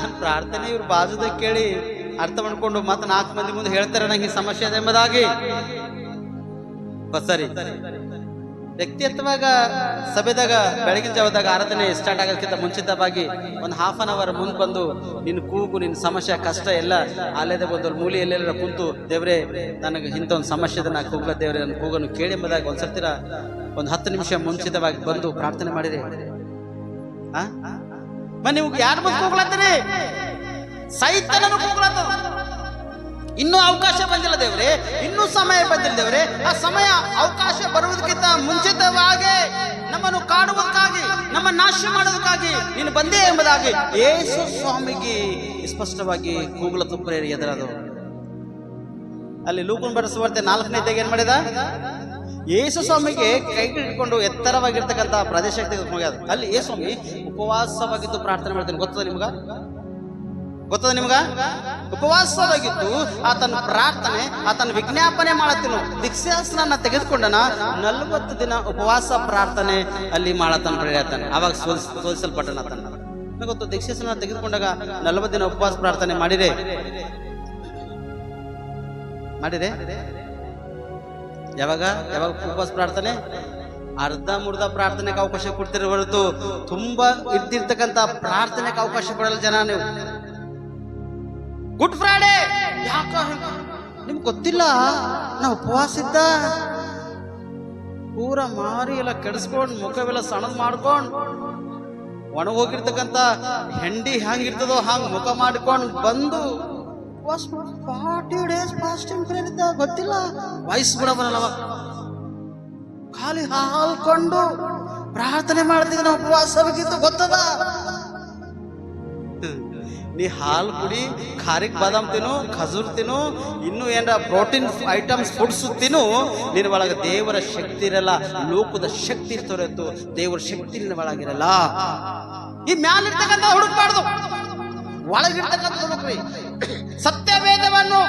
ನನ್ನ ಪ್ರಾರ್ಥನೆ ಇವ್ರ ಬಾಜುದಾಗ ಕೇಳಿ ಅರ್ಥ ಮಾಡ್ಕೊಂಡು ಮತ್ತೆ 4 ಮಂದಿ ಮುಂದೆ ಹೇಳ್ತಾರೆ ನಂಗೆ ಸಮಸ್ಯೆ ಇದೆ ಎಂಬುದಾಗಿ. ಸರಿ, ವ್ಯಕ್ತಿತ್ವಾಗ ಸಭೆದಾಗ ಬೆಳಗಿನ ಜಾವದಾಗ ಆರಾಧನೆ ಸ್ಟಾರ್ಟ್ ಆಗೋದಕ್ಕಿಂತ ಮುಂಚಿತವಾಗಿ ಒಂದು ½ an hour ಮುಂದೆ ಬಂದು ನಿನ್ನ ಕೂಗು, ನಿನ್ನ ಸಮಸ್ಯೆ, ಕಷ್ಟ ಎಲ್ಲ ಅಲ್ಲೇದೆ ಬಂದು ಮೂಲೆ ಎಲ್ಲೆಲ್ಲ ಕುಂತು, ದೇವ್ರೆ ನನಗೆ ಇಂಥ ಒಂದು ಸಮಸ್ಯೆ ಇದೆ, ನಾ ಕೂಗ ದೇವ್ರೆ ನನ್ನ ಕೂಗನ್ನು ಕೇಳಿ ಎಂಬುದಾಗಿ ಒಂದ್ಸರ್ತಿರ ಒಂದು 10 ನಿಮಿಷ ಮುಂಚಿತವಾಗಿ ಬಂದು ಪ್ರಾರ್ಥನೆ ಮಾಡಿರಿ. ನೀವು ಯಾರ ಮುಂದೆ ಕೂಗ್ಲತ್ತೀರಿ? ಸೈತಾನನು ಕೂಗ್ಲತ್ತ. ಇನ್ನೂ ಅವಕಾಶ ಬಂದಿಲ್ಲ ದೇವ್ರೆ, ಇನ್ನೂ ಸಮಯ ಬಂದಿಲ್ಲ ದೇವ್ರೆ. ಆ ಸಮಯ ಅವಕಾಶ ಬರುವುದಕ್ಕಿಂತ ಮುಂಚಿತವಾಗಿ ನಮ್ಮನ್ನು ಕಾಡುವುದಕ್ಕಾಗಿ, ನಮ್ಮ ನಾಶ ಮಾಡೋದಕ್ಕಾಗಿ ನೀನು ಬಂದೇ ಎಂಬುದಾಗಿ ಯೇಸು ಸ್ವಾಮಿಗೆ ಸ್ಪಷ್ಟವಾಗಿ ಕೂಗಲ ತುಪ್ಪರೇರಿ ಎದುರದು. ಅಲ್ಲಿ ಲೂಕನ್ ಬರೆದ ಸುವಾರ್ತೆ 4ನೇ ಏನ್ ಮಾಡಿದ? ಯೇಸು ಸ್ವಾಮಿಗೆ ಕೈಗೆ ಹಿಡ್ಕೊಂಡು ಎತ್ತರವಾಗಿರ್ತಕ್ಕಂಥ ಪ್ರದೇಶಕ್ಕೆ ತೆಗೆದುಕೊಂಡು ಅಲ್ಲಿ ಯೇಸು ಸ್ವಾಮಿ ಉಪವಾಸವಾಗಿದ್ದು ಪ್ರಾರ್ಥನೆ ಮಾಡ್ತಾನೆ. ಗೊತ್ತದ ನಿಮ್ಗ? ಉಪವಾಸವಾಗಿದ್ದು ಆತನ ಪ್ರಾರ್ಥನೆ, ಆತನ ವಿಜ್ಞಾಪನೆ ಮಾಡತ್ತೇನು. ದೀಕ್ಷಾಸ್ನಾನ ತೆಗೆದುಕೊಂಡನ 40 ದಿನ ಉಪವಾಸ ಪ್ರಾರ್ಥನೆ ಅಲ್ಲಿ ಮಾಡತನ ಪ್ರೇರತಾನೆ. ಅವಾಗ ಸೋಲಿಸಲ್ಪಟ್ಟನ ತನ್ನ ಗೊತ್ತು. ದೀಕ್ಷಾಸ್ನಾನ ತೆಗೆದುಕೊಂಡಾಗ 40 ದಿನ ಉಪವಾಸ ಪ್ರಾರ್ಥನೆ ಮಾಡಿರೆ ಯಾವಾಗ ಉಪವಾಸ ಪ್ರಾರ್ಥನೆ ಅರ್ಧ ಮುರ್ಧ ಪ್ರಾರ್ಥನೆಗೆ ಅವಕಾಶ ಕೊಡ್ತಿರೋ ಹೊರತು ತುಂಬಾ ಇದ್ದಿರ್ತಕ್ಕಂಥ ಪ್ರಾರ್ಥನೆಗೆ ಅವಕಾಶ ಕೊಡಲ್ಲ ಜನ. ನೀವು ಗುಡ್ ಫ್ರೈಡೆ ಯಾಕ ನಿಮ್ಗೆ ಗೊತ್ತಿಲ್ಲ, ನಾ ಉಪವಾಸ ಇದ್ದ ಪೂರ ಮಾರಿ ಎಲ್ಲ ಕೆಡಿಸ್ಕೊಂಡು ಮುಖವೆಲ್ಲ ಸಣ್ಣದ್ ಮಾಡ್ಕೊಂಡು ಒಣಗೋಗಿರ್ತಕ್ಕಂಥ ಹೆಂಡಿ ಹ್ಯಾಂಗಿರ್ತದೋ ಹಂಗ ಮುಖ ಮಾಡ್ಕೊಂಡು ಬಂದು 40 days ಫಾಸ್ಟಿಂಗ್ ಪ್ರೇಯರ್ ಇದ್ದ. ಗೊತ್ತಿಲ್ಲ, ವಾಯ್ಸ್ ಕೂಡ ಬರಲ್ಲವ, ಖಾಲಿ ಹಾಲ್ಕೊಂಡು ಪ್ರಾರ್ಥನೆ ಮಾಡ್ತಿದ್ದ. ನಾವು ಉಪವಾಸವಾಗಿದ್ದು ಗೊತ್ತದ. ನೀ ಹಾಲು ಕುಡಿ, ಖಾರಿಕ್ ಬಾದಾಮ್ ತಿನ್ನು, ಖಜೂರ್ ತಿನ್ನು, ಇನ್ನೂ ಏನಾರ ಪ್ರೋಟೀನ್ ಐಟಮ್ಸ್ ಫುಡ್ಸ್ ತಿನ್ನು, ನಿನ್ನ ಒಳಗೆ ದೇವರ ಶಕ್ತಿ ಇರಲ್ಲ, ಲೋಕದ ಶಕ್ತಿ ಇರ್ತವ್ರತ್ತು. ದೇವರ ಶಕ್ತಿ ನಿನ್ನ ಒಳಗಿರಲ್ಲ. ಈ ಮ್ಯಾಲಿರ್ತಕ್ಕಂಥ ಹುಡುಕ್ಬಾರ್ದು, ಒಳಗಿರ್ತಕ್ಕಂಥ ಹುಡುಕ್ರಿ. ಸತ್ಯವೇದವನ್ನು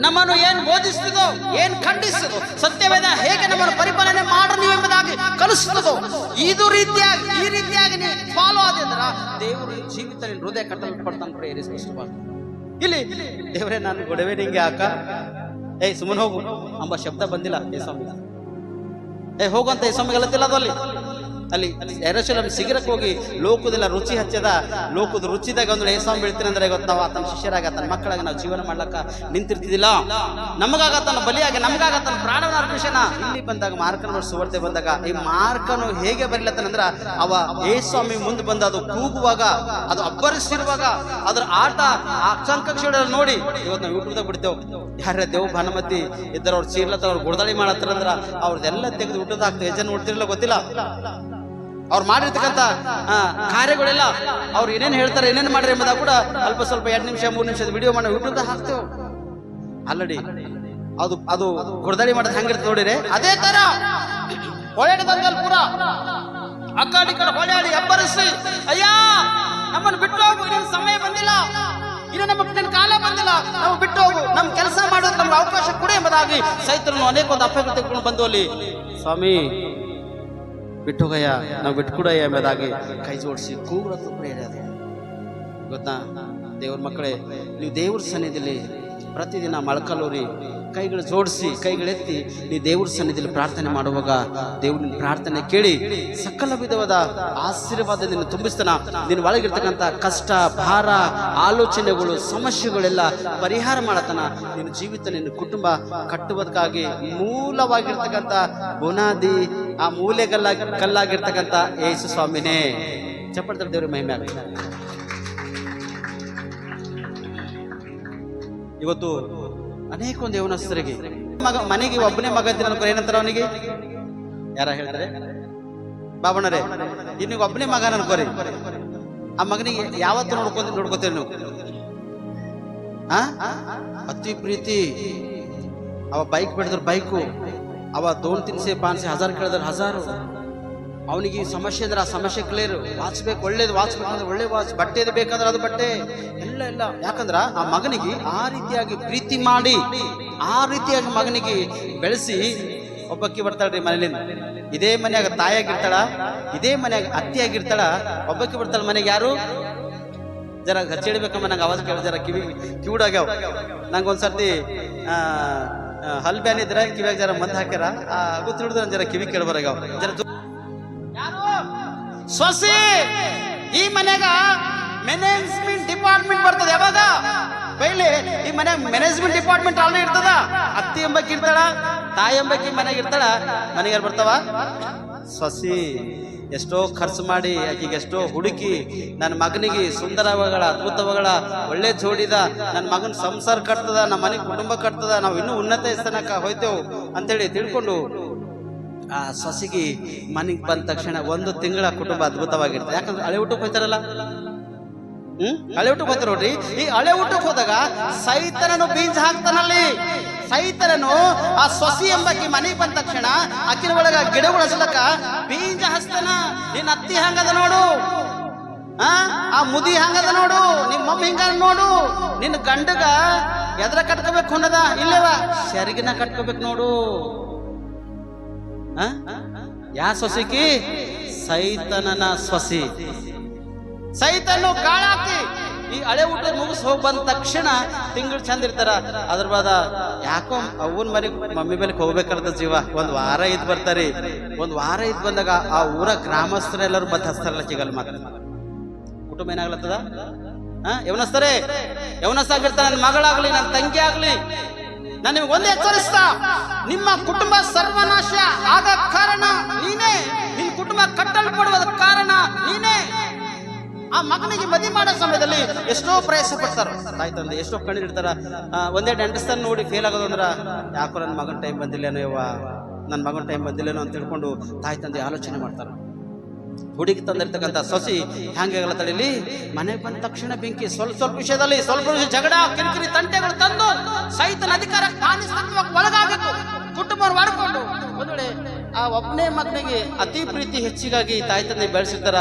ನಮ್ಮನ್ನು ಏನ್ ಬೋಧಿಸ್ತದೋ, ಏನ್ ಖಂಡಿಸ್ತದೋ, ಸತ್ಯವೇದ ಹೇಗೆ ನಮ್ಮನ್ನು ಪರಿಪಾಲನೆ ಮಾಡ್ರಿ ನೀವು ಎಂಬುದಾಗಿ ಕಲಿಸ್ತದೋ, ಈ ರೀತಿಯಾಗಿ ನೀವು ಫಾಲೋ ಆದ್ರ ದೇವರು ಜೀವಿತ ಹೃದಯ ಕಟ್ಟಲ್ಪಡ್ತಾನೆ. ಪ್ರೇರಿಸ್ತಾರೆ ಇಲ್ಲಿ ದೇವರೇ ನಾನು ಗೊಡವೆ ನಿಂಗೆ ಹಾಕ, ಸುಮ್ಮನೆ ಹೋಗು ಎಂಬ ಶಬ್ದ ಬಂದಿಲ್ಲ ಈ ಸ್ವಾಮಿ. ಹೋಗುವಂತ ಈ ಸ್ವಾಮಿ ಗಲತಿಲ್ಲ ಅದು. ಅಲ್ಲಿ ಯೆರೂಸಲೇಮ್ ಶಿಖರಕ್ಕೆ ಹೋಗಿ ಲೋಕದೆಲ್ಲ ರುಚಿ ಹಚ್ಚದ, ಲೋಕದ ರುಚಿದಾಗ ಒಂದು ಸ್ವಾಮಿ ಬೀಳ್ತೀನಿ ಅಂದ್ರೆ ಇವತ್ತು ನಾವು ಆತನ ಶಿಷ್ಯರಾಗ ಆತನ ಮಕ್ಕಳಾಗ ನಾವು ಜೀವನ ಮಾಡ್ಲಕ್ಕ ನಿಂತಿರ್ತಿದ್ದಿಲ್ಲ. ನಮಗಾಗತ್ತನ ಬಲಿಯಾಗಿ, ನಮಗಾಗತ್ತನ ಪ್ರಾಣವನ್ನ ಅರ್ಪಿಸೋಣ. ಇಲ್ಲಿ ಬಂದಾಗ ಮಾರ್ಕನ ಸುವಾರ್ತೆ ಬಂದಾಗ ಈ ಮಾರ್ಕನು ಹೇಗೆ ಬರಲತ್ತನಂದ್ರ ಅವ ಯೇಸುಸ್ವಾಮಿ ಮುಂದೆ ಬಂದ ಅದು ಕೂಗುವಾಗ, ಅದು ಅಬ್ಬರಿಸಿರುವಾಗ, ಅದ್ರ ಆಟ ಆಕಾಂಕ್ಷೆಗಳು ನೋಡಿ ಇವತ್ತು ನಾವು ಯೂಟ್ಯೂಬ್ದಾಗ ಬಿಡ್ತೇವೆ. ಯಾರ ದೇವ್ ಭಾನುಮತಿ ಇದ್ದರ ಅವ್ರು ಚೀರ್ಲತ್ತ ಅವ್ರು ಗುಡದಾಳಿ ಮಾಡತ್ತಾರಂದ್ರ ಅವ್ರದ್ದೆಲ್ಲ ತೆಗೆದು ಊಟದ ಹಾಕ್ತೇವೆ. ಹೆಜ್ಜೆ ನೋಡ್ತಿರಲ್ಲ, ಗೊತ್ತಿಲ್ಲ ಅವ್ರು ಮಾಡಿರ್ತಕ್ಕಂಥ ಕಾರ್ಯಗಳೆಲ್ಲ ಅವ್ರು ಏನೇನು ಹೇಳ್ತಾರೆ, ಏನೇನು ಮಾಡ್ರಿ ಎಂಬುದಾಗ ಕೂಡ ಅಲ್ಪ ಸ್ವಲ್ಪ 2 ನಿಮಿಷ 3 ನಿಮಿಷದ ವಿಡಿಯೋ ಮಾಡಿ ಯೂಟ್ಯೂಬ್ದಾಗ ಹಾಕ್ತೇವೆ. ಆಲ್ರೆಡಿ ಅದು ಗುಡದಾಳಿ ಮಾಡೋದು ಹೆಂಗಿರ್ತದೆ ನೋಡಿರಿ. ಅದೇ ತರ ಹೊಳೆದಂಗಲ್ ಪೂರ ಅಕ್ಕಾಡಿ ಕಡೆ ಹೊಳೆಯಾಡಿ ಅಬ್ಬರಿಸಿ, ಅಯ್ಯ ನಮ್ಮನ್ನು ಬಿಟ್ಟು ಹೋಗು, ಇನ್ನೇನು ಸಮಯ ಬಂದಿಲ್ಲ, ಇನ್ನು ನನ್ನ ಕಾಲ ಬಂದಿಲ್ಲ, ನಾವು ಬಿಟ್ಟು ಹೋಗು, ನಮ್ ಕೆಲಸ ಮಾಡೋದು ನಮ್ಗೆ ಅವಕಾಶ ಕೊಡಿ ಎಂಬುದಾಗಿ ಸೈತರನ್ನು ಅನೇಕ ಒಂದು ಅಪ್ಪ ತೆಗೆದುಕೊಂಡು ಬಂದು ಅಲ್ಲಿ ಸ್ವಾಮಿ ಬಿಟ್ಟೋಗಯ್ಯ, ನಾವು ಬಿಟ್ಕೊಡಯ್ಯ ಎಂಬುದಾಗಿ ಕೈ ಜೋಡಿಸಿ ಕೂಗ್ಲತ್ತು ಪ್ರೇರಣೆ. ಗೊತ್ತಾ ದೇವ್ರ ಮಕ್ಕಳೇ, ನೀವು ದೇವ್ರ ಸನ್ನಿಧಿಯಲ್ಲಿ ಪ್ರತಿದಿನ ಮೊಳಕಲ್ಲೂರಿ ಕೈಗಳು ಜೋಡಿಸಿ ಕೈಗಳೆತ್ತಿ ನೀ ದೇವ್ರ ಸನ್ನಿಧಿಯಲ್ಲಿ ಪ್ರಾರ್ಥನೆ ಮಾಡುವಾಗ ದೇವ್ರ ಪ್ರಾರ್ಥನೆ ಕೇಳಿ ಸಕಲ ವಿಧವಾದ ಆಶೀರ್ವಾದದಿಂದ ತುಂಬಿಸ್ತಾನ. ನಿನ್ನ ಒಳಗಿರ್ತಕ್ಕಂಥ ಕಷ್ಟ, ಭಾರ, ಆಲೋಚನೆಗಳು, ಸಮಸ್ಯೆಗಳೆಲ್ಲ ಪರಿಹಾರ ಮಾಡತಾನ. ನಿನ್ನ ಜೀವಿತ, ನಿನ್ನ ಕುಟುಂಬ ಕಟ್ಟುವುದಕ್ಕಾಗಿ ಮೂಲವಾಗಿರ್ತಕ್ಕಂಥ ಬುನಾದಿ, ಆ ಕಲ್ಲಾಗಿರ್ತಕ್ಕಂಥ ಯೇಸು ಸ್ವಾಮಿನೇ. ಚಪ್ಪಡ್ತಾರೆ ದೇವ್ರ ಮಹಿಮೆ ಆಗಲಿ. ಇವತ್ತು ಅನೇಕ ಒಂದು ಯೌವನಸ್ಥರಿಗೆ ಮನೆಗೆ ಒಬ್ಬನೇ ಮಗ ಇದ್ದೀನಿ ಅನ್ಕೋ, ಏನಂತಾರ ಅವನಿಗೆ? ಯಾರ ಹೇಳ್ತಾರೆ? ಬಾಬಣ್ಣರೇ, ಇನ್ನೀಗ ಒಬ್ಬನೇ ಮಗ ಅನ್ಕೋರಿ, ಆ ಮಗನಿಗೆ ಯಾವತ್ತು ನೋಡ್ಕೋತೀರಿ ನೀವು? ಅತಿ ಪ್ರೀತಿ. ಅವ ಬೈಕ್ ಬಿಡಿದ್ರು ಬೈಕು, ಅವ 200-300 1000 ಕೇಳಿದ್ರೆ 1000. ಅವನಿಗೆ ಸಮಸ್ಯೆ ಅಂದ್ರೆ ಆ ಸಮಸ್ಯೆ ಕ್ಲಿಯರ್. ವಾಚ್ ಬೇಕು, ಒಳ್ಳೇದು ವಾಚ್ ಬೇಕಂದ್ರೆ ಒಳ್ಳೆ ವಾಚ್, ಬಟ್ಟೆ ಬೇಕಾದ್ರೆ ಅದು ಬಟ್ಟೆ, ಎಲ್ಲ ಯಾಕಂದ್ರ ಆ ಮಗನಿಗೆ ಆ ರೀತಿಯಾಗಿ ಪ್ರೀತಿ ಮಾಡಿ, ಆ ರೀತಿಯಾಗಿ ಮಗನಿಗೆ ಬೆಳೆಸಿ ಒಬ್ಬಕ್ಕಿ ಬರ್ತಾಳ್ರಿ ಮನೇಲಿಂದ. ಇದೇ ಮನೆಯಾಗ ತಾಯಿಯಾಗಿರ್ತಾಳ, ಇದೇ ಮನೆಯಾಗ ಅತ್ತಿಯಾಗಿರ್ತಾಳ, ಒಬ್ಬಕ್ಕಿ ಬರ್ತಾಳ ಮನೆಗೆ. ಯಾರು ಜರ ಹಚ್ಚಿಡ್ಬೇಕಮ್ಮ, ನಂಗೆ ಆವಾಜ್ ಕೇಳ, ಜರ ಕಿವಿಡಾಗ್ಯಾವ. ನಂಗೆ ಒಂದ್ಸರ್ತಿ ಹಲ್ ಬ್ಯಾನ್ ಇದ್ರೆ ಕಿವಿಯಾಗ ಜರ ಮಂದ್ ಹಾಕ್ಯಾರ, ಗೊತ್ತು ಹಿಡಿದ್ರೆ ಜರ ಕಿವಿ ಕೇಳಬರಾಗ್ಯಾವ. ಜರ ಸೊಸಿ ಈ ಮನೆಗ ಮ್ಯಾನೇಜ್ಮೆಂಟ್ ಡಿಪಾರ್ಟ್ಮೆಂಟ್ ಬರ್ತದೆ. ಯಾವಾಗ ಪೈಲೆ ಈ ಮನೆ ಮ್ಯಾನೇಜ್ಮೆಂಟ್ ಡಿಪಾರ್ಟ್ಮೆಂಟ್ ಆಲ್ರೆಡಿ ಇರ್ತದ. ಅತ್ತಿ ಎಂಬಕ್ಕಿ ಇರ್ತಾಳ, ತಾಯಿ ಎಂಬಕ್ಕಿ ಮನೆಗೆ ಇರ್ತಾಳ. ಮನೆಗೆ ಬರ್ತಾವ ಸೊಸಿ. ಎಷ್ಟೋ ಖರ್ಚು ಮಾಡಿ ಆಕೆಗೆ ಎಷ್ಟೋ ಹುಡುಕಿ ನನ್ನ ಮಗನಿಗೆ ಸುಂದರವಗಳ ಅದ್ಭುತವಗಳ ಒಳ್ಳೆ ಜೋಡಿದ ನನ್ನ ಮಗನ ಸಂಸಾರ ಕಟ್ತದ, ನಮ್ಮ ಮನೆ ಕುಟುಂಬ ಕಟ್ತದ, ನಾವು ಇನ್ನೂ ಉನ್ನತ ಸ್ಥಾನಕ್ಕೆ ಹೋಯ್ತೇವು ಅಂತೇಳಿ ತಿಳ್ಕೊಂಡು ಆ ಸೊಸಿಗೆ ಮನೆಗೆ ಬಂದ ತಕ್ಷಣ 1 ತಿಂಗಳ ಕುಟುಂಬ ಅದ್ಭುತವಾಗಿರ್ತದೆ. ಯಾಕಂದ್ರೆ ಹಳೆ ಊಟಕ್ಕೆ ಹೋಯ್ತಾರಲ್ಲ, ಹಳೆ ಊಟಕ್ಕೆ ಹೋಗ್ತಾರ ನೋಡ್ರಿ. ಈ ಹಳೆ ಊಟಕ್ಕೆ ಹೋದಾಗ ಸೈತನನು ಬೀಜ ಹಾಕ್ತಾನಲ್ಲಿ. ಸೈತನನು ಆ ಸೊಸಿ ಎಂಬಕಿ ಮನೆಗೆ ಬಂದ ತಕ್ಷಣ ಅಕ್ಕಿನ ಒಳಗ ಗಿಡಗಳು ಹಚ್ಚಲಕ್ಕ ಬೀಜ ಹಚ್ತಾನ. ನಿನ್ನ ಅತ್ತಿ ಹಂಗದ ನೋಡು, ಆ ಮುದಿ ಹಂಗದ ನೋಡು, ನಿಮ್ಮ ಮಮ್ಮಿ ಹಿಂಗ ನೋಡು, ನಿನ್ನ ಗಂಡಗ ಎದ್ರ ಕಟ್ಕೋಬೇಕು ಅನ್ನದ ಇಲ್ಲವ ಸೆರಗಿನ ಕಟ್ಕೋಬೇಕು ನೋಡು. ಯಾ ಸೊಸಿಕಿ? ಸೈತನನ ಸೊಸಿ. ಸೈತನ್ನು ಗಾಳಾಕಿ ಈ ಹಳೆ ಊಟ ಮುಗಿಸ್ ಹೋಗಿ ಬಂದ ತಕ್ಷಣ ತಿಂಗಳು ಚಂದ ಇರ್ತಾರ. ಅದ್ರ ಬಾದ ಯಾಕೋ ಅವನ್ ಮರಿ ಮಮ್ಮಿ ಮೇಲೆ ಹೋಗ್ಬೇಕಾದ ಜೀವ 1 ವಾರ ಇದ್ ಬರ್ತಾರಿ. 1 ವಾರ ಇದ್ ಬಂದಾಗ ಆ ಊರ ಗ್ರಾಮಸ್ಥರೆಲ್ಲರೂ ಬದ್ ಹಸ್ತಾರಲ್ಲ ಸಿಗಲ್ಲ. ಮಾತ್ರ ಕುಟುಂಬ ಏನಾಗ್ಲತ್ತದ? ಯವನಸ್ತಾರೆ, ಯವನಸ್ತಾಗಿರ್ತಾರ. ನನ್ನ ಮಗಳಾಗ್ಲಿ, ನನ್ನ ತಂಗಿ ಆಗ್ಲಿ, ನಾನು ನಿಮ್ಗೆ ಒಂದೇ ಎಚ್ಚರಿಸ್ತಾ, ನಿಮ್ಮ ಕುಟುಂಬ ಸರ್ವನಾಶ ಆಗ ಕಾರಣ ನೀನೇ. ನಿನ್ನ ಕುಟುಂಬ ಕಟ್ಟಲ್ಪಡುವ ಕಾರಣ ನೀನೇ. ಆ ಮಗನಿಗೆ ಮದುವೆ ಮಾಡೋ ಸಮಯದಲ್ಲಿ ಎಷ್ಟೋ ಪ್ರಯಾಸ ಪಡ್ತಾರ ತಾಯಿ ತಂದೆ, ಎಷ್ಟೋ ಕಣ್ಣೀರಿಡ್ತಾರ. ಒಂದೇ ಡೆಂಟಿಸ್ಟನ್ನು ನೋಡಿ ಫೇಲ್ ಆಗೋದು ಅಂದ್ರ ಯಾಕೋ ನನ್ನ ಮಗನ ಟೈಮ್ ಬಂದಿಲ್ಲೇನೋ, ಯವ್ವ ನನ್ನ ಮಗನ ಟೈಮ್ ಬಂದಿಲ್ಲೇನೋ ಅಂತ ತಿಳ್ಕೊಂಡು ತಾಯಿ ತಂದೆ ಆಲೋಚನೆ ಮಾಡ್ತಾರ. ಹುಡುಗಿ ತಂದಿರ್ತಕ್ಕಂಥ ಸೊಸಿ ಹ್ಯಾಂಗಾಗಲ್ಲ ತಡೀಲಿ, ಮನೆಗೆ ಬಂದ ತಕ್ಷಣ ಬೆಂಕಿ. ಸ್ವಲ್ಪ ವಿಷಯದಲ್ಲಿ ಸ್ವಲ್ಪ ಜಗಳ, ಕಿರಿಕಿರಿ, ತಂಟೆಗಳು ತಂದು ಸೈತನ ಅಧಿಕಾರಕ್ಕೆ ಒಳಗಾಗಬೇಕು. ಕುಟುಂಬ ಮಾಡ್ಕೊಂಡು ಒಂದ್ ವೇಳೆ ಆ ಒಬ್ಬನೇ ಮಗನಿಗೆ ಅತಿ ಪ್ರೀತಿ ಹೆಚ್ಚಿಗಾಗಿ ತಾಯಿ ತಂದೆ ಬೆಳೆಸಿರ್ತಾರ.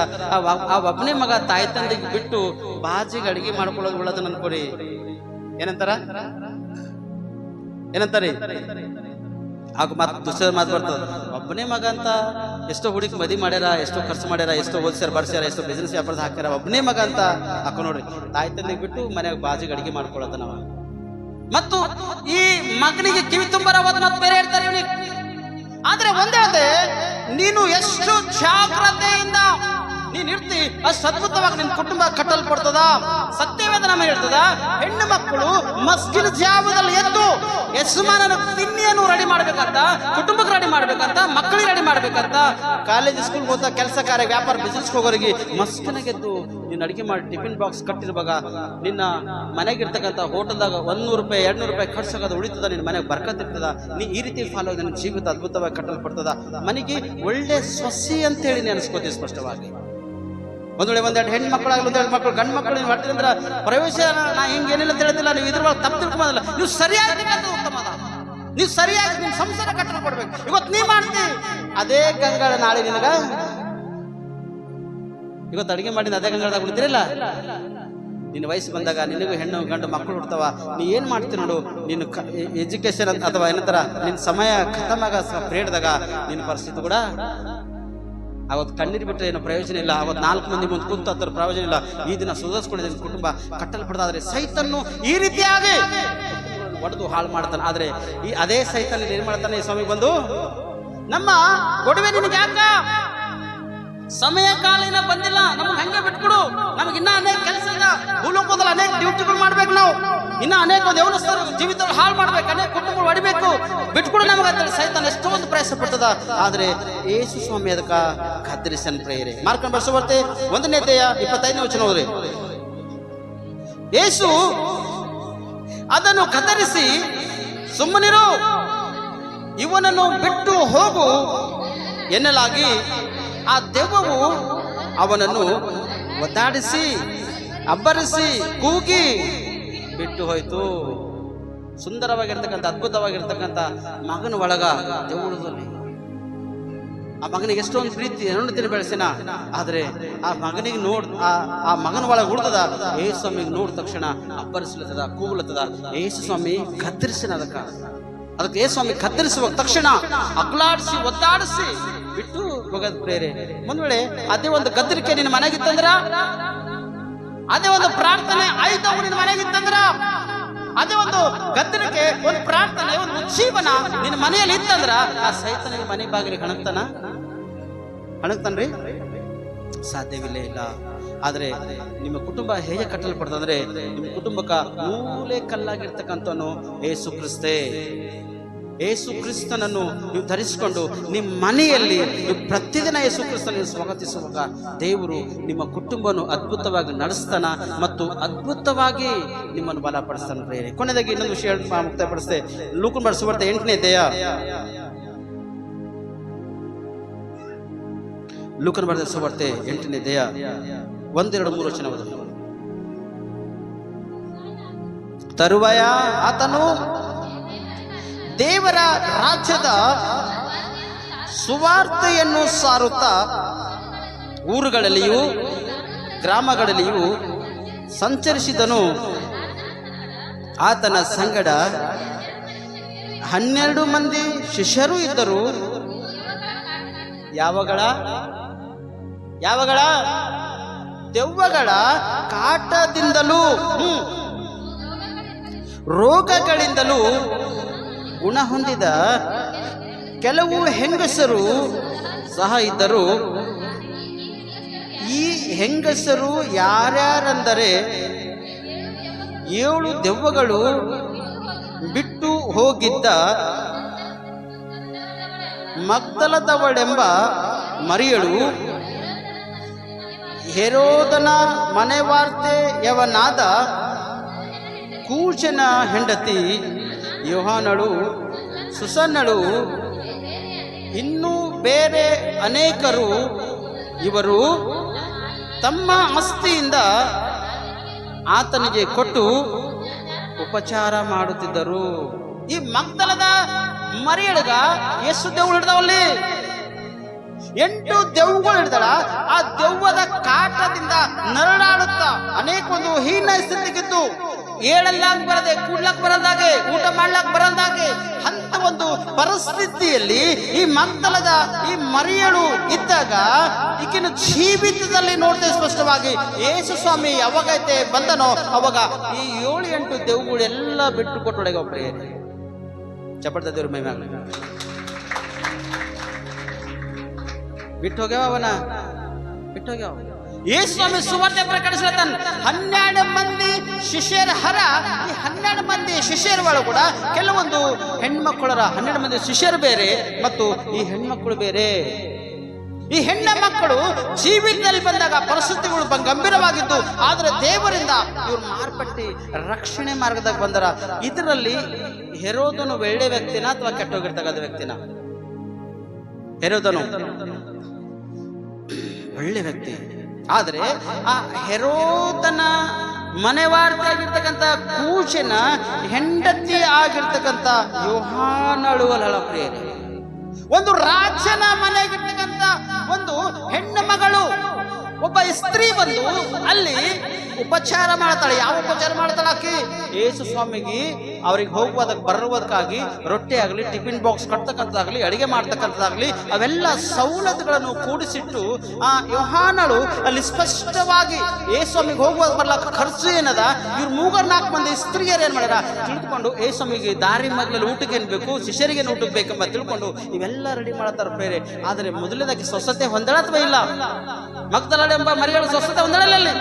ಆ ಒಬ್ಬನೇ ಮಗ ತಾಯಿ ತಂದೆಗೆ ಬಿಟ್ಟು ಬಾಜಿಗೆ ಅಡಿಗೆ ಮಾಡ್ಕೊಳ್ಳೋದು ಒಳ್ಳೇದನ್ನ ಅನ್ಕೊಡಿ. ಏನಂತಾರಿ? ಆಗ ಮಾತು ದುಷ್ಟ ಮಾತು ಬರ್ತದ. ಒಬ್ಬನೇ ಮಗ ಅಂತ ಎಷ್ಟೋ ಹುಡುಗಿ ಮದಿ ಮಾಡ್ಯಾರ, ಎಷ್ಟೋ ಖರ್ಚು ಮಾಡ್ಯಾರ, ಎಷ್ಟೋ ಓದಿಸ್ಯಾರ, ಬರ್ಸ್ಯಾರ, ಎಷ್ಟೋ ಬಿಸ್ನೆಸ್ ವ್ಯಾಪಾರದ ಹಾಕ್ಯಾರ. ಒಬ್ಬನೇ ಮಗ ಅಂತ ಹಾಕೋ ನೋಡ್ರಿ, ತಾಯಿ ತಂದೆಗೆ ಬಿಟ್ಟು ಮನ್ಯಾಗ ಬಾಜಿಗೆ ಅಡಿಗೆ ಮಾಡ್ಕೊಳ್ಳೋದ ನಾವ. ಮತ್ತು ಈ ಮಗನಿಗೆ ಕಿವಿ ತುಂಬರ ಮಾತು ಬೇರೆ ಹೇಳ್ತಾರೆ ಇವನಿಗೆ. ಆದ್ರೆ ಒಂದೇ, ನೀನು ಎಷ್ಟು ಜಾಗ್ರತೆಯಿಂದ ನೀನ್ ಇರ್ತಿ ಅಷ್ಟು ಅದ್ಭುತವಾಗಿ ನಿನ್ ಕುಟುಂಬ ಕಟ್ಟಲ್ಪಡ್ತದ. ಸತ್ಯವೇದ ನಮಗೆ ಹೇಳ್ತದ, ಹೆಣ್ಣು ಮಕ್ಕಳು ಮಸ್ಕಿನ ಜಾವದಲ್ಲಿ ಎದ್ದು ಯಜಮಾನನ ತಿನ್ನಿಯನ್ನು ರೆಡಿ ಮಾಡ್ಬೇಕಂತ, ಕುಟುಂಬಕ್ಕೆ ರೆಡಿ ಮಾಡ್ಬೇಕಂತ, ಮಕ್ಕಳಿಗೆ ರೆಡಿ ಮಾಡ್ಬೇಕಂತ, ಕಾಲೇಜ್ ಸ್ಕೂಲ್ ಹೋದ ಕೆಲಸ ಕಾರ್ಯ ವ್ಯಾಪಾರ ಬಿಸಿನೆಸ್ ಹೋಗೋರಿಗೆ ಮಸ್ಕಿನಾಗೆದ್ದು ನೀನು ಅಡಿಗೆ ಮಾಡಿ ಟಿಫಿನ್ ಬಾಕ್ಸ್ ಕಟ್ಟಿರುವಾಗ ನಿನ್ನ ಮನೆಗಿರ್ತಕ್ಕಂಥ ಹೋಟೆಲ್ದಾಗ 100 ರೂಪಾಯಿ 200 ರೂಪಾಯಿ ಖರ್ಚಾಗೋದು ಉಳಿತದ, ನಿನ್ನ ಮನೆಗೆ ಬರ್ಕತ್ತಿರ್ತದ. ನೀ ಈ ರೀತಿ ಫಾಲೋ ನಿನ್ನ ಜೀವಿತ ಅದ್ಭುತವಾಗಿ ಕಟ್ಟಲ್ಪಡ್ತದ. ಮನೆಗೆ ಒಳ್ಳೆ ಸೊಸಿ ಅಂತೇಳಿ ನೆನೆಸ್ಕೋತೀವಿ ಸ್ಪಷ್ಟವಾಗಿ. ಒಂದ್ ವೇಳೆ 1-2 ಹೆಣ್ಣು ಮಕ್ಕಳಾಗಲಿ, 1-2 ಮಕ್ಕಳು ಗಂಡು ಮಕ್ಕಳು ನೀವು ಹೊಟ್ಟಿದ್ರೆ ಪ್ರವೇಶ ನಾ ಹಿಂಗೇನಿಲ್ಲ ಅಂತ ಹೇಳ್ತಿಲ್ಲ. ನೀವು ಇದ್ರೊಳಗೆ ತಪ್ಪು ತಿಳ್ಕೊಂಬಲ್ಲ. ನೀವು ಸರಿಯಾಗಿ ಉತ್ತಮ ಅದ. ನೀವು ಸರಿಯಾಗಿ ನಿಮ್ಮ ಸಂಸಾರ ಕಟ್ಟಲು ಕೊಡ್ಬೇಕು. ಇವತ್ತು ನೀ ಮಾಡ್ತಿ ಅದೇ ಗಂಗಾಳ, ನಾಳೆ ನಿನಗ ಇವತ್ತು ಅಡಿಗೆ ಮಾಡಿದ ಅದೇ ಗಂಗಾಳದಾಗ ಉಳಿದಿರಲ್ಲ. ನಿನ್ನ ವಯಸ್ಸು ಬಂದಾಗ ನಿನಗೂ ಹೆಣ್ಣು ಗಂಡು ಮಕ್ಕಳು ಹುಡ್ತಾವ. ನೀ ಏನ್ ಮಾಡ್ತೀನಿ ನೋಡು, ನೀನು ಎಜುಕೇಶನ್ ಅಂತ ಅಥವಾ ಏನಂತಾರ ನಿನ್ನ ಸಮಯ ಖತಮಾಗ ಪ್ರೇಡ್ದಾಗ ನಿನ್ನ ಪರಿಸ್ಥಿತಿ ಕೂಡ ಅವತ್ತು ಕಣ್ಣೀರು ಬಿಟ್ಟರೆ ಏನು ಪ್ರಯೋಜನ ಇಲ್ಲ. ಅವತ್ತು 4 ಮಂದಿ ಮುಂದೆ ಕೂತು ಅದರ ಪ್ರಯೋಜನ ಇಲ್ಲ. ಈ ದಿನ ಸುಧಾರಿಸ್ಕೊಂಡಿದ್ದೀನಿ, ಕುಟುಂಬ ಕಟ್ಟಲ್ಪಡ್ದಾದ್ರೆ ಸೈತನ್ನು ಈ ರೀತಿಯಾಗಿ ಒಡೆದು ಹಾಳು ಮಾಡ್ತಾನೆ. ಆದ್ರೆ ಈ ಅದೇ ಸೈತನ್ ಏನ್ ಮಾಡ್ತಾನೆ, ಈ ಸ್ವಾಮಿ ಬಂದು ನಮ್ಮ ಒಡವೆ ನಿನಗೆ ಯಾಕ ಸಮಯ ಕಾಲಿನ ಬಂದಿಲ್ಲ, ನಮ್ಗೆ ಹಂಗೆ ಬಿಟ್ಕೊಡು, ನಮ್ಗೆ ಇನ್ನ ಅನೇಕ ಕೆಲಸ ಇಲ್ಲ, ಭೂಲೋಕದಲ್ಲಿ ಅನೇಕ ಡ್ಯೂಟಿಗಳು ಮಾಡ್ಬೇಕು, ನಾವು ಇನ್ನ ಅನೇಕ ದೇವಸ್ಥಾನ ಜೀವಿತ ಹಾಳು ಮಾಡ್ಬೇಕು, ಅನೇಕ ಕುಟುಂಬಗಳು ಹೊಡಿಬೇಕು, ಬಿಟ್ಕೊಡು ನಮ್ಗೆ ಸೈತಾನ ಎಷ್ಟೊಂದು ಪ್ರಯಾಸ ಪಡ್ತದ. ಆದ್ರೆ ಯೇಸು ಸ್ವಾಮಿ ಅದಕ್ಕ ಕತ್ತರಿಸನ್ ಪ್ರೇರೆ ಮಾರ್ಕೊಂಡು ಬರ್ಸೋ ಬರ್ತೆ 1ನೇ ಅಧ್ಯಾಯ 25ನೇ ವಚನ ಹೋದ್ರಿ. ಯೇಸು ಅದನ್ನು ಕತ್ತರಿಸಿ, ಸುಮ್ಮನಿರು, ಇವನನ್ನು ಬಿಟ್ಟು ಹೋಗು ಎನ್ನಲಾಗಿ ಆ ದೆವ್ವವು ಅವನನ್ನು ಒದ್ದಾಡಿಸಿ ಅಬ್ಬರಿಸಿ ಕೂಗಿ ಬಿಟ್ಟು ಹೋಯ್ತು. ಸುಂದರವಾಗಿರ್ತಕ್ಕಂಥ ಅದ್ಭುತವಾಗಿರ್ತಕ್ಕಂಥ ಮಗನ ಒಳಗ ದೆವ್ವದಲ್ಲಿ ಆ ಮಗನಿಗೆ ಎಷ್ಟೊಂದು ಪ್ರೀತಿ ಹೆಣ್ಣು ಬೆಳೆಸಿನ. ಆದ್ರೆ ಆ ಮಗನಿಗೆ ಆ ಮಗನ ಒಳಗೆ ಉಳಿದದ ಯೇಸು ಸ್ವಾಮಿಗೆ ನೋಡಿದ ತಕ್ಷಣ ಅಬ್ಬರಿಸ್ಲತ್ತದ, ಕೂಗ್ಲತ್ತದ. ಯೇಸು ಸ್ವಾಮಿ ಕತ್ತರಿಸಿನ ಅದಕ್ಕೆ ಯೇಸು ಸ್ವಾಮಿ ಕತ್ತರಿಸುವ ತಕ್ಷಣ ಅಗ್ಲಾಡಿಸಿ ಒದ್ದಾಡಿಸಿ ಬಿಟ್ಟು ಹೋಗೋದು ಪ್ರೇರೆ. ಒಂದ್ ವೇಳೆ ಅದೇ ಒಂದು ಗದ್ದರಿಕೆ ನಿನ್ನ ಮನೆಗಿತ್ತಂದ್ರ, ಅದೇ ಒಂದು ಪ್ರಾರ್ಥನೆ ಆಯುಧವು ನಿನ್ನ ಮನೆಗಿತ್ತಂದ್ರ, ಅದೇ ಒಂದು ಗದ್ದರಿಕೆ, ಒಂದು ಪ್ರಾರ್ಥನೆ, ಒಂದು ಜೀವನ ನಿನ್ನ ಮನೆಯಲ್ಲಿ ಇತ್ತಂದ್ರ ಆ ಸೈತನಿಗೆ ಮನೆ ಬಾಗಿಲಿಗೆ ಹಣಕ್ತಾನ್ರಿ ಸಾಧ್ಯವಿಲ್ಲ ಇಲ್ಲ. ಆದ್ರೆ ನಿಮ್ಮ ಕುಟುಂಬ ಹೇಗೆ ಕಟ್ಟಲ್ಪಡ್ತಂದ್ರೆ, ನಿಮ್ಮ ಕುಟುಂಬಕ್ಕ ಮೂಲೆ ಕಲ್ಲಾಗಿರ್ತಕ್ಕಂಥವನು ಯೇಸು ಕ್ರಿಸ್ತೆ. ಯೇಸು ಕ್ರಿಸ್ತನನ್ನು ನೀವು ಧರಿಸಿಕೊಂಡು ನಿಮ್ಮ ಮನೆಯಲ್ಲಿ ನೀವು ಪ್ರತಿದಿನ ಯೇಸು ಕ್ರಿಸ್ತನನ್ನು ಸ್ವಾಗತಿಸುವಾಗ ದೇವರು ನಿಮ್ಮ ಕುಟುಂಬವನ್ನು ಅದ್ಭುತವಾಗಿ ನಡೆಸ್ತಾನ ಮತ್ತು ಅದ್ಭುತವಾಗಿ ನಿಮ್ಮನ್ನು ಬಲಪಡಿಸ್ತಾನೆ ಪ್ರೇರೆ. ಕೊನೆಯದಾಗಿ ಇನ್ನೊಂದು ವಿಷಯ ಮುಕ್ತಾಯಪಡಿಸ್ತೆ. ಲೂಕನ ಬರೆದ ಸುವಾರ್ತೆ 8ನೇ ಅಧ್ಯಾಯ, ಲೂಕನ ಬರೆದ ಸುವಾರ್ತೆ 8ನೇ ಅಧ್ಯಾಯ 1, 2, 3 ವಚನ ಓದಿ. ತರುವಾಯ ಆತನು ದೇವರ ರಾಜ್ಯದ ಸುವಾರ್ತೆಯನ್ನು ಸಾರುತ್ತಾ ಊರುಗಳಲ್ಲಿಯೂ ಗ್ರಾಮಗಳಲ್ಲಿಯೂ ಸಂಚರಿಸಿದನು. ಆತನ ಸಂಗಡ 12 ಮಂದಿ ಶಿಷ್ಯರು ಇದ್ದರು. ಯಾವಗಳ ದೆವ್ವಗಳ ಕಾಟದಿಂದಲೂ ರೋಗಗಳಿಂದಲೂ ಗುಣ ಹೊಂದಿದ ಕೆಲವು ಹೆಂಗಸರು ಸಹ ಇದ್ದರು. ಈ ಹೆಂಗಸರು ಯಾರ್ಯಾರೆಂದರೆ 7 ದೆವ್ವಗಳು ಬಿಟ್ಟು ಹೋಗಿದ್ದ ಮಗ್ದಲದವಳೆಂಬ ಮರಿಯಳು, ಹೆರೋದನ ಮನೆವಾರ್ತೆಯವನಾದ ಕೂಚನ ಹೆಂಡತಿ ಯೋಹಾನಳು, ಸುಸನ್ನಳು, ಇನ್ನೂ ಬೇರೆ ಅನೇಕರು. ಇವರು ತಮ್ಮ ಆಸ್ತಿಯಿಂದ ಆತನಿಗೆ ಕೊಟ್ಟು ಉಪಚಾರ ಮಾಡುತ್ತಿದ್ದರು. ಈ ಮಗ್ದಲದ ಮರಿಯಳಗ ಎಷ್ಟು ದೆವ್ವಗಳು ಹಿಡ್ದಾವಲ್ಲಿ? 8 ದೆವ್ವಗಳು ಹಿಡ್ದಾಳ. ಆ ದೆವ್ವದ ಕಾಟದಿಂದ ನರಳಾಡುತ್ತ ಅನೇಕ ಒಂದು ಹೀನ ಸ್ಥಿತಿಗಿದ್ದು, ಏಳಲ್ಲಾಗ ಬರದೆ, ಕೂಡ್ಲಕ್ ಬರಲ್ದಾಗೆ, ಊಟ ಮಾಡ್ಲಾಕ್ ಬರಲ್ದಾಗೆ ಅಂತ ಒಂದು ಪರಿಸ್ಥಿತಿಯಲ್ಲಿ ಈ ಮಗ್ದಲದ ಈ ಮರಿಯಳು ಇದ್ದಾಗ ಈಗಿನ ಜೀವಿತದಲ್ಲಿ ನೋಡ್ತೇವೆ ಸ್ಪಷ್ಟವಾಗಿ. ಯೇಸು ಸ್ವಾಮಿ ಯಾವಾಗೈತೆ ಬಂದನೋ ಅವಾಗ ಈ 7-8 ದೆವ್ವಗಳೆಲ್ಲ ಬಿಟ್ಟು ಕೊಟ್ಟೊಳಗೆ ಒಬ್ಬರೇ ಚಪ್ಪಡ್ತ ದೇವ್ರ ಮೈ ಮ್ಯಾಗ ಬಿಟ್ಟು ಹೋಗ್ಯಾವ. ಅವನ ಬಿಟ್ಟು ಹೋಗ್ಯಾವ. ಯೇಸು ಸ್ವಾಮಿ ಸುವಾರ್ತೆ ಪ್ರಕಟಿಸ್ಲತ್ತಾನ. 12 ಮಂದಿ ಶಿಷ್ಯರ ಹರ. ಈ 12 ಮಂದಿ ಶಿಷ್ಯರ ಒಳಗೆ ಕೂಡ ಕೆಲವೊಂದು ಹೆಣ್ಮಕ್ಕಳರ 12 ಮಂದಿ ಶಿಷ್ಯರು ಬೇರೆ ಮತ್ತು ಈ ಹೆಣ್ಮಕ್ಕಳು ಬೇರೆ. ಈ ಹೆಣ್ಣ ಮಕ್ಕಳು ಜೀವಿತದಲ್ಲಿ ಬಂದಾಗ ಪರಿಸ್ಥಿತಿಗಳು ಗಂಭೀರವಾಗಿದ್ದು, ಆದರೆ ದೇವರಿಂದ ಇವ್ರು ಮಾರ್ಪಟ್ಟಿ ರಕ್ಷಣೆ ಮಾರ್ಗದಾಗ ಬಂದರ. ಇದರಲ್ಲಿ ಹೆರೋದನು ಒಳ್ಳೆ ವ್ಯಕ್ತಿನ ಅಥವಾ ಕೆಟ್ಟೋಗಿರ್ತಕ್ಕಂಥ ವ್ಯಕ್ತಿನ? ಹೆರೋದನು ಒಳ್ಳೆ ವ್ಯಕ್ತಿ. ಆದ್ರೆ ಆ ಹೆರೋದನ ಮನೆವಾರ್ತೆ ಆಗಿರ್ತಕ್ಕಂಥ ಕೂಚನ ಹೆಂಡತಿ ಆಗಿರ್ತಕ್ಕಂಥ ಯೋಹಾನಳು ಅಲ್ಲ ಪ್ರಿಯರೇ. ಒಂದು ರಾಜನ ಮನೆಯಾಗಿರ್ತಕ್ಕಂಥ ಒಂದು ಹೆಣ್ಣು ಮಗಳು, ಒಬ್ಬ ಸ್ತ್ರೀ ಬಂದು ಅಲ್ಲಿ ಉಪಚಾರ ಮಾಡ್ತಾಳೆ. ಯಾವ ಉಪಚಾರ ಮಾಡ್ತಾಳೆ ಆಕಿ? ಯೇಸು ಸ್ವಾಮಿಗೆ ಅವ್ರಿಗೆ ಹೋಗುವುದಕ್ಕೆ ಬರುವುದಕ್ಕಾಗಿ ರೊಟ್ಟಿ ಆಗಲಿ, ಟಿಫಿನ್ ಬಾಕ್ಸ್ ಕಟ್ತಕ್ಕಂಥದ್ದಾಗಲಿ, ಅಡಿಗೆ ಮಾಡ್ತಕ್ಕಂಥದ್ದಾಗಲಿ ಅವೆಲ್ಲ ಸವಲತ್ತುಗಳನ್ನು ಕೂಡಿಸಿಟ್ಟು ಆ ಯೋಹಾನಳು ಅಲ್ಲಿ ಸ್ಪಷ್ಟವಾಗಿ ಯೇಸು ಸ್ವಾಮಿಗೆ ಹೋಗುವಾಗ ಬರ್ಲಾಕ ಖರ್ಚು ಏನದ, ಇವ್ರು 3-4 ಮಂದಿ ಸ್ತ್ರೀಯರು ಏನ್ ಮಾಡ್ಯಾರ ತಿಳ್ಕೊಂಡು ಯೇಸು ಸ್ವಾಮಿಗೆ ದಾರಿ ಮಗ್ಲಲ್ಲಿ ಊಟಕ್ಕೆ ಏನ್ ಬೇಕು, ಶಿಷ್ಯರಿಗೆ ಊಟಕ್ಕೆ ಬೇಕೆಂಬ ತಿಳ್ಕೊಂಡು ಇವೆಲ್ಲ ರೆಡಿ ಮಾಡ್ತಾರ ಬೇರೆ. ಆದರೆ ಮೊದಲನೇದಾಗಿ ಸ್ವಸ್ಥತೆ ಹೊಂದಳ ಅಥವಾ ಇಲ್ಲ? ಮಗ್ದಲಳೆಂಬ ಮರಿಯಳು ಸ್ವಸ್ಥತೆ ಹೊಂದಳಲ್ಲಿ,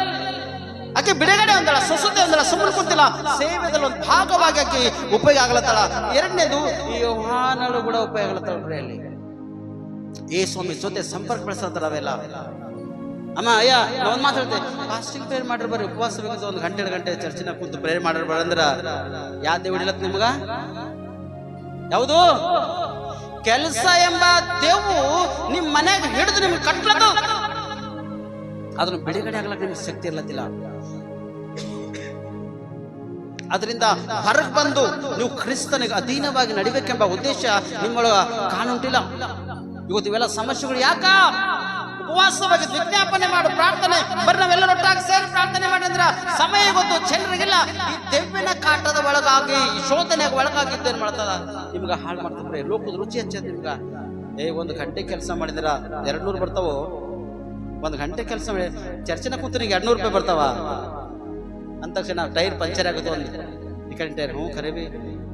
ಆಕೆ ಬಿಡುಗಡೆ ಹೊಂದಳ, ಸ್ವಸ್ಥತೆ ಹೊಂದಳ, ಸುಮ್ಮನೆ ಕುಂತಿಲ್ಲ, ಸೇವೆದಲ್ಲಿ ಒಂದು ಭಾಗವಾಗಿ ಆಕೆ ಉಪಯೋಗ ಆಗ್ಲತ್ತಳ. ಎರಡನೇದು ಈ ಯೋಹಾನಳು ಕೂಡ ಉಪಯೋಗ ಆಗ್ಲತ್ತಳ್ರಿ. ಅಲ್ಲಿ ಯೇಸು ಸ್ವಾಮಿ ಜೊತೆ ಸಂಪರ್ಕ ಬೆಳೆಸ್ತಾರ. ಅವೆಲ್ಲ ಅಮ್ಮ ಅಯ್ಯ ನಾವ್ ಮಾತಾಡ್ತೇವೆ, ಫಾಸ್ಟಿಂಗ್ ಪ್ರೇಯರ್ ಮಾಡ್ರಿ ಬರ್ರಿ, ಉಪವಾಸ ಬೇಕು 1 ಗಂಟೆ 2 ಗಂಟೆ ಚರ್ಚಿನ ಕುಂತು ಪ್ರೇಯರ್ ಮಾಡ್ರಿ ಬರಂದ್ರ ಯಾವ ದೇವ್ ಹಿಡಿಲತ್ ನಿಮ್ಗ? ಯಾವುದು ಕೆಲಸ ಎಂಬ ದೇವು ನಿಮ್ ಮನೆಗೆ ಹಿಡಿದು ನಿಮ್ಗೆ ಕಟ್ಲದು, ಅದನ್ನು ಬಿಡುಗಡೆ ಆಗ್ಲಕ್ಕ ನಿಮ್ಗೆ ಶಕ್ತಿ ಇರ್ಲತ್ತಿಲ್ಲ. ಅದರಿಂದ ಹೊರಗೆ ಬಂದು ನೀವು ಕ್ರಿಸ್ತನಿಗೆ ಅಧೀನವಾಗಿ ನಡಿಬೇಕೆಂಬ ಉದ್ದೇಶ ನಿಮ್ಮೊಳಗ ಕಾಣುಂಟಿಲ್ಲ. ಇವತ್ತು ಇವೆಲ್ಲ ಸಮಸ್ಯೆಗಳು ಯಾಕ? ಉಪವಾಸವಾಗಿ ವಿಜ್ಞಾಪನೆ ಮಾಡು, ಪ್ರಾರ್ಥನೆ ಬರ್ರಿ, ನಾವೆಲ್ಲ ಒಟ್ಟಾಗಿ ಸೇರಿ ಪ್ರಾರ್ಥನೆ ಮಾಡಿ ಅಂದ್ರ ಸಮಯ ಇವತ್ತು ಜನರಿಗಿಲ್ಲ. ಈ ದೆವ್ವಿನ ಕಾಟದ ಒಳಗಾಗಿ, ಈ ಶೋಧನೆಗೆ ಒಳಗಾಗಿದ್ದೇನು ಮಾಡ್ತದ ನಿಮ್ಗ ಹಾಳು ಮಾಡ್ತಾರೆ. ಲೋಕದ ರುಚಿ ಹಚ್ಚದ ನಿಮ್ಗ. 1 ಗಂಟೆ ಕೆಲಸ ಮಾಡಿದ್ರ 200 ಬರ್ತಾವೋ? 1 ಗಂಟೆ ಕೆಲಸ ಮಾಡಿ ಚರ್ಚೆನ ಕೂತು ನಿಂಗೆ 200 ರೂಪಾಯಿ ಬರ್ತಾವ ಅಂತ ತಕ್ಷಣ ಟೈರ್ ಪಂಚರ್ ಆಗುತ್ತೆ. ಈ ಕಡೆ ಟೈರ್ ಹ್ಞೂ ಖರೀ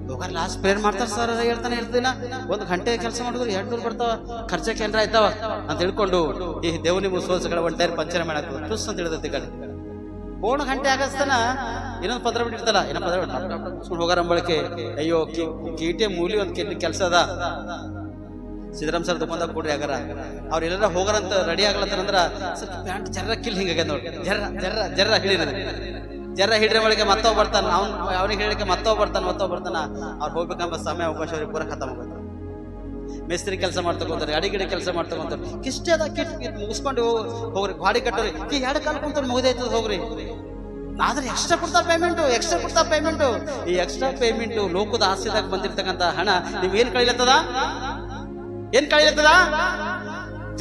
ಹೋಗಾರ ಲಾಸ್ಟ್ ಪ್ರೇಯರ್ ಮಾಡ್ತಾರೆ ಸರ್ ಹೇಳ್ತಾನೆ ಇರ್ತೀನ. 1 ಗಂಟೆ ಕೆಲಸ ಮಾಡಿದ್ರು 200 ಬರ್ತಾವ, ಖರ್ಚಕ್ಕೆ ಏನಾರ ಆಯ್ತಾವ ಅಂತ ತಿಳ್ಕೊಂಡು ಈ ದೇವ್ ನಿಮ್ಗೆ ಸೋಲ್ಸಗಳ 1 ಟೈರ್ ಪಂಚರ್ ಮಾಡಾಕ ಟುಸ್ ಅಂತ ಹೇಳಿದೈತಿ. ಈ ಕಡೆ 1 ಗಂಟೆ ಆಗಸ್ತನ ಇನ್ನೊಂದು ಪತ್ರ ಬಿಟ್ಟಿರ್ತಲ್ಲ ಏನೋ ಪತ್ರ ಮುಗಿಸ್ಕೊಂಡು ಹೋಗಾರ ಬಳಕೆ ಅಯ್ಯೋ ಕೀಟೆ ಮೂಲಿ ಒಂದು ಕೆಲಸ ಅದ ಸಿದ್ದರಾಮ್ ಸರ್ ದುಕಾನ್ದಾಗ ಕೊಡ್ರಿ ಆಗಾರ ಅವ್ರು ಎಲ್ಲಾರ ಹೋಗಾರಂತ ರೆಡಿ ಆಗ್ಲತ್ತಾರಂದ್ರ ಸ್ವಲ್ಪ ಪ್ಯಾಂಟ್ ಜರ್ರ ಕಿಲ್ ಹಿಂಗಾಗ್ಯದ ನೋಡಿ ಜರ್ರ ಹಿಡಿಯೋದು ಜರ್ರ ಹಿಡ್ರೆ ಒಳಗೆ ಮತ್ತೊಬ್ಬ ಬರ್ತಾನ ಅವನಿಗೆ ಹೇಳಿಕೆ ಮತ್ತೊಬ್ಬ ಬರ್ತಾನ ಅವ್ರು ಹೋಗ್ಬೇಕಂಬ ಸಮಯ ಅವಕಾಶ ಅವ್ರಿಗೆ ಪೂರ ಖತಮ್ ಆಗುತ್ತೆ. ಮೇಸ್ತ್ರಿ ಕೆಲಸ ಮಾಡ್ತಕೊಂತಾರೆ, ಅಡಿಗಿಡೆ ಕೆಲಸ ಮಾಡ್ತಕೊಂತಾರೆ, ಕಿಷ್ಟೇ ಅದ ಕಿಟ್ ಮುಗಿಸ್ಕೊಂಡು ಹೋಗ್ರಿ, ಗಾಡಿ ಕಟ್ಟೋರಿ ಈ 2 ಕಾಲ ಕುಂತ ಮುಗಿದೈತದ ಹೋಗ್ರಿ. ಆದ್ರೆ ಎಕ್ಸ್ಟ್ರಾ ಕೊಡ್ತಾರೆ ಪೇಮೆಂಟು. ಈ ಎಕ್ಸ್ಟ್ರಾ ಪೇಮೆಂಟು ಲೋಕದ ಆಸ್ತಿದಾಗ ಬಂದಿರ್ತಕ್ಕಂಥ ಹಣ ನೀವ್ ಏನ್ ಕಳಿಲತ್ತದ?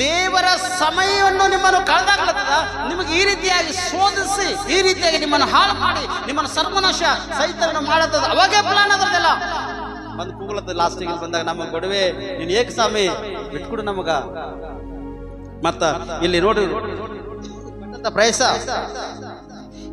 ದೇವರ ಸಮಯವನ್ನು ನಿಮ್ಮನ್ನು ಕಳೆದಾಗ್ಲತ್ತದ. ನಿಮಗೆ ಈ ರೀತಿಯಾಗಿ ಶೋಧಿಸಿ, ಈ ರೀತಿಯಾಗಿ ನಿಮ್ಮನ್ನು ಹಾಳು ಮಾಡಿ, ನಿಮ್ಮನ್ನು ಸರ್ವನಾಶ ಸೈತವನ್ನು ಮಾಡತ್ತದ. ಅವಾಗೇ ಪ್ಲಾನ್ ಅದರದೆಲ್ಲ ಬಂದು ಕೂಗ್ಲತ್ತದ. ಲಾಸ್ಟಿಗೆ ಬಂದಾಗ ನಮಗ್ ಗೊಡವೆ ನೀನ್ ಏಕ ಸ್ವಾಮಿ ಬಿಟ್ಕೊಡು ನಮಗ. ಮತ್ತ ಇಲ್ಲಿ ನೋಡ್ರಿ ಪ್ರಯಸ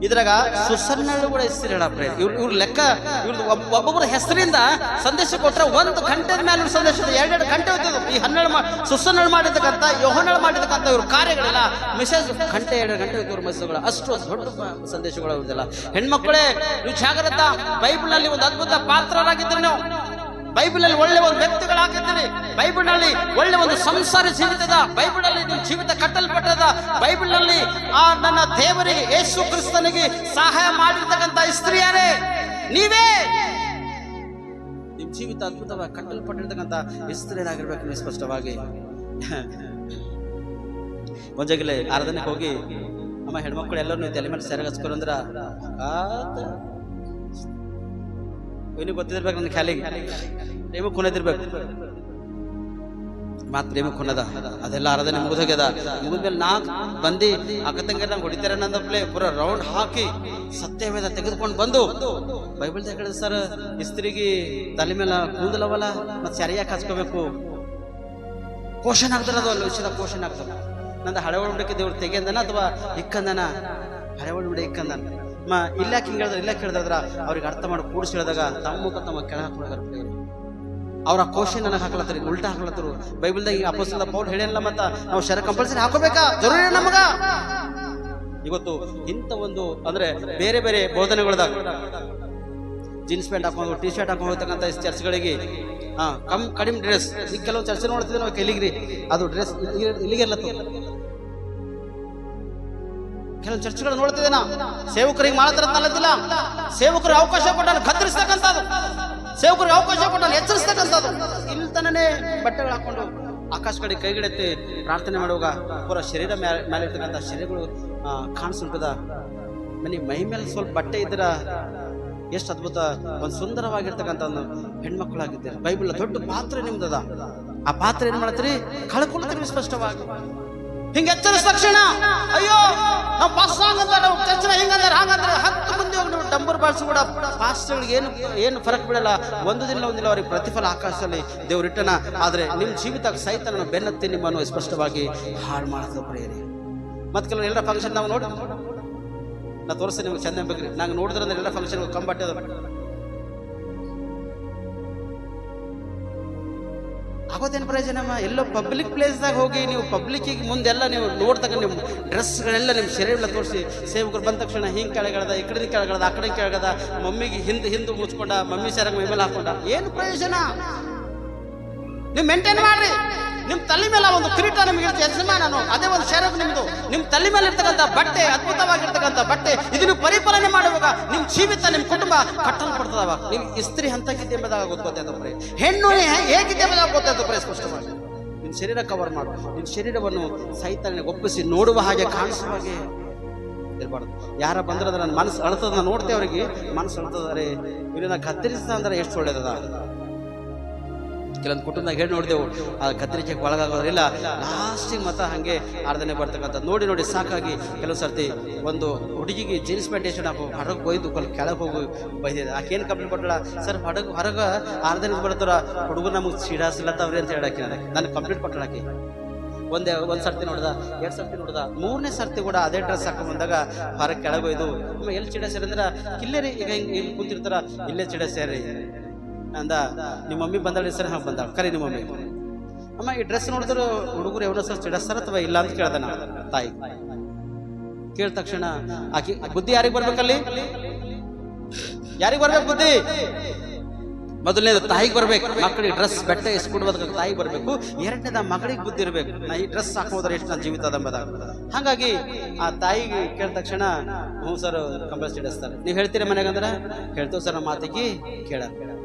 ಇದ್ರಾಗ ಸುಸನ್ನಳು ಕೂಡ ಹೆಸರು ಹೇಳಪ್ಪ. ಇವ್ರ ಲೆಕ್ಕ ಇವ್ರದ್ದು ಒಬ್ಬೊಬ್ಬರ ಹೆಸರಿಂದ ಸಂದೇಶ ಕೊಟ್ರೆ 1 ಗಂಟೆ ಮೇಲೆ ಸಂದೇಶ 2 ಗಂಟೆ ಹೋಗ್ತದೆ. ಈ 12 ಸುಸನ್ನಳು ಮಾಡಿರ್ತಕ್ಕಂಥ ಯೋಹನಳು ಮಾಡಿರ್ತಕ್ಕಂಥ ಇವ್ರ ಕಾರ್ಯಗಳೆಲ್ಲ ಮೆಸೇಜ್ ಗಂಟೆ 2 ಗಂಟೆ ಇವ್ರ ಮೆಸೇಜ್ಗಳು ಅಷ್ಟು ದೊಡ್ಡ ಸಂದೇಶಗಳು ಅವ್ರದೆಲ್ಲ. ಹೆಣ್ಮಕ್ಳೇ ನೀವು ಜಾಗ್ರತ. ಬೈಬಲ್ ನಲ್ಲಿ ಒಂದು ಅದ್ಭುತ ಪಾತ್ರರಾಗಿದ್ದರು ನೀವು. ಬೈಬಲ್ ಅಲ್ಲಿ ಒಳ್ಳೆ ಒಂದು ವ್ಯಕ್ತಿಗಳಾಗಿದ್ದೀರಿ. ಬೈಬಲ್ ನಲ್ಲಿ ಒಳ್ಳೆ ಒಂದು ಸಂಸಾರ ಜೀವಿತದ, ಬೈಬಲ್ ನಲ್ಲಿ ನಿಮ್ಮ ಜೀವಿತ ಕಟ್ಟಲ್ಪಟ್ಟದ. ಬೈಬಲ್ ನಲ್ಲಿ ನನ್ನ ದೇವರಿಗೆ ಯೇಸು ಕ್ರಿಸ್ತನಿಗೆ ಸಹಾಯ ಮಾಡಿರ್ತಕ್ಕಂಥ ಸ್ತ್ರೀಯರೇ ನೀವೇ. ನಿಮ್ ಜೀವಿತ ಅದ್ಭುತವಾಗಿ ಕಟ್ಟಲ್ಪಟ್ಟಿರ್ತಕ್ಕಂಥ ಸ್ತ್ರೀಯರಾಗಿರ್ಬೇಕು ನೀವು ಸ್ಪಷ್ಟವಾಗಿ. ಒಂಜಾಗಿಲೆ ಆರಾಧನೆಗೆ ಹೋಗಿ ಅಮ್ಮ ಹೆಣ್ಮಕ್ಳು ಎಲ್ಲರೂ ತಲೆ ಮೇಲೆ ಸೆರಗ ಹಚ್ಕೊಂಡ್ರ ಇನ್ನು ಗೊತ್ತಿರ್ಬೇಕು ನನ್ನ ಖಾಲಿಗೆ ಪ್ರೇಮ ಕುನದಿರ್ಬೇಕು. ಮಾತ್ ಪ್ರೇಮ ಕುನದ ಅದೆಲ್ಲ ಆರಾಧನೆ ಮುಗಿದೋಗ್ಯದ. ಮುಗಿದ್ಮೇಲೆ ಬಂದು ಅಕ್ಕತಂಗ ನಂಗೆ ಹೊಡಿತಾರೆ ಅನ್ನೋದಪ್ಲೆ ಪೂರ ರೌಂಡ್ ಹಾಕಿ ಸತ್ಯವೇದ ತೆಗೆದುಕೊಂಡು ಬಂದು ಬೈಬಲ್ ಹೇಳಿದ ಸರ್ ಇಸ್ತ್ರಿಗೆ ತಲೆ ಮೇಲೆ ಕೂದಲವಲ್ಲ ಮತ್ತೆ ಸರಿಯಾಗಿ ಹಚ್ಕೋಬೇಕು. ಪೋಷಣೆ ಆಗ್ತಾರ ಅದು ಅಲ್ಲಿ ವಿಷಯದ ಪೋಷಣೆ ಆಗ್ತದ. ನಂದು ಹಳೆ ಒಳಬಿಡಕ್ಕೆ ದೇವ್ರು ತೆಗೆಂದನ ಅಥವಾ ಇಕ್ಕಂದನ? ಹಳೆ ಒಳಬಿಡ ಇಕ್ಕಂದನ. ಇಲ್ಲಾಕೆ ಹಿಂಗೆ ಹೇಳಿದ್ರೆ ಇಲ್ಲಾಕೆ ಹೇಳಿದ್ರ ಅವ್ರಿಗೆ ಅರ್ಥ ಮಾಡಿ ಕೂಡಿಸಿ ಹೇಳಿದಾಗ ತಮ್ಮ ಕೆಳ ಹಾಕೊಂಡಾರ. ಅವ್ರ ಕೋಶನ್ ನನಗೆ ಹಾಕ್ಲತ್ತರಿ, ಉಲ್ಟಾ ಹಾಕ್ಲತ್ತರು. ಬೈಬಲ್ದಾಗ ಈಗ ಅಪೊಸ್ತಲ ಪೌಲ್ ಹೇಳಿಲ್ಲ ಮತ್ತ ನಾವು ಶರ ಕಂಪಲ್ಸರಿ ಹಾಕೋಬೇಕಾ? ಜರೂರಿ ನಮಗ. ಇವತ್ತು ಇಂಥ ಒಂದು ಅಂದ್ರೆ ಬೇರೆ ಬೇರೆ ಬೋಧನೆಗಳದಾಗ ಜೀನ್ಸ್ ಪ್ಯಾಂಟ್ ಹಾಕೊಂಡು ಟಿ ಶರ್ಟ್ ಹಾಕೊಂಡು ಹೋಗ್ತಕ್ಕಂಥ ಚರ್ಚ್ಗಳಿಗೆ ಕಡಿಮೆ ಡ್ರೆಸ್. ಈಗ ಕೆಲವು ಚರ್ಚೆ ನೋಡ್ತಿದ್ದೆ ನಾವು ಕೆಲಿಗ್ರಿ ಅದು ಡ್ರೆಸ್ ಇಲ್ಲಿಗೆಲ್ಲತ್ತು. ಕೆಲವು ಚರ್ಚ್ಗಳು ನೋಡ್ತಿದ್ದೆ ನಾ ಸೇವಕರಿಗೆ ಮಾತ್ರ ನಲ್ಲದಿಲ್ಲ. ಸೇವಕರಿಗೆ ಅವಕಾಶ ಕೊಟ್ಟಾನ ಕತ್ತರಿಸ್ತಕ್ಕಂಥದ್ದು, ಸೇವಕರಿಗೆ ಅವಕಾಶ ಕೊಟ್ಟಾನ ಎಚ್ಚರಿಸ್ತಕ್ಕಂಥದ್ದು. ಇಲ್ಲಿ ತನನೇ ಬಟ್ಟೆಗಳು ಹಾಕೊಂಡು ಆಕಾಶ ಕಡೆ ಕೈಗಿಡೆತ್ತಿ ಪ್ರಾರ್ಥನೆ ಮಾಡುವಾಗ ಪೂರ ಶರೀರ ಮೇಲೆ ಇರ್ತಕ್ಕಂಥ ಶರೀರಗಳು ಕಾಣಿಸುಂಟದ. ಮೈ ಮೇಲೆ ಸ್ವಲ್ಪ ಬಟ್ಟೆ ಇದ್ರ ಎಷ್ಟು ಅದ್ಭುತ ಒಂದು ಸುಂದರವಾಗಿರ್ತಕ್ಕಂಥ ಒಂದು ಹೆಣ್ಮಕ್ಳಾಗಿದ್ದೀರಿ. ಬೈಬಲ್ ದೊಡ್ಡ ಪಾತ್ರೆ ನಿಮ್ದದ. ಆ ಪಾತ್ರೆ ಏನ್ ಮಾಡತ್ರಿ? ಕಳ್ಕೊಳ್ತೀರಿ ಸ್ಪಷ್ಟವಾಗಿ. ಹಿಂಗೆ ಎಚ್ಚರಿಸಿದ ತಕ್ಷಣ ಅಯ್ಯೋ ನಾವು ಪಾಸ್ ಆಗಂತ ನಾವು ಚರ್ಚನ ಹಿಂಗಂದ್ರೆ ಹಾಗಂದ್ರೆ 10 ಮಂದಿ ಹೋಗಿ ನೀವು ಡಂಬರ್ ಬಾಳ್ಸಿ ಕೂಡ ಪಾಸ್ಗಳಿಗೆ ಏನು ಫರಕ್ ಬಿಡಲ್ಲ. ಒಂದಿಲ್ಲ ಅವ್ರಿಗೆ ಪ್ರತಿಫಲ ಆಕಾಶದಲ್ಲಿ ದೇವ್ರು ಇಟ್ಟನ. ಆದ್ರೆ ನಿಮ್ಮ ಜೀವಿತ ಸೈತನ ಬೆನ್ನತ್ತಿ ನಿಮ್ಮನ್ನು ಸ್ಪಷ್ಟವಾಗಿ ಹಾಳು ಮಾಡೋದು ಪ್ರೇರಿ. ಮತ್ತೆ ಕೆಲವು ಎಲ್ಲ ಫಂಕ್ಷನ್ ನಾವು ನೋಡಿ ನಾ ತೋರಿಸ್ತೀನಿ ನಿಮ್ಗೆ ಚಂದ ಬೇಕ್ರಿ. ನಂಗೆ ನೋಡಿದ್ರೆ ಎಲ್ಲ ಫಂಕ್ಷನ್ ಕಂಬಟ್ಟೆ ಆಗೋದೇನು ಪ್ರಯೋಜನ? ಎಲ್ಲೋ ಪಬ್ಲಿಕ್ ಪ್ಲೇಸ್ದಾಗ ಹೋಗಿ ನೀವು ಪಬ್ಲಿಕ್ಕಿಗೆ ಮುಂದೆಲ್ಲ ನೀವು ನೋಡ್ತಕ್ಕ ನಿಮ್ಮ ಡ್ರೆಸ್ಗಳೆಲ್ಲ ನಿಮ್ಮ ಶರೀರ ತೋರಿಸಿ ಸೇವಕರು ಬಂದ ತಕ್ಷಣ ಹಿಂಗೆ ಕೆಳಗಡದ, ಈ ಕಡೆ ಕೆಳಗಡದ, ಆ ಕಡೆ ಕೆಳಗದ, ಮಮ್ಮಿಗೆ ಹಿಂದೆ ಮುಚ್ಕೊಂಡ, ಮಮ್ಮಿ ಸೆರಗ ಮೈ ಮೇಲೆ ಹಾಕೊಂಡ, ಏನು ಪ್ರಯೋಜನ? ನೀವು ಮೇಂಟೈನ್ ಮಾಡ್ರಿ. ನಿಮ್ಮ ತಲೆ ಮೇಲೆ ಒಂದು ಕಿರೀಟ ನಿಮ್ಗೆ ಯಜಮಾನನು, ಅದೇ ಒಂದು ಶರಫ್ ನಿಮ್ದು. ನಿಮ್ಮ ತಲೆ ಮೇಲೆ ಇರ್ತಕ್ಕಂಥ ಬಟ್ಟೆ ಅದ್ಭುತವಾಗಿರ್ತಕ್ಕಂಥ ಬಟ್ಟೆ, ಇದನ್ನು ಪರಿಪಾಲನೆ ಮಾಡುವಾಗ ನಿಮ್ಮ ಜೀವಿತ ನಿಮ್ಮ ಕುಟುಂಬ ಕಟ್ಟಲ್ಪಡ್ತದವ. ನೀವು ಇಸ್ತ್ರಿ ಹಂತಕ್ಕಿದ್ದೆ ಎಂಬುದಾಗ ಗೊತ್ತಾಯ್ತಪ್ರೆ, ಹೆಣ್ಣು ಹೇಗಿದ್ದೆ ಎಂಬುದಾಗ ಗೊತ್ತಾಯ್ತಪ್ರೆ ಸ್ಪಷ್ಟವಾಗಿ. ನಿನ್ನ ಶರೀರ ಕವರ್ ಮಾಡು, ನಿನ್ನ ಶರೀರವನ್ನು ಸೈತಾನಿಗೆ ಒಪ್ಪಿಸಿ ನೋಡುವ ಹಾಗೆ ಕಾಣಿಸುವ ಹಾಗೆ ಇರಬಾರ್ದು. ಯಾರ ಬಂದ್ರೆ ನನ್ನ ಮನಸ್ಸು ಅಳ್ತದ, ನೋಡ್ತೇವೆ ಅವ್ರಿಗೆ ಮನಸ್ಸು ಅಳ್ತದಾರೆ, ಇವರನ್ನ ಕತ್ತರಿಸ್ತಾ ಅಂದ್ರೆ ಎಷ್ಟು ಒಳ್ಳೇದದ. ಕೆಲವೊಂದು ಕುಟುಂಬದಾಗ ಹೇಳಿ ನೋಡಿದೆವು, ಆ ಕತ್ತರಿಕೆಗೆ ಒಳಗಾಗೋದ್ರಿಲ್ಲ. ಲಾಸ್ಟಿಗೆ ಮತ ಹಂಗೆ ಆರ್ಧನೆ ಬರ್ತಕ್ಕಂಥ ನೋಡಿ ಸಾಕಾಗಿ ಕೆಲವು ಸರ್ತಿ ಒಂದು ಹುಡುಗಿಗೆ ಜೀನ್ಸ್ ಪ್ಯಾಂಟ್ ಎಷ್ಟು ಹಾಕೋ ಹೊರಗೆ ಬೈದು ಕೆಳಗೆ ಹೋಗಿ ಬೈದಿದೆ. ಆಕೇನು ಕಂಪ್ಲೇಂಟ್ ಕೊಟ್ಟಳ, ಸರ್ ಹೊರಗೆ ಆರ್ಧನೆ ಬರ್ತಾರ ಹುಡುಗರು ನಮಗೆ ಸಿಡಾಸಿಲ್ಲತ್ತವ್ರಿ ಅಂತ ಹೇಳಕ್ಕೆ ನನಗೆ ಕಂಪ್ಲೇಂಟ್ ಕೊಟ್ಟಳಾಕಿ. ಒಂದು ಸರ್ತಿ ನೋಡ್ದ, 2 ಸರ್ತಿ ನೋಡ್ದ, 3ನೇ ಸರ್ತಿ ಕೂಡ ಅದೇ ಡ್ರೆಸ್ ಹಾಕೊಂಡ್ ಬಂದಾಗ ಹೊರಗೆ ಕೆಳಗೆ ಒಯ್ದು ಎಲ್ಲಿ ಚಿಡ ಸೇರಿ ಅಂದ್ರೆ ಇಲ್ಲೇ ಈಗ ಹಿಂಗೆ ಇಲ್ಲಿ ಕೂತಿರ್ತಾರ, ಇಲ್ಲೇ ಚಿಡ ಸೇರಿ ಅಂದ. ನಿಮ್ಮ ಮಮ್ಮಿ ಬಂದಾಳ ಸರ್? ಹಾಂ ಬಂದಾಳ, ಕರಿ ನಿಮ್ಮ ಮಮ್ಮಿ. ಅಮ್ಮ ಈ ಡ್ರೆಸ್ ನೋಡಿದ್ರು ಹುಡುಗರು ಯಾವನೋ ಸರ್ ಚಿಡಸ್ತಾರ ಅಥವಾ ಇಲ್ಲ ಅಂತ ಕೇಳ್ದ ನಾ ತಾಯಿ. ಕೇಳಿದ ತಕ್ಷಣ ಆಕಿ ಬುದ್ಧಿ ಯಾರಿಗೆ ಬರ್ಬೇಕಲ್ಲಿ? ಯಾರಿಗೆ ಬರ್ಬೇಕು ಬುದ್ಧಿ? ಮೊದಲನೇದು ತಾಯಿಗೆ ಬರ್ಬೇಕು, ಮಕ್ಕಳಿಗೆ ಡ್ರೆಸ್ ಬಟ್ಟೆ ಇಸ್ಕೊಡ್ಬೇಕು, ತಾಯಿಗೆ ಬರ್ಬೇಕು. ಎರಡನೇದ ಮಗಳಿಗೆ ಬುದ್ಧಿ ಇರ್ಬೇಕು, ನಾ ಈ ಡ್ರೆಸ್ ಹಾಕೋದ್ರೆ ಎಷ್ಟು ನನ್ನ ಜೀವಿತ ಅದಂಬದಾಗ. ಹಾಗಾಗಿ ಆ ತಾಯಿಗೆ ಕೇಳಿದ ತಕ್ಷಣ ಹ್ಞೂ ಸರ್ ಕಂಪಲ್ಸರಿ ಇಡಿಸ್ತಾರೆ. ನೀವು ಹೇಳ್ತೀರಿ ಮನೆಗೆ ಅಂದ್ರೆ ಹೇಳ್ತೇವೆ ಸರ್, ನಮ್ಮ ಮಾತಿಗೆ ಕೇಳ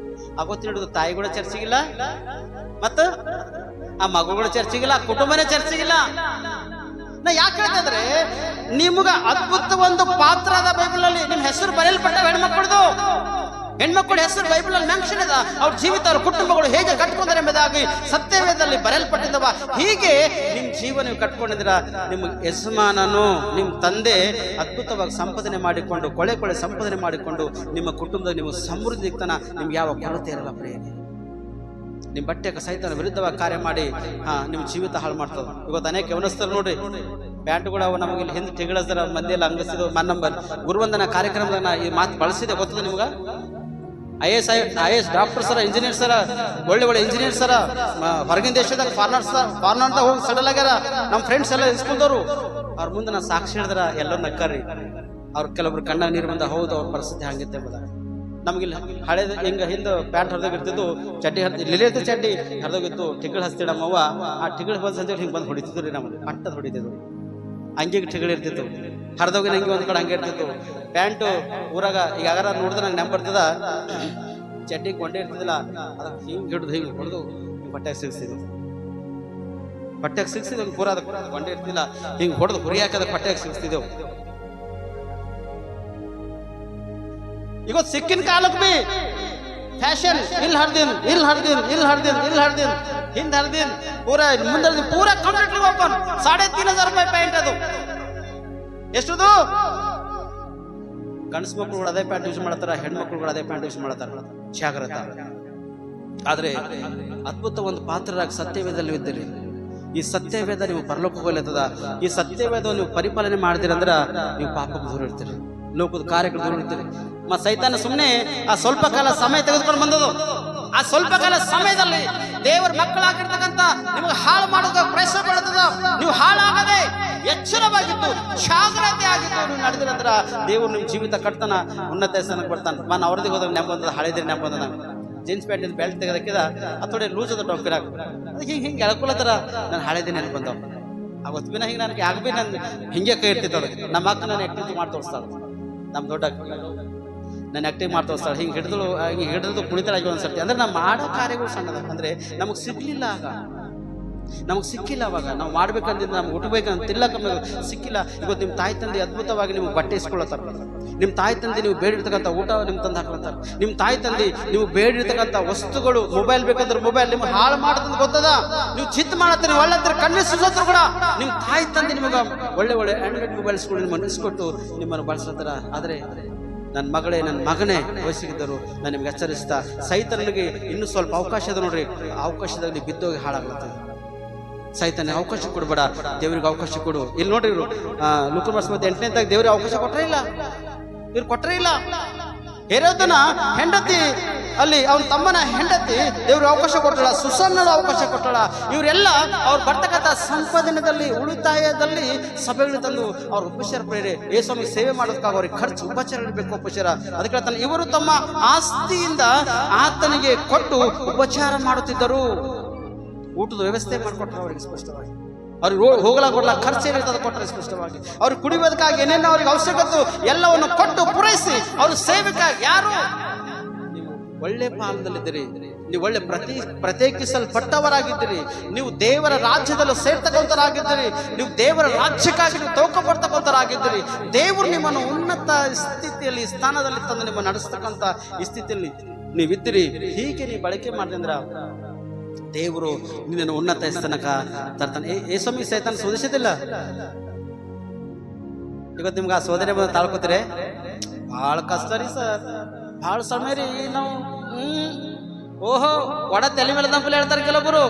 ಆಗೋತ್ ಹಿಡಿದು ತಾಯಿ ಕೂಡ ಚರ್ಚಿಗಿಲ್ಲ, ಮತ್ತ ಆ ಮಗಳು ಚರ್ಚಿಗಿಲ್ಲ, ಕುಟುಂಬನೇ ಚರ್ಚಿಗಿಲ್ಲ. ನಾ ಯಾಕೆ ಹೇಳ್ತಂದ್ರೆ ನಿಮ್ಗ ಅದ್ಭುತ ಒಂದು ಪಾತ್ರ ಅದ ಬೈಬಲ್ ಅಲ್ಲಿ. ನಿಮ್ ಹೆಸರು ಬರೆಯಲ್ಪಟ್ಟ ಹೆಣ್ಮಕ್ಳ ಹೆಸರು ಬೈಬಲ್ ಅಲ್ಲಿ ಮೆನ್ಷನ್ ಅದ. ಅವ್ರ ಜೀವಿತ, ಅವ್ರ ಕುಟುಂಬಗಳು ಹೇಗೆ ಕಟ್ಕೊಂಡ್ರೆ ಎಂಬುದಾಗಿ ಸತ್ಯವೇದದಲ್ಲಿ ಬರೆಯಲ್ಪಟ್ಟಿದ್ದವ. ಹೀಗೆ ನಿಮ್ ಜೀವನ ನೀವು ಕಟ್ಕೊಂಡಿದ್ರ, ನಿಮ್ಮ ಯಜಮಾನನು ನಿಮ್ಮ ತಂದೆ ಅದ್ಭುತವಾಗಿ ಸಂಪಾದನೆ ಮಾಡಿಕೊಂಡು ಕೊಳೆ ಸಂಪಾದನೆ ಮಾಡಿಕೊಂಡು ನಿಮ್ಮ ಕುಟುಂಬದ ನಿಮ್ಮ ಸಮೃದ್ಧಿ ಇರ್ತಾನ. ನಿಮ್ಗೆ ಯಾವ ಕೊರತೆ ಇರಲ್ಲ ಪ್ರೇರಣೆ. ನಿಮ್ಮ ಬಟ್ಟೆಗೆ ಸೈತನ ವಿರುದ್ಧವಾಗಿ ಕಾರ್ಯ ಮಾಡಿ ನಿಮ್ಮ ಜೀವಿತ ಹಾಳು ಮಾಡ್ತದ. ಇವತ್ತು ಅನೇಕ ಗಮನಿಸ್ತಾರೆ ನೋಡ್ರಿ, ಪ್ಯಾಂಟ್ ಕೂಡ ನಮಗೆ ಇಲ್ಲಿ ಹಿಂದೆ ತಿಂಗಳಸರ ಮಂದಿಯಲ್ಲಿ ಅಂಗಿಸಿದ ನಂಬರ್ ಗುರುವಂದನ ಕಾರ್ಯಕ್ರಮದಾಗ ಈ ಮಾತು ಬಳಸಿದೆ. ಗೊತ್ತದ ನಿಮ್ಗ? I S doctor sir, engineer sir, ಒಳ್ಳೆ ಇಂಜಿನಿಯರ್ ಸರ, ಹೊರಗಿನ ದೇಶದಾಗ ಫಾರ್ನರ್ ಹೋಗಿ ಸಡಲ್ ಆಗ್ಯಾರ. ನಮ್ಮ ಫ್ರೆಂಡ್ಸ್ ಎಲ್ಲ ಇಸ್ಕೊಂಡವ್ರು ಅವ್ರ ಮುಂದೆ ನಾ ಸಾಕ್ಷಿ ಹೇಳಿದ್ರ ಎಲ್ಲರೂ ನಕ್ಕರಿ. ಅವ್ರ ಕೆಲವೊಬ್ರು ಕಣ್ಣಾಗ ನೀರು ಬಂದ, ಹೌದು ಅವ್ರ ಪರಿಸ್ಥಿತಿ ಹಂಗಿತ್ತೆ ಎಂಬುದ. ನಮಗಿಲ್ಲಿ ಹಳೇದು ಹಿಂಗ ಹಿಂದೆ ಪ್ಯಾಂಟ್ ಹರಿದೋಗಿರ್ತಿದ್ದು, ಚಡ್ಡಿ ಲಿಲಿರ್ತಿ ಚಡ್ಡಿ ಹರಿದೋಗಿತ್ತು, ಟಿಗಳು ಹಚ್ತಿಡ ನಮ್ಮವ್ವ. ಆ ಟಿಗಳು ಬಂದು ಸಂಜೆ ಹಿಂಗೆ ಬಂದು ಹೊಡಿತಿದ್ರು ರೀ, ನಮಗೆ ಪಟ್ಟದ ಹೊಡಿತಿದ್ರು. ಹಂಗಿಗೆ ಟಿಗಳು ಇರ್ತಿತ್ತು, ಹರಿದೋಗಿ ನಂಗೆ ಒಂದು ಕಡೆ ಹಂಗೆ ಇರ್ತಿತ್ತು. ಪ್ಯಾಂಟು ಊರಾಗ ಈಗ ಅಗಾರ ನೋಡಿದ್ರೆ ನಂಗೆ ನೆಂಪು ಬರ್ತದ, ಚಡ್ಡಿ ಕೊಂಡೆ ಇರ್ತಿದ್ದಿಲ್ಲ, ಅದ ಹಿಂಗೆ ಹಿಡಿದು ಹಿಂಗೆ ಹೊಡೆದು ಬಟ್ಟೆಗೆ ಸಿಗಿಸಿದೆವು ಪೂರ ಅದ ಕೊಂಡೆ ಇರ್ತಿಲ್ಲ, ಹಿಂಗೆ ಹೊಡೆದು ಹುರಿ ಹಾಕದ ಬಟ್ಟೆಗೆ ಸಿಗಿಸ್ತಿದ್ದೆವು. ಈಗ ಸಿಕ್ಕಿನ ಕಾಲಕ್ಕೆ ಬಿ ಫ್ಯಾಷನ್, ಇಲ್ಲಿ ಹರ್ದಿನ್ ಹಿಂದ್ ಹರ್ದಿನ್ ಪೂರ ಕಂಪ್ಲೀಟ್ಲಿ ಓಪನ್. 3,500 ರೂಪಾಯಿ ಪ್ಯಾಂಟ್ ಅದು. ಎಷ್ಟದು? ಗಂಡ್ಸ್ ಮಕ್ಕಳು ಕೂಡ ಅದೇ ಪ್ಯಾಂಟ್ ಯೂಸ್ ಮಾಡ್ತಾರ, ಹೆಣ್ಮಕ್ಳು ಕೂಡ ಅದೇ ಪ್ಯಾಂಟ್ ಯೂಸ್ ಮಾಡ್ತಾರ. ಜಾಗ್ರತ. ಆದ್ರೆ ಅದ್ಭುತ ಒಂದು ಪಾತ್ರರಾಗಿ ಸತ್ಯವೇದಲ್ಲಿ ಇದ್ದೀರಿ. ಈ ಸತ್ಯವೇದ ನೀವು ಪರಲೋಕ ಹೋಗಲತ್ತದ. ಈ ಸತ್ಯವೇದ ನೀವು ಪರಿಪಾಲನೆ ಮಾಡಿದಿರಂದ್ರ ನೀವು ಪಾಪಕ್ಕೆ ದೂರ ಇರ್ತೀರಿ, ಲೋಕದ ಕಾರ್ಯಗಳು ದೂರ ಇರ್ತೀರಿ. ಸೈತಾನ ಸುಮ್ಮನೆ ಆ ಸ್ವಲ್ಪ ಕಾಲ ಸಮಯ ತೆಗೆದುಕೊಂಡು ಬಂದದು. ಆ ಸ್ವಲ್ಪ ಕಾಲ ಸಮಯದಲ್ಲಿ ದೇವರ ಮಕ್ಕಳಾಗಿರ್ತಕ್ಕಂಥ ನಿಮಗೆ ಹಾಳು ಮಾಡೋಕೆ ಪ್ರಯತ್ನ ಪಡುತ್ತದ. ನೀವು ಹಾಳಾಗದೆ ಎಚ್ಚರವಾಗಿದ್ದು ಜಾಗ್ರತೆ ಆಗಿದ್ದು ನೀವು ನಡೆದಿರಂದ್ರ ದೇವರು ನಿಮ್ಮ ಜೀವಿತ ಕಟ್ತಾನ, ಉನ್ನತ ಸ್ಥಾನಕ್ಕೆ ಬರ್ತಾನೆ. ನಾನು ಅವ್ರದಿಗೆ ಹೋದಾಗ ನೆಂಬಂದ ಹಳೆದಿರಿ ನೆಂಬಂದ ನಾನು ಜೀನ್ಸ್ ಪ್ಯಾಂಟ್ ಬೆಲ್ಟ್ ತೆಗೆದಕ್ಕಿದ ಅಥೋಡೆ ಲೂಸ್ ಅದ ಟೊಕ್ಕಿರಾಗ ಅದಕ್ಕೆ ಹಿಂಗೆ ಎಳ್ಕೊಳತ್ತಾರ. ನಾನು ಹಳೆದಿನ ನೆನಪು ಬಂದವ್. ಅವತ್ತು ಬಿನ ಹಿಂಗೆ ನನಗೆ ಆಗ್ಬಿ ನನ್ಗೆ ಹಿಂಗೆ ಕೈ ಇರ್ತಿತ್ತು. ಅವ್ರಿಗೆ ನಮ್ಮ ಅಕ್ಕ ನಾನು ಆಕ್ಟಿವಿಟಿ ಮಾಡಿ ತೋರಿಸ್ತಾಳೆ, ನಮ್ಮ ದೊಡ್ಡ ನಾನು ಆಕ್ಟಿವ್ ಮಾಡಿ ತೋರಿಸ್ತಾಳೆ. ಹಿಂಗೆ ಹಿಡಿದು ಕುಣಿತಾಳಾಗಿ ಒಂದ್ಸರ್ತಿ. ಅಂದ್ರೆ ನಾವು ಮಾಡೋ ಕಾರ್ಯಗಳು ಸಣ್ಣದ. ಅಂದ್ರೆ ನಮಗೆ ಸಿಗ್ಲಿಲ್ಲ, ನಮಗೆ ಸಿಕ್ಕಿಲ್ಲ. ಅವಾಗ ನಾವು ಮಾಡ್ಬೇಕಂದಿದ್ದು, ನಮ್ಗೆ ಹುಟ್ಟಬೇಕಂತ ತಿಲ್ಲಕ ಸಿಕ್ಕಿಲ್ಲ. ಇವತ್ತು ನಿಮ್ಮ ತಾಯಿ ತಂದೆ ಅದ್ಭುತವಾಗಿ ನಿಮ್ಗೆ ಬಟ್ಟೆ ಇಸ್ಕೊಳತ್ತಾರ. ನಿಮ್ಮ ತಾಯಿ ತಂದೆ ನೀವು ಬೇಡಿರ್ತಕ್ಕಂಥ ಊಟ ನಿಮ್ಗೆ ತಂದು ಹಾಕ್ಲತ್ತಾರ. ನಿಮ್ಮ ತಾಯಿ ತಂದೆ ನೀವು ಬೇಡಿರ್ತಕ್ಕಂಥ ವಸ್ತುಗಳು, ಮೊಬೈಲ್ ಬೇಕಂದ್ರೆ ಮೊಬೈಲ್ ನಿಮ್ಗೆ ಹಾಳು ಮಾಡ್ತಂದು ಗೊತ್ತದ. ನೀವು ಚಿತ್ ಮಾಡತ್ತೀರಿ, ಒಳ್ಳೆ ಕಣ್ಣಿಸೋದ್ರು ಕೂಡ ನಿಮ್ಮ ತಾಯಿ ತಂದೆ ನಿಮಗೆ ಒಳ್ಳೆ ಆಂಡ್ರಾಯ್ಡ್ ಮೊಬೈಲ್ಸ್ಗಳು ನಿಮ್ಮನ್ನು ಇಸ್ಕೊಟ್ಟು ನಿಮ್ಮನ್ನು ಬಳಸ್ಲತ್ತಾರ. ಆದರೆ ನನ್ನ ಮಗಳೇ, ನನ್ನ ಮಗನೇ ವಯಸ್ಸಿಗಿದ್ದರು ನಾನು ನಿಮ್ಗೆ ಎಚ್ಚರಿಸ್ತಾ, ಸೈತನಿಗೆ ಇನ್ನೂ ಸ್ವಲ್ಪ ಅವಕಾಶ ಅದ ನೋಡ್ರಿ. ಅವಕಾಶದಲ್ಲಿ ಬಿದ್ದೋಗಿ ಹಾಳಾಗ್ಲತ್ತದ. ಸೈತಾನ ಅವಕಾಶ ಕೊಡಬೇಡ, ದೇವ್ರಿಗೆ ಅವಕಾಶ ಕೊಡು. ಇಲ್ಲಿ ನೋಡ್ರಿ, ಇವರು ಲೂಕಾ 8ನೇದಾಗ ದೇವ್ರಿಗೆ ಅವಕಾಶ ಕೊಟ್ಟರೇ ಇಲ್ಲ. ಇವ್ರು ಕೊಟ್ಟರೇ ಇಲ್ಲ. ಹೆರೋದನ ಹೆಂಡತಿ ಅಲ್ಲಿ ಅವನ ತಮ್ಮನ ಹೆಂಡತಿ ದೇವ್ರಿಗೆ ಅವಕಾಶ ಕೊಟ್ಟಳ, ಸುಸನ್ನಳು ಅವಕಾಶ ಕೊಟ್ಟಳ. ಇವರೆಲ್ಲ ಅವ್ರು ಬರ್ತಕ್ಕಂಥ ಸಂಪಾದನೆಯಲ್ಲಿ, ಉಳಿತಾಯದಲ್ಲಿ ಸಭೆಗಳು ತಂದು ಅವ್ರ ಉಪಚಾರ ಪ್ರೇರೆ ಯೇಸುವಿಗೆ ಸೇವೆ ಮಾಡೋದಕ್ಕಾಗ ಅವ್ರಿಗೆ ಖರ್ಚು ಉಪಚಾರ ಇರಬೇಕು. ಉಪಚಾರ ಅದಕ್ಕೆ ಹೇಳ್ತಾನೆ, ಇವರು ತಮ್ಮ ಆಸ್ತಿಯಿಂದ ಆತನಿಗೆ ಕೊಟ್ಟು ಉಪಚಾರ ಮಾಡುತ್ತಿದ್ದರು. ಊಟದ ವ್ಯವಸ್ಥೆ ಮಾಡಿಕೊಟ್ರು ಅವರಿಗೆ ಸ್ಪಷ್ಟವಾಗಿ. ಅವ್ರಿಗೆ ಹೋಗ್ಲಾಕ ಖರ್ಚು ಏನಿರ್ತದೆ ಕೊಟ್ಟರೆ ಸ್ಪಷ್ಟವಾಗಿ. ಅವ್ರಿಗೆ ಕುಡಿಯೋದಕ್ಕಾಗಿ ಏನೇನೋ ಅವ್ರಿಗೆ ಅವಶ್ಯಕತೆ ಎಲ್ಲವನ್ನು ಕೊಟ್ಟು ಪೂರೈಸಿ ಅವ್ರ ಸೇವೆಗಾಗಿ. ಯಾರು ನೀವು ಒಳ್ಳೆ ಪಾಲದಲ್ಲಿದ್ದೀರಿ, ನೀವು ಒಳ್ಳೆ ಪ್ರತ್ಯೇಕಿಸಲ್ಪಟ್ಟವರಾಗಿದ್ದೀರಿ, ನೀವು ದೇವರ ರಾಜ್ಯದಲ್ಲೂ ಸೇರ್ತಕ್ಕಂಥರಾಗಿದ್ದೀರಿ, ನೀವು ದೇವರ ರಾಜ್ಯಕ್ಕಾಗಿ ನೀವು ತೌಕ ಪಡ್ತಕ್ಕಂಥರಾಗಿದ್ದೀರಿ. ದೇವರು ನಿಮ್ಮನ್ನು ಉನ್ನತ ಸ್ಥಿತಿಯಲ್ಲಿ, ಸ್ಥಾನದಲ್ಲಿ ತಂದು ನಿಮ್ಮ ನಡೆಸ್ತಕ್ಕಂಥ ಈ ಸ್ಥಿತಿಯಲ್ಲಿ ನೀವಿದ್ದೀರಿ. ಹೀಗೆ ನೀವು ಬಳಕೆ ಮಾಡಿದ್ರೆ ದೇವರು ನಿನ್ನನ್ನು ಉನ್ನತ ಸ್ಥಾನಕ ತರ್ತಾನೆ. ಏಸೊಮ್ಮೆ ಸೈತಾನ ಸೋದಿಸೋದಿಲ್ಲ. ಇವತ್ತು ನಿಮ್ಗೆ ಆ ಸೋದನೆ ಬಂದು ತಾಳ್ಕೋತೀರಿ, ಭಾಳ ಕಷ್ಟ ರೀ ಸರ್, ಭಾಳ ಸಮಯ ರೀ. ನಾವು ಓಹೋ ಒಡ ತಲೆ ಮೇಲೆ ದಂಪಲ್ಲಿ ಹೇಳ್ತಾರೆ ಕೆಲವೊಬ್ಬರು.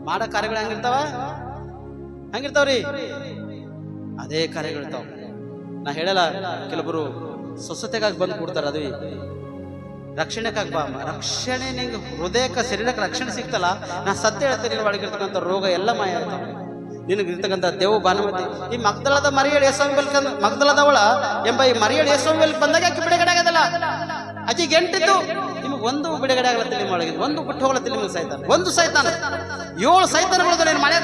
ಮಾಡೋ ಕಾರ್ಯಗಳು ಹಂಗಿರ್ತಾವ್ರಿ, ಅದೇ ಕಾರ್ಯಗಳಿರ್ತಾವ. ನಾ ಹೇಳಲ್ಲ, ಕೆಲವೊಬ್ಬರು ಸ್ವಸ್ಥತೆಗಾಗಿ ಬಂದು ಕೊಡ್ತಾರೆ. ಅದು ರಕ್ಷಣೆಗಾಗಿ ಬಾ. ರಕ್ಷಣೆ ನಿಂಗೆ ಹೃದಯಕ್ಕೆ, ಶರೀರಕ್ಕೆ ರಕ್ಷಣೆ ಸಿಗ್ತಲ್ಲ. ನಾ ಸತ್ಯ ಹೇಳ್ತೇನೆ, ನಿನ್ನ ಒಳಗಿರ್ತಕ್ಕಂಥ ರೋಗ ಎಲ್ಲ ಮಾಯ ಆಗ್ತಾವ. ನಿನಗಿರ್ತಕ್ಕಂಥ ದೇವು ಭಾನುಮತಿ ಈ ಮಗ್ದಲದ ಮರಿಯಳು ಯೇಸುವಿನ ಬಳಿಕ, ಮಗ್ದಲದವಳ ಎಂಬ ಈ ಮರಿಯಳು ಯೇಸುವಿನ ಬಳಿಕ ಬಂದಾಗ ಆಕೆ ಬಿಡುಗಡೆ ಆಗದಲ್ಲ. ಮಜ್ಜಿಗೆ ಎಂಟಿದ್ದು ನಿಮಗೆ ಒಂದು ಬಿಡುಗಡೆ ಆಗಲ್ಲ ತಲೆ ಒಳಗಿದ್ದು, ಒಂದು ಬಿಟ್ಟು ಹೋಗಲತ್ತಿಲ್ಲ ನಿಮಗೆ ಸೈತಾನ, ಒಂದು ಸೈತಾನ. 7 ಸೈತಾನಗಳು ನೀನು ಮನೆ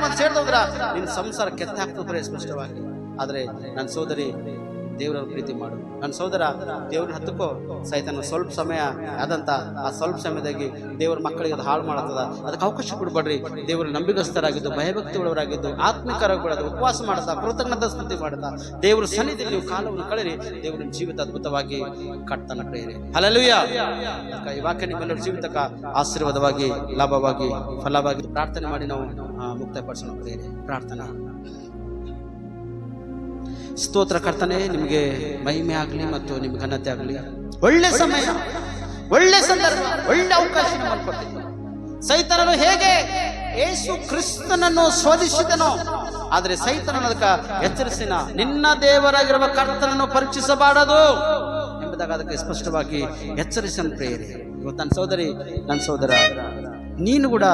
ಬಂದು ಸೇರಿದೋದ್ರ ನಿನ್ನ ಸಂಸಾರ ಕೆತ್ತ ಹಾಕ್ತಿದ್ರೆ ಸ್ಪಷ್ಟವಾಗಿ. ಆದರೆ ನನ್ನ ಸೋದರಿ ದೇವರನ್ನು ಪ್ರೀತಿ ಮಾಡು, ನನ್ನ ಸೋದರ ದೇವ್ರನ್ನ ಹತ್ತಕ್ಕೋ. ಸೈತಾನ ಸ್ವಲ್ಪ ಸಮಯ ಆದಂತ ಆ ಸ್ವಲ್ಪ ಸಮಯದಾಗಿ ದೇವ್ರ ಮಕ್ಕಳಿಗೆ ಅದು ಹಾಳು ಮಾಡತ್ತದ. ಅದಕ್ಕೆ ಅವಕಾಶ ಕೊಡಬೇಡ್ರಿ. ದೇವರು ನಂಬಿಗಸ್ತರಾಗಿದ್ದು, ಭಯಭಕ್ತಿ ಉಳ್ಳವರಾಗಿದ್ದು, ಆತ್ಮಿಕರಾಗಿದ್ದು, ಉಪವಾಸ ಮಾಡ್ತಾ, ಕೃತಜ್ಞತಾ ಸ್ತುತಿ ಮಾಡ್ತಾ ದೇವ್ರ ಸನ್ನಿಧಿಯಲ್ಲಿ ನೀವು ಕಾಲವನ್ನು ಕಳೆರಿ. ದೇವರ ಜೀವಿತ ಅದ್ಭುತವಾಗಿ ಕಟ್ತಾನ ಪ್ರೇರೆ. ಹಲ್ಲೆಲೂಯಾ. ಈ ವಾಕ್ಯ ನಿಮ್ಮೆಲ್ಲರ ಜೀವಿತಕ್ಕ ಆಶೀರ್ವಾದವಾಗಿ, ಲಾಭವಾಗಿ, ಫಲವಾಗಿ ಪ್ರಾರ್ಥನೆ ಮಾಡಿ ನಾವು ಮುಕ್ತಪಡಿಸೋಣ ಪ್ರೇರೆ. ಪ್ರಾರ್ಥನಾ. ಸ್ತೋತ್ರ ಕರ್ತನೆ, ನಿಮಗೆ ಮಹಿಮೆ ಆಗಲಿ ಮತ್ತು ನಿಮ್ಗೆ ಘನತೆ ಆಗಲಿ. ಒಳ್ಳೆ ಸಮಯ, ಒಳ್ಳೆ ಸಂದರ್ಭ, ಒಳ್ಳೆ ಅವಕಾಶ ನಮ್ಮನ್ನು ಕೊಟ್ಟಿದ್ದು. ಸೈತಾನನು ಹೇಗೆ ಯೇಸು ಕ್ರಿಸ್ತನನ್ನು ಶೋಧಿಸಿದನೋ, ಆದರೆ ಸೈತಾನನ ಅದಕ್ಕೆ ಎಚ್ಚರಿಸಿನ, ನಿನ್ನ ದೇವರಾಗಿರುವ ಕರ್ತನನ್ನು ಪರೀಕ್ಷಿಸಬಾರದು ಎಂಬುದಾಗ ಅದಕ್ಕೆ ಸ್ಪಷ್ಟವಾಗಿ ಎಚ್ಚರಿಸನ್ ಪ್ರೇರೆ. ಇವತ್ತು ನನ್ನ ಸೋದರಿ, ನನ್ನ ಸೋದರ, ನೀನು ಕೂಡ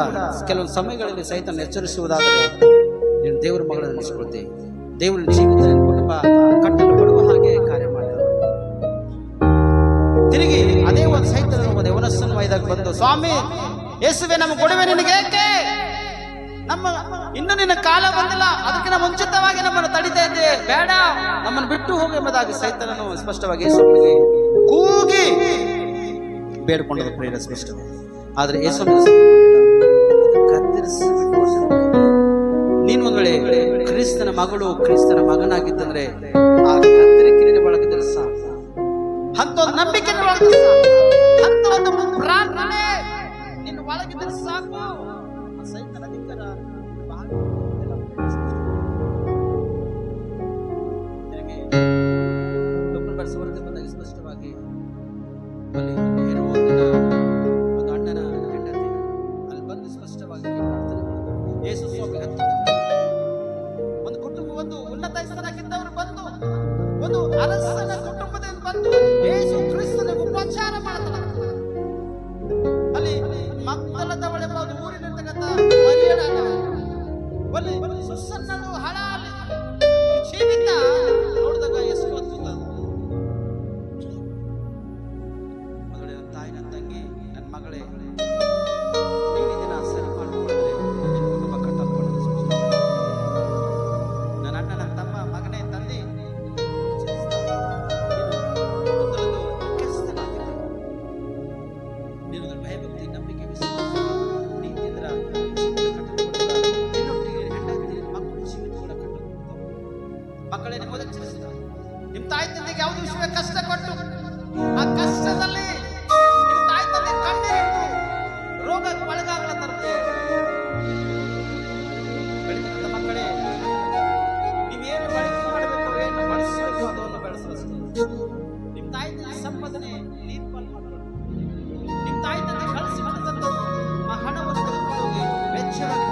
ಕೆಲವೊಂದು ಸಮಯಗಳಲ್ಲಿ ಸೈತಾನ ಎಚ್ಚರಿಸುವುದಾದರೆ ನೀನು ದೇವರ ಮಗಳನ್ನು ನೆನೆಸಿಕೊಳ್ತಿ. ದೇವರ ಜೀವಿತ ಕುಟುಂಬ ಕಟ್ಟಲು ಬರುವ ಹಾಗೆ ಕಾರ್ಯ ಮಾಡ್ತಾರೆ. ತಿರುಗಿ ಅದೇ ಒಂದು ಸೈತಾನ ಯವನಸ್ಥನ ವೈದಾಗ ಬಂದು, ಸ್ವಾಮಿ ಯೇಸುವೆ, ನಮ್ಮ ಕೊಡುವೆ ನಿನಗೆ ಏಕೆ? ನಮ್ಮ ಇನ್ನು ನಿನ್ನ ಕಾಲ ಬಂದಿಲ್ಲ, ಅದಕ್ಕಿಂತ ಮುಂಚಿತವಾಗಿ ನಮ್ಮನ್ನು ತಡಿತಾ ಇದ್ದೆ, ಬೇಡ, ನಮ್ಮನ್ನು ಬಿಟ್ಟು ಹೋಗಿ ಎಂಬುದಾಗಿ ಸೈತಾನನು ಸ್ಪಷ್ಟವಾಗಿ ಯೇಸುವಿಗೆ ಕೂಗಿ ಬೇಡ್ಕೊಂಡದ ಪ್ರೇರ ಸ್ಪಷ್ಟವಾಗಿ. ಆದರೆ ಯೇಸು ನೀನು ಒಂದು ವೇಳೆ ಕ್ರಿಸ್ತನ ಮಗಳು, ಕ್ರಿಸ್ತನ ಮಗನಾಗಿದ್ದಂದ್ರೆ ಆ ಕತ್ತರಿಕೆ ನಿನ್ನ ಒಳಗಿದ್ರೆ ಸಾಕು, ಅಂತ ಒಂದು ನಂಬಿಕೆ ಒಳಗಿದ್ರೆ ಸಾಕು, ಅಂತ ಒಂದು ಪ್ರಾರ್ಥನೆ ನಿನ್ನ ಒಳಗಿದ್ರೆ ಸಾಕು. ಸೈತಾನ ಅಧಿಕಾರ ಬಂದಾಗ ಸ್ಪಷ್ಟವಾಗಿ ಒಂದು ಅಣ್ಣನ ಹೆಂಡತಿ ಅಲ್ಲಿ ಬಂದು ಸ್ಪಷ್ಟವಾಗಿ ಪ್ರಾರ್ಥನೆ ಮಾಡಿದ್ರು. ಯೇಸು ಸ್ವಾಮಿ ಒಂದು ಕುಟುಂಬ, ಒಂದು ಉನ್ನತ ಸ್ಥಾನಕ್ಕಿದ್ದವರು ಬಂದು, ಒಂದು ಅರಸನ ಕುಟುಂಬದಿಂದ ಬಂದು ಯೇಸು ಕ್ರಿಸ್ತನಿಗೆ ಉಪಚಾರ ಮಾಡ್ತಾರೆ. ಅಲ್ಲಿ ಮಕ್ಕಳದ ಒಳಗೆ ಒಂದು ಊರಿನಿರ್ತಕ್ಕಂಥ ಒಂದು ಸುಸನ್ನಳು ಹಳಾಲಿ ಜೀವಿತ ನೋಡಿದಾಗ ಎಷ್ಟು ಅದ್ಭುತ. ಮಗಳೇ, ತಾಯಿ, ನನ್ನ ತಂಗಿ, ನನ್ನ ಮಗಳೇ, ನೀನು ಇದನ್ನ ಸರಿ ಮಾಡಿಕೊಂಡ್ರೆ ನಿನ್ನ ಕುಟುಂಬ ಕಟ್ಟಲ್ಪಡೋದು. ನನ್ನ ಅಣ್ಣ, ನನ್ನ ತಮ್ಮ, ಮಗನೇ, ತಂದೆ, ನೀನು ಭಯಭಕ್ತಿ, ನಂಬಿಕೆ, ವಿಶ್ವಾಸ, ನೀತಿಂದ್ರ ಜೀವಿತ ಕಟ್ಟಲ್ಪಡುವ, ನಿನ್ನೊಟ್ಟಿಗೆ ಹೆಂಡತಿ, ಮಕ್ಕಳು ಜೀವಿತ ಕೂಡ ಕಟ್ಟಲ್ಪಡ್ತಾವೆ. ಮಕ್ಕಳೇ, ನಿಮ್ಮನ್ನು ಎಚ್ಚರಿಸಿದ ನಿಮ್ಮ ತಾಯಿ ತಂದೆಗೆ ಯಾವುದೇ ವಿಷಯ ಕಷ್ಟ ಕೊಟ್ಟು ಆ ಕಷ್ಟದಲ್ಲಿ ನಿಮ್ಮ ತಾಯಿ ತಂದೆ ಕಣ್ಣೀರಿಟ್ಟು ರೋಗಕ್ಕೆ ಒಳಗಾಗಲ ತರುತ್ತೆ. ಬೆಳೀತಕ್ಕಂಥ ಮಕ್ಕಳೇ, ನೀವೇನು ಬಳಕೆ ಮಾಡಬೇಕು, ಏನು ಬಳಸಬೇಕು ಅದನ್ನು ಬೆಳೆಸಬೇಕು. ನಿಮ್ಮ ತಾಯಿ ತಂದೆ ಸಂಪಾದನೆ ನೀರು ಪಾಲು ಮಾಡಬೇಕು. ನಿಮ್ಮ ತಾಯಿ ತಂದೆ ಕಳಿಸಿ ಮನಸ್ಸನ್ನು ಆ ಹಣವನ್ನು ತೆಗೆದುಕೊಂಡು ಹೋಗಿ ವೆಚ್ಚವಾಗಿ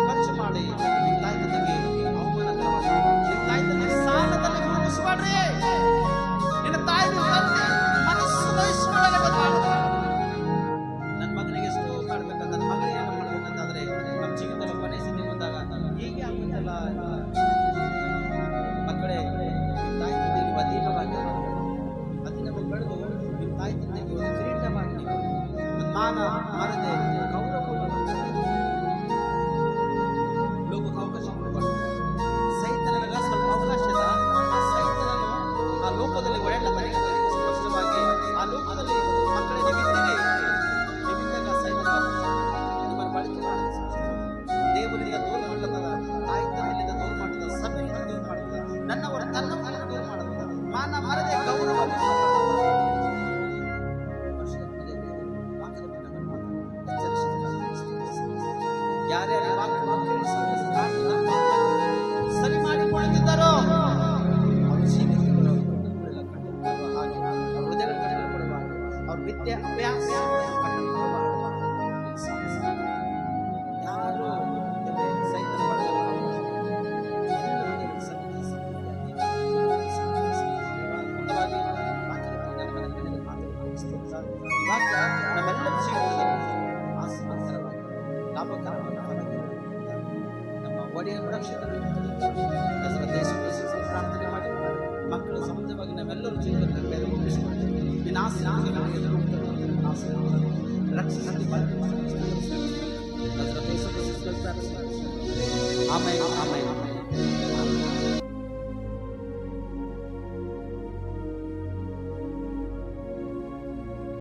ಖರ್ಚು ಮಾಡಿ ನಿಮ್ಮ ತಾಯಿ ತಂದೆಗೆ ಅವಮಾನಕರವಾಗಿ, ನಿಮ್ಮ ತಾಯಿ ತಂದೆ ಸಾಲದಲ್ಲಿ ಮುಗಿಸ್ಬಾಡ್ರಿ. ನಿನ್ನ ತಾಯಿ ತಂದೆ ಮನಸ್ಸು ವಹಿಸ್ಕೊಳ್ಳಲು ಗೊತ್ತಾಗುತ್ತೆ. ನನ್ನ ಮಗನಿಗೆ ಎಷ್ಟು ಮಾಡ್ಬೇಕಂತ, ನನ್ನ ಮಗಳಿಗೆ ಏನು ಮಾಡ್ಬೇಕಂತಾದ್ರೆ ನಮ್ಮ ಜೀವನದಲ್ಲಿ ಪರಿಸ್ಥಿತಿ ಬಂದಾಗ ಹೀಗೆ ಆಗುತ್ತಲ್ಲ. ಮಕ್ಕಳೇ, ನಿಮ್ಮ ತಾಯಿ ತಂದೆಗೆ ಅಧೀನವಾಗಿ ಬೆಳೆದು ನಿಮ್ಮ ತಾಯಿ ತಂದೆಗೆ ಒಂದು ಕಿರೀಟ ಮಾಡಿ, ಒಂದು ಮಾನ ಮರದೆ ಗೌರವವನ್ನು ಲೋಕಕ್ಕೆ ಅವಕಾಶ ಕೊಡಬಾರ್ದು. ಸೈತನಿಗೆ ಸ್ವಲ್ಪ ಅವಕಾಶ ಇದೆ. ಆ ಸೈತನನ್ನು ಆ ಲೋಕದಲ್ಲಿ ಒಳ್ಳೆತನಿಗೆ ಸ್ಪಷ್ಟವಾಗಿ ಆ ಲೋಕದಲ್ಲಿ ಮಕ್ಕಳ ನಿಮಿತ್ತವೇ ನಿಮಿತ್ತಾಗ ಸೈತನ ನಿಮ್ಮನ್ನು ಬಳಕೆ ಮಾಡೋದು. ದೇವರಿಗೆ ದೂರ ಮಾಡ್ಲತ್ತದ, ತಾಯಿ ತಂದೆಯಿಂದ ದೂರ ಮಾಡ್ತದ, ಸಭೆಯಿಂದ ದೂರ ಮಾಡ್ತದ, ನನ್ನವರ ತನ್ನವರನ್ನು ದೂರ ಮಾಡ್ತದ, ಮಾನ ಮರದೆ ಗೌರವ ಯಾರ್ಯಾರು ಸರಿ ಮಾಡಿಕೊಳ್ಳುತ್ತಿದ್ದಾರೋ ಅವ್ರ ಜೀವಿತಗಳು ಹಾಗೆ, ಅವ್ರ ಹೃದಯಗಳು ಕಟ್ಟಲ್ಪಡುವ, ಅವ್ರ ವಿದ್ಯೆ ಅಭ್ಯಾಸ ಕಟ್ಟಲ್ಪಡುವ. ಯಾರು ಸೈತನ ಒಳಗಲ್ಲ ವಾಕ್ಯ ನಮ್ಮೆಲ್ಲರ ಜೀವನದಲ್ಲಿ ಆಸಕ್ತರವಾಗಿ ಲಾಭಕರವಾದ ನಮ್ಮ ಒಡೆಯ ದೇಶ ಪ್ರಾರ್ಥನೆ ಮಾಡಿ ಮಕ್ಕಳು ಸಮೃದ್ಧವಾಗಿ ನಾವೆಲ್ಲರೂ ಜೀವನದಲ್ಲಿ ಬೇರೆ ಮುಗಿಸಿಕೊಳ್ಳಿ. ಆಸೆಗಳಿಗೆ ಎದುರು ಆಸೆ ರಕ್ಷಿಸಿ ಆಮೇಲೆ ಆಮೇಲೆ